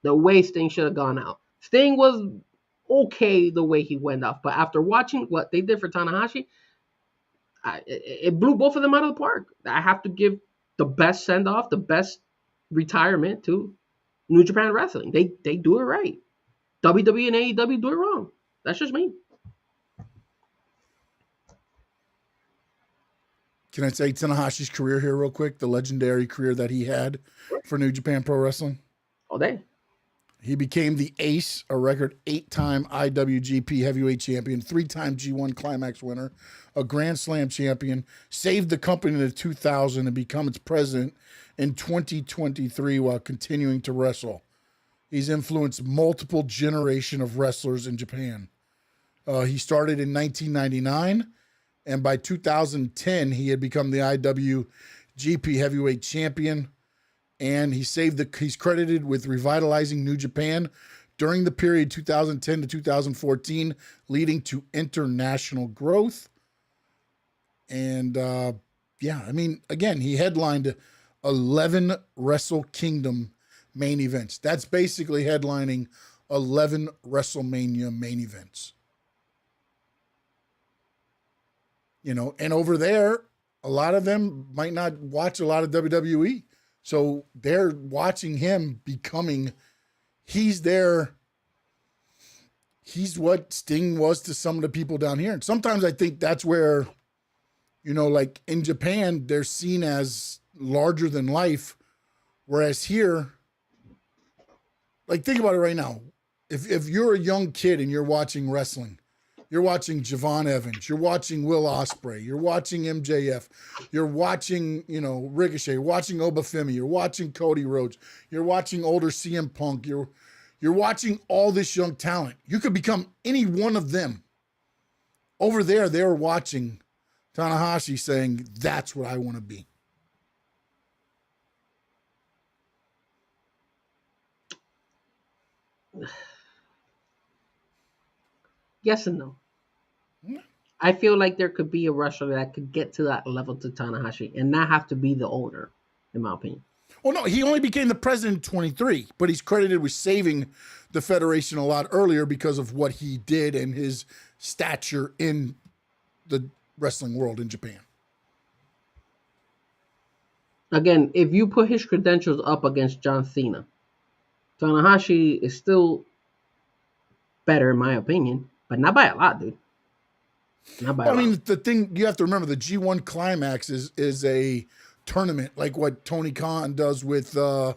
The way Sting should have gone out. Sting was okay the way he went off. But after watching what they did for Tanahashi, it blew both of them out of the park. I have to give the best send off, the best retirement to New Japan Wrestling. They do it right. WWE and AEW do it wrong. That's just me. can I say Tanahashi's career here real quick? The legendary career that he had for New Japan Pro Wrestling. All day. He became the ace, a record 8-time IWGP heavyweight champion, 3-time G1 Climax winner, a Grand Slam champion, saved the company in 2000 and become its president in 2023 while continuing to wrestle. He's influenced multiple generation of wrestlers in Japan. He started in 1999, and by 2010, he had become the IWGP heavyweight champion. And he's credited with revitalizing New Japan during the period 2010 to 2014, leading to international growth. And yeah, I mean, again, he headlined 11 Wrestle Kingdom main events. That's basically headlining 11 WrestleMania main events. You know, and over there, a lot of them might not watch a lot of WWE. So they're watching him becoming, he's what Sting was to some of the people down here. And sometimes I think that's where, you know, like in Japan, they're seen as larger than life. Whereas here, like think about it right now. If you're a young kid and you're watching wrestling, you're watching Javon Evans. You're watching Will Ospreay. You're watching MJF. You're watching, you know, Ricochet. You're watching Obafemi. You're watching Cody Rhodes. You're watching older CM Punk. You're watching all this young talent. You could become any one of them. Over there, they were watching Tanahashi saying, that's what I want to be. Yes and no. I feel like there could be a wrestler that could get to that level to Tanahashi and not have to be the owner, in my opinion. Well, no, he only became the president in 23, but he's credited with saving the Federation a lot earlier because of what he did and his stature in the wrestling world in Japan. Again, if you put his credentials up against John Cena, Tanahashi is still better, in my opinion, but not by a lot, dude. Not by a I lot. mean, the thing you have to remember, the G1 Climax is a tournament like what Tony Khan does with the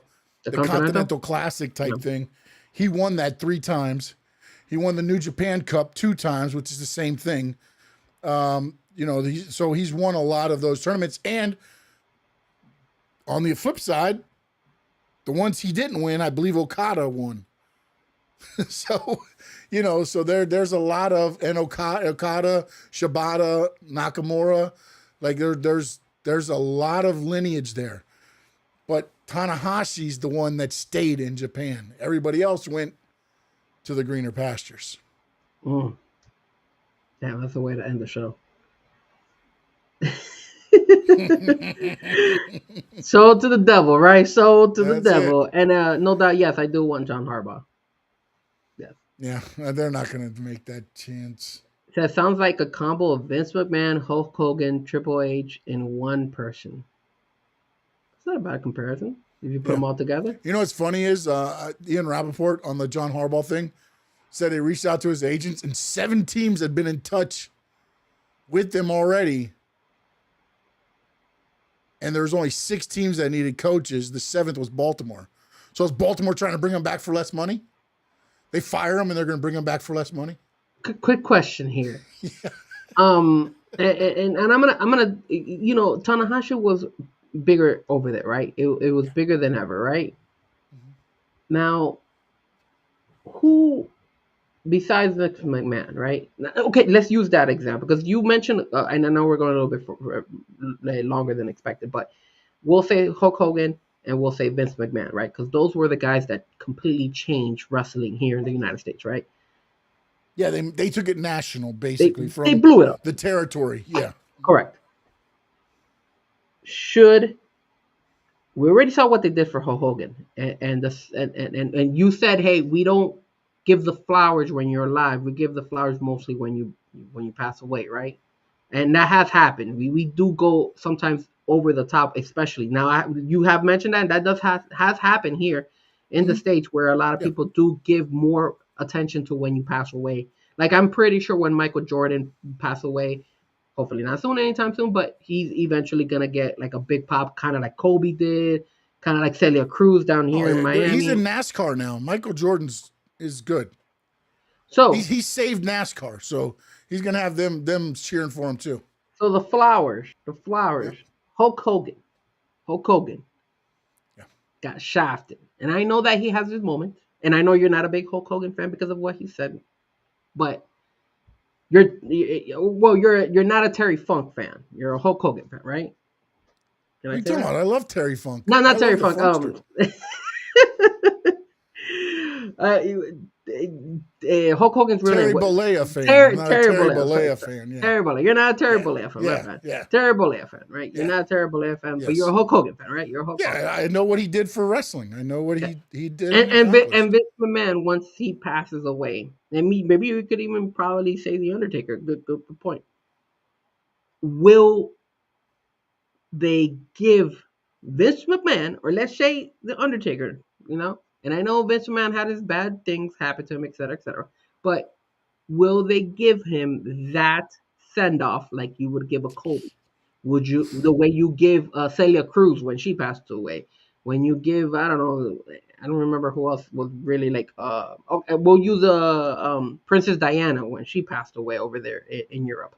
Continental Classic type thing. He won that 3 times. He won the New Japan Cup 2 times, which is the same thing. So he's won a lot of those tournaments. And on the flip side, the ones he didn't win, I believe Okada won. So, so there's a lot of, and Okada, Shibata, Nakamura, like there's a lot of lineage there. But Tanahashi's the one that stayed in Japan. Everybody else went to the greener pastures. Damn, that's the way to end the show. Sold to the devil, right? Sold to the devil. And no doubt, yes, I do want John Harbaugh. Yes. Yeah, they're not going to make that chance. That sounds like a combo of Vince McMahon, Hulk Hogan, Triple H in one person. It's not a bad comparison if you put them all together. You know what's funny is Ian Rappaport on the John Harbaugh thing said he reached out to his agents and 7 teams had been in touch with them already. And there was only 6 teams that needed coaches. The 7th was Baltimore. So is Baltimore trying to bring him back for less money? They fire him and they're going to bring him back for less money? Quick question here. Yeah. And I'm gonna Tanahashi was bigger over there, right? It was bigger than ever, right? Mm-hmm. Now, who besides Vince McMahon, right? Okay, let's use that example because you mentioned, and I know we're going a little bit longer than expected, but we'll say Hulk Hogan and we'll say Vince McMahon, right? Because those were the guys that completely changed wrestling here in the United States, right? Yeah, they took it national, basically. They blew it up. The territory, yeah. Correct. We already saw what they did for Hulk Hogan, and you said, hey, we don't give the flowers when you're alive. We give the flowers mostly when you pass away, right? And that has happened. We do go sometimes over the top, especially now. You have mentioned that does has happened here in the States where a lot of people do give more attention to when you pass away. Like I'm pretty sure when Michael Jordan passed away, hopefully not soon, anytime soon, but he's eventually gonna get like a big pop, kind of like Kobe did, kind of like Celia Cruz down here in Miami. He's in NASCAR now. Michael Jordan's is good. So he saved NASCAR, so he's gonna have them cheering for him too. So the flowers, yeah. Hulk Hogan, got shafted, and I know that he has his moments, and I know you're not a big Hulk Hogan fan because of what he said, but you're not a Terry Funk fan. You're a Hulk Hogan fan, right? What are you talking about? I love Terry Funk. No, not Terry Funk. Hulk Hogan's really Terry Bollea fan. Terry Bollea fan. Yeah. Terry Bollea. You're not a Terry Bollea fan. Yeah. Terry Bollea fan, right? You're not a Terry Bollea fan, but you're a Hulk Hogan fan, right? You're a Hulk Hogan fan. I know what he did for wrestling. I know what he did. And Vince McMahon, once he passes away, and maybe you could even probably say The Undertaker. Good point. Will they give Vince McMahon, or let's say The Undertaker, and I know Vince McMahon had his bad things happen to him, et cetera, but will they give him that send-off like you would give a Kobe? Would you, the way you give Celia Cruz when she passed away? When you give, I don't remember who else was really like, okay, we'll use Princess Diana when she passed away over there in Europe.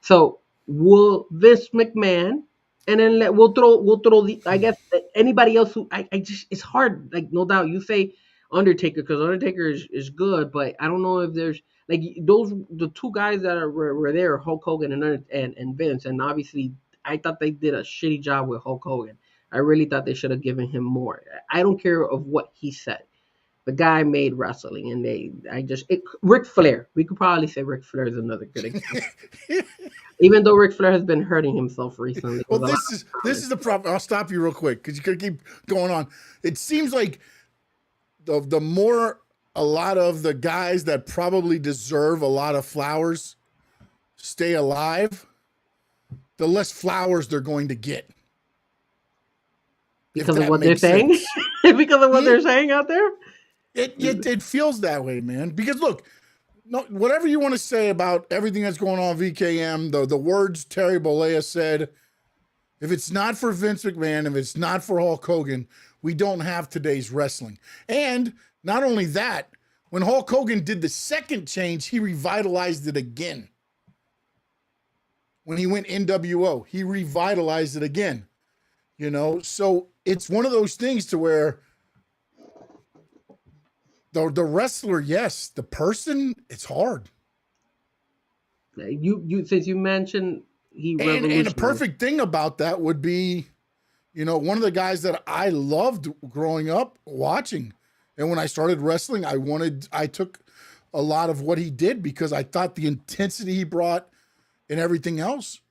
So will Vince McMahon, and then we'll throw the, I guess, anybody else who I just, it's hard. Like, no doubt you say Undertaker because Undertaker is good, but I don't know if there's like the 2 guys that were there, Hulk Hogan and Vince, and obviously I thought they did a shitty job with Hulk Hogan. I really thought they should have given him more. I don't care of what he said. The guy made wrestling, and Ric Flair. We could probably say Ric Flair is another good example. Even though Ric Flair has been hurting himself recently. Well, this is the problem. I'll stop you real quick because you could keep going on. It seems like the more a lot of the guys that probably deserve a lot of flowers stay alive, the less flowers they're going to get. Because of what they're saying? Because of what they're saying out there? It feels that way, man. Because look, no, whatever you want to say about everything that's going on VKM, the words Terry Bollea said, if it's not for Vince McMahon, if it's not for Hulk Hogan, we don't have today's wrestling. And not only that, when Hulk Hogan did the second change, he revitalized it again. When he went NWO, he revitalized it again. You know, so it's one of those things to where the wrestler, yes, the person, it's hard. You since you mentioned and the perfect thing about that would be, you know, one of the guys that I loved growing up watching, and when I started wrestling, I took a lot of what he did because I thought the intensity he brought and everything else,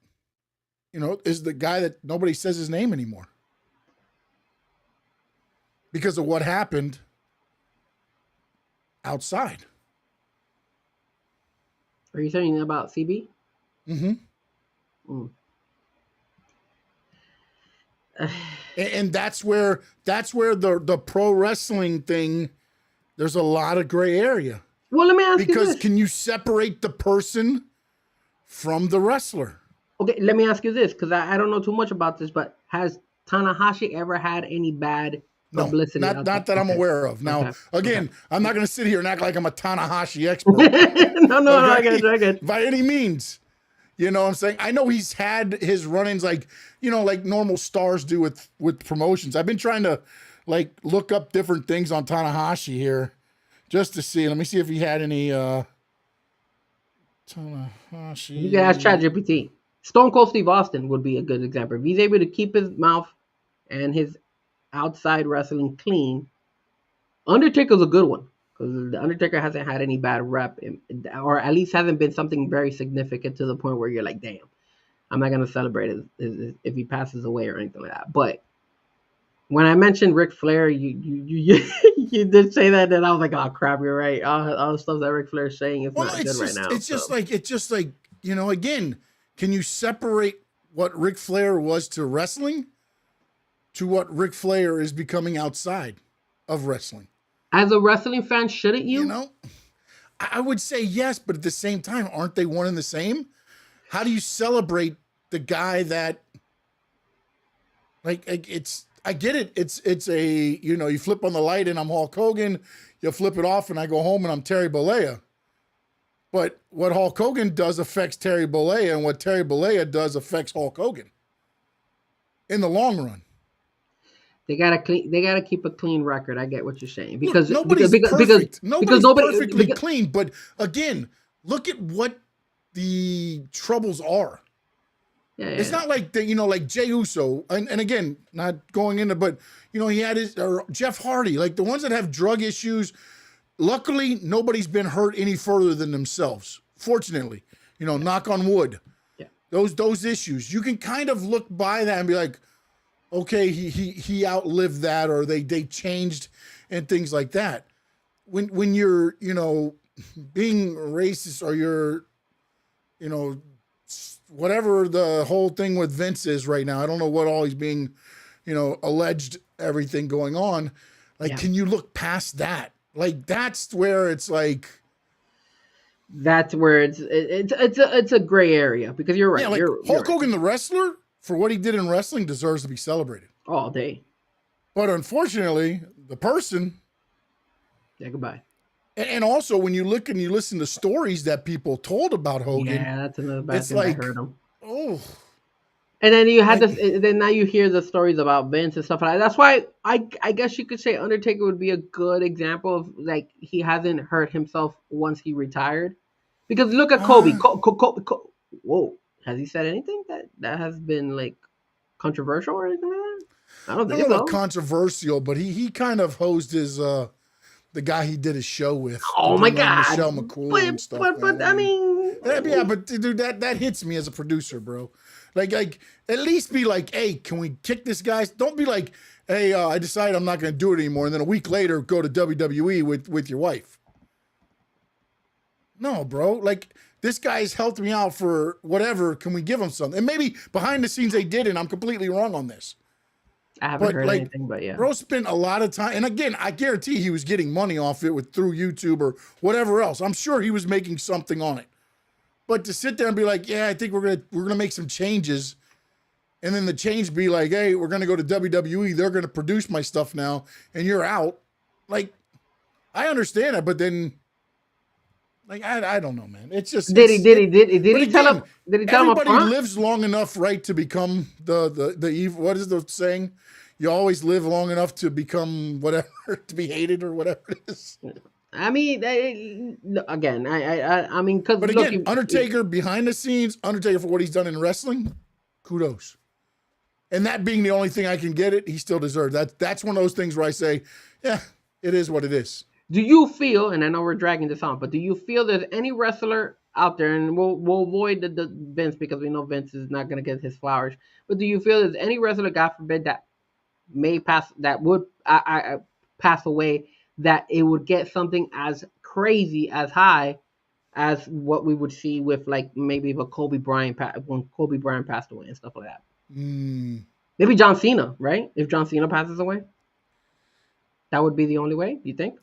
you know, is the guy that nobody says his name anymore because of what happened outside. Are you saying about CB? Mm-hmm. And that's where the pro wrestling thing, there's a lot of gray area. Well, let me ask you this. Because can you separate the person from the wrestler? Okay, let me ask you this, because I don't know too much about this, but has Tanahashi ever had any bad publicity? No, not that I'm aware of. Now, again, I'm not going to sit here and act like I'm a Tanahashi expert. no, I get it. By any means. You know what I'm saying? I know he's had his run-ins like, you know, like normal stars do with promotions. I've been trying to, like, look up different things on Tanahashi here just to see. Let me see if he had any Tanahashi. You can ask ChatGPT. Stone Cold Steve Austin would be a good example. If he's able to keep his mouth and his outside wrestling clean, Undertaker's a good one. Because the Undertaker hasn't had any bad rep, or at least hasn't been something very significant to the point where you're like, damn, I'm not going to celebrate it if he passes away or anything like that. But when I mentioned Ric Flair, you did say that, and I was like, oh, crap, you're right. All the stuff that Ric Flair is saying is not good right now. It's just like, you know, again, can you separate what Ric Flair was to wrestling to what Ric Flair is becoming outside of wrestling? As a wrestling fan, shouldn't you? You know, I would say yes, but at the same time, aren't they one and the same? How do you celebrate the guy that, like it's, I get it. It's a, you know, you flip on the light and I'm Hulk Hogan. You flip it off and I go home and I'm Terry Bollea. But what Hulk Hogan does affects Terry Bollea, and what Terry Bollea does affects Hulk Hogan in the long run. They gotta keep a clean record. I get what you're saying because look, nobody's perfect. Nobody's perfectly clean. But again, look at what the troubles are. Yeah, it's not like that, you know, like Jey Uso, and again, not going into, but you know, he had or Jeff Hardy, like the ones that have drug issues. Luckily, nobody's been hurt any further than themselves. Fortunately, you know, knock on wood. Yeah, those issues, you can kind of look by that and be like, okay, he outlived that, or they changed and things like that. When you're, you know, being racist, or you're, you know, whatever the whole thing with Vince is right now, I don't know what all he's being, you know, alleged, everything going on. Like, Can you look past that? Like, that's where it's like. That's where it's a gray area, because you're right. Yeah, like Hulk Hogan, the wrestler, for what he did in wrestling, deserves to be celebrated all day. But unfortunately, the person. Yeah, goodbye. And also, when you look and you listen to stories that people told about Hogan, yeah, that's another bad thing. Like, I heard them. Oh. And then you had this. Then now you hear the stories about Vince and stuff like that. That's why I guess you could say Undertaker would be a good example of, like, he hasn't hurt himself once he retired. Because look at Kobe. Whoa, has he said anything that has been, like, controversial or anything like that? I don't think so. Controversial, but he kind of hosed his the the guy he did his show with. Oh my God. Michelle McCool and stuff. But I mean, yeah, but dude, that hits me as a producer, bro. Like at least be like, hey, can we kick this guy? Don't be like, hey, I decided I'm not going to do it anymore, and then a week later go to WWE with your wife. No, bro. Like, this guy's helped me out for whatever. Can we give him something? And maybe behind the scenes they did, and I'm completely wrong on this. I haven't heard anything, but yeah. Bro spent a lot of time, and again, I guarantee he was getting money off it through YouTube or whatever else. I'm sure he was making something on it. But to sit there and be like, yeah, I think we're gonna make some changes, and then the change be like, hey, we're gonna go to WWE. They're gonna produce my stuff now, and you're out. Like, I understand it, but then, like, I don't know, man. It's just did he tell him? Did he tell him up everybody front? lives long enough, right, to become the evil. What is the saying? You always live long enough to become whatever, to be hated or whatever it is. I mean, again, I mean, because but again, Undertaker behind the scenes, Undertaker for what he's done in wrestling, kudos. And that being the only thing I can get it, he still deserves that. That's one of those things where I say, yeah, it is what it is. Do you feel, and I know we're dragging this on, but do you feel there's any wrestler out there, and we'll avoid the Vince because we know Vince is not going to get his flowers, but do you feel there's any wrestler, God forbid, that may pass, that would pass away, that it would get something as crazy, as high as what we would see with, like, maybe if Kobe Bryant when Kobe Bryant passed away and stuff like that? Maybe John Cena, right? If John Cena passes away, that would be the only way, you think?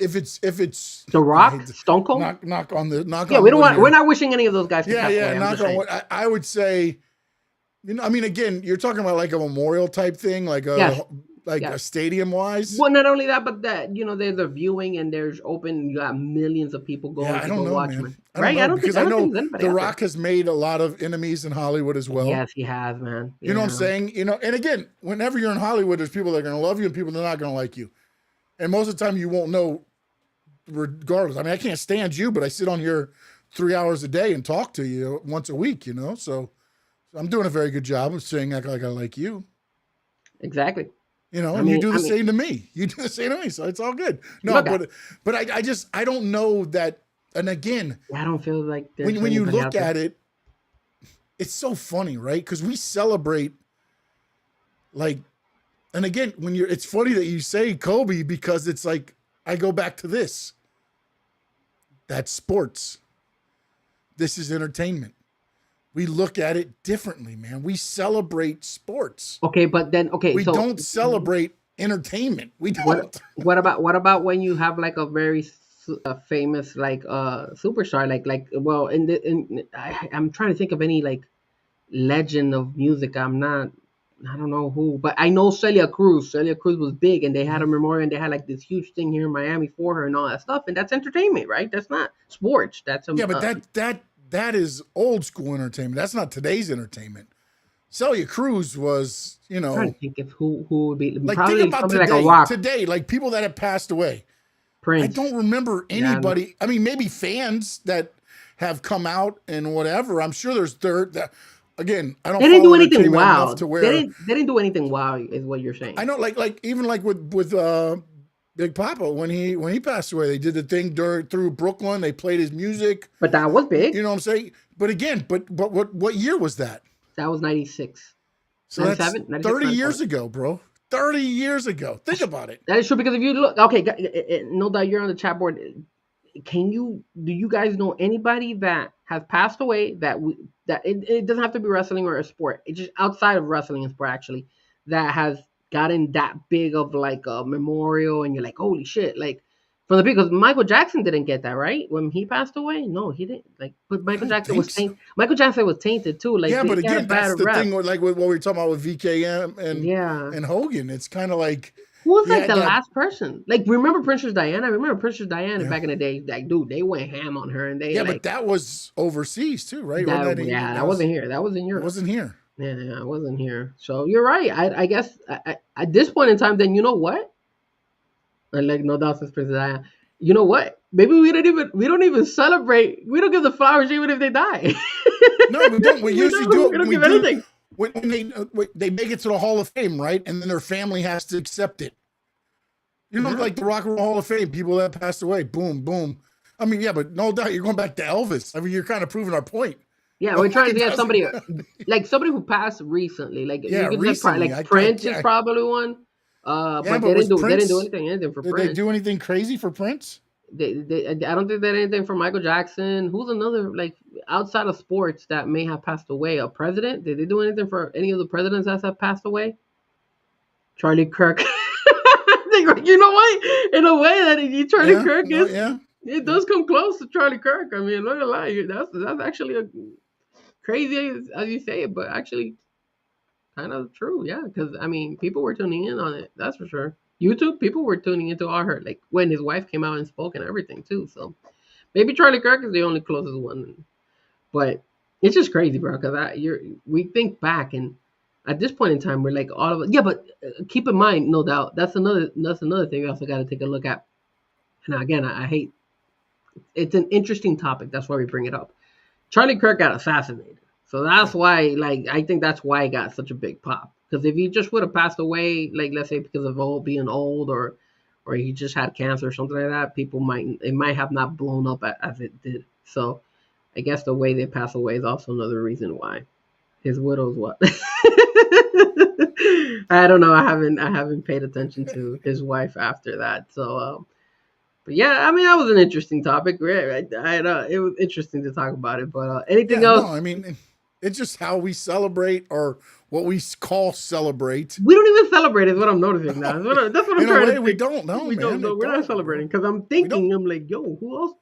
If it's The Rock, Stone Cold, knock on the knock. Yeah, on we don't wood want. here. We're not wishing any of those guys to pass away. I'm knock just on saying. wood. I would say, you know, I mean, again, you're talking about like a memorial type thing, like a a stadium wise. Well, not only that, but that, you know, there's a viewing and there's open. You got millions of people going to go watch, man. Right? I don't know. think The Rock has made a lot of enemies in Hollywood as well. Yes, he has, man. You know what I'm saying? You know, and again, whenever you're in Hollywood, there's people that are going to love you and people that are not going to like you. And most of the time you won't know regardless. I mean, I can't stand you, but I sit on here 3 hours a day and talk to you once a week, you know? So I'm doing a very good job of saying act like I like you. Exactly. You know, and you do the same to me. You do the same to me, so it's all good. No, but I don't know that. And again, I don't feel like when you look at it, it's so funny, right? Because we celebrate, like, and again, it's funny that you say Kobe, because it's like, I go back to this. That's sports. This is entertainment. We look at it differently, man. We celebrate sports. Okay, but then we don't celebrate entertainment. We don't. What about when you have like a very famous like superstar, well, I'm trying to think of any like legend of music. I don't know who, but I know Celia Cruz. Celia Cruz was big, and they had a memorial, and they had like this huge thing here in Miami for her and all that stuff. And that's entertainment, right? That's not sports. That's but that is old school entertainment. That's not today's entertainment. Celia Cruz was, you know. I'm trying to think of who would be. Like, probably think about today. Like a Rock. Today, like people that have passed away. Prince. I don't remember anybody. I mean, maybe fans that have come out and whatever. I'm sure there's again, I don't. They didn't do anything wow. To where they didn't do anything wow, is what you're saying. I know, like even like with Big Papa, when he passed away, they did the thing through Brooklyn. They played his music, but that was big. You know what I'm saying? But again, but what year was that? That was 96. So that's 30 years ago, bro. 30 years ago. Think about it. That is true, because if you look, okay, no doubt you're on the chat board. Do you guys know anybody that has passed away that it doesn't have to be wrestling or a sport? It's just outside of wrestling and sport, actually, that has gotten that big of like a memorial, and you're like, holy shit, like from the because Michael Jackson didn't get that, right? When he passed away, no, he didn't. Like, but Michael Jackson was tainted. Michael Jackson was tainted too. Like, yeah, but again, that's the thing. Like what we were talking about with VKM and Hogan, it's kind of like. Who was like the last person? Like, remember Princess Diana? I remember Princess Diana back in the day. Like, dude, they went ham on her, and they but that was overseas too, right? That wasn't here. That was in Europe. It wasn't here. Yeah, I wasn't here. So you're right. I guess at this point in time, then you know what? And like, no doubt, since Princess Diana, you know what? Maybe we don't even celebrate. We don't give the flowers even if they die. No, we don't. We usually do it. We don't give anything. When they make it to the Hall of Fame, right? And then their family has to accept it. You know, like the Rock and Roll Hall of Fame, people that passed away, boom, boom. I mean, yeah, but no doubt you're going back to Elvis. I mean, you're kind of proving our point. Yeah, we're trying to get somebody like somebody who passed recently. Like Yeah, you could recently. like Prince is probably one. Yeah, But but they was didn't Prince, do anything for did Prince. they do anything crazy for Prince? I don't think they did anything for Michael Jackson. Who's another like outside of sports that may have passed away? A president? Did they do anything for any of the presidents that have passed away? Charlie Kirk. You know what? In a way that Charlie Kirk is, it does come close to Charlie Kirk. I mean, I'm not gonna lie, that's actually a crazy as you say it, but actually kind of true. Yeah, because I mean, people were tuning in on it. That's for sure. YouTube, people were tuning into all her like when his wife came out and spoke and everything too. So maybe Charlie Kirk is the only closest one, but it's just crazy, bro. Because we think back and at this point in time, we're like all of it. Yeah, but keep in mind, no doubt, that's another thing we also got to take a look at. And again, I hate. It's an interesting topic. That's why we bring it up. Charlie Kirk got assassinated, so that's why. Like, I think that's why it got such a big pop. Because if he just would have passed away, like let's say because of being old, or he just had cancer or something like that, it might have not blown up as it did. So, I guess the way they pass away is also another reason why. His widow's what? I don't know. I haven't paid attention to his wife after that. So, but yeah, I mean that was an interesting topic. It was interesting to talk about it. But anything else? No, I mean it's just how we celebrate or what we call celebrate. We don't even celebrate. Is what I'm noticing now. That's what I'm trying to think. We don't know. We don't know. We're not celebrating because I'm thinking. I'm like, yo, who else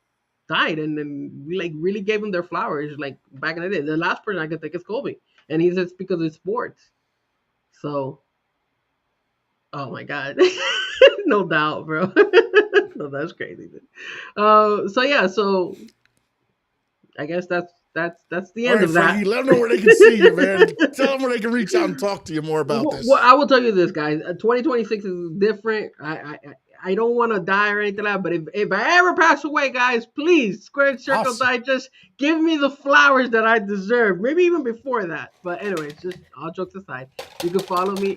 died? And then we like really gave them their flowers like back in the day. The last person I could think is Kobe, and he's just because of sports. So, oh my god, no doubt, bro. No, that's crazy. So yeah, so I guess that's the end of that. Frankie, let them know where they can see you, man. Tell them where they can reach out and talk to you more about this. Well, I will tell you this, guys. 2026 is different. I don't want to die or anything like that, but if I ever pass away, guys, please, Squared Circle Die, just give me the flowers that I deserve. Maybe even before that. But anyways, just all jokes aside, you can follow me.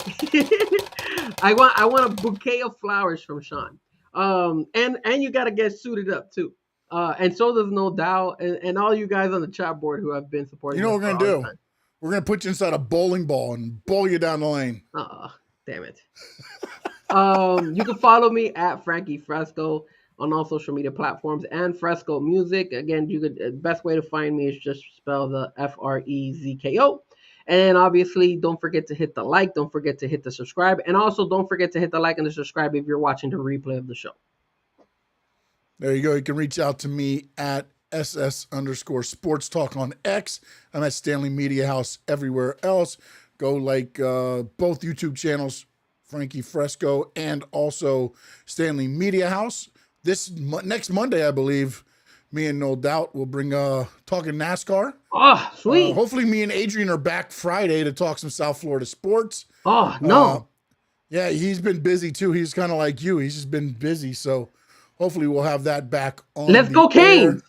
I want a bouquet of flowers from Sean. And you got to get suited up too. And so does No Doubt, and all you guys on the chat board who have been supporting. You know what we're gonna do? We're gonna put you inside a bowling ball and bowl you down the lane. Oh, damn it. You can follow me at Frankie Fresco on all social media platforms and Fresco Music. Again, the best way to find me is just spell the FREZKO. And obviously, don't forget to hit the like. Don't forget to hit the subscribe. And also, don't forget to hit the like and the subscribe if you're watching the replay of the show. There you go. You can reach out to me at SS_Sports Talk on X. I'm at Stanley Media House everywhere else. Go like both YouTube channels, Frankie Fresco and also Stanley Media House. This next Monday, I believe, me and No Doubt will bring talking NASCAR. Oh, sweet. Hopefully me and Adrian are back Friday to talk some South Florida sports. Oh, no. Yeah, he's been busy too. He's kind of like you. He's just been busy. So hopefully we'll have that back on. Let's go Canes.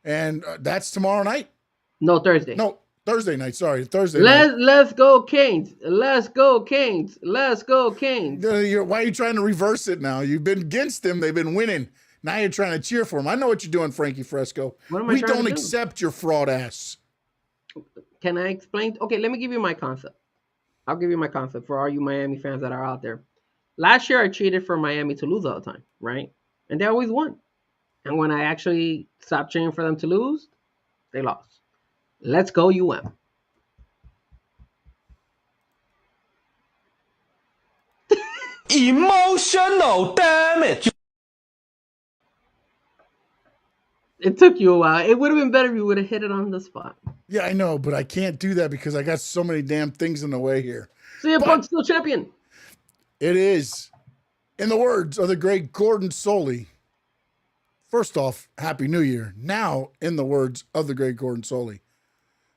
And that's tomorrow night. No, Thursday. No, Thursday night. Sorry, Thursday night. Let's go Canes. Let's go Canes. Let's go Canes. Why are you trying to reverse it now? You've been against them. They've been winning. Now you're trying to cheer for them. I know what you're doing, Frankie Fresco. We don't accept your fraud ass. Can I explain? Okay, let me give you my concept. I'll give you my concept for all you Miami fans that are out there. Last year, I cheated for Miami to lose all the time, right? And they always won. And when I actually stopped cheering for them to lose, they lost. Let's go UM. Emotional damage. It took you a while. It would have been better if you would have hit it on the spot. Yeah, I know, but I can't do that because I got so many damn things in the way here. CM Punk's still champion. It is. In the words of the great Gordon Soley. First off, Happy New Year. Now, in the words of the great Gordon Soley.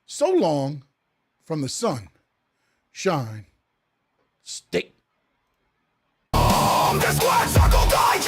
So long from the sun, shine, state. The Squared Circle Die!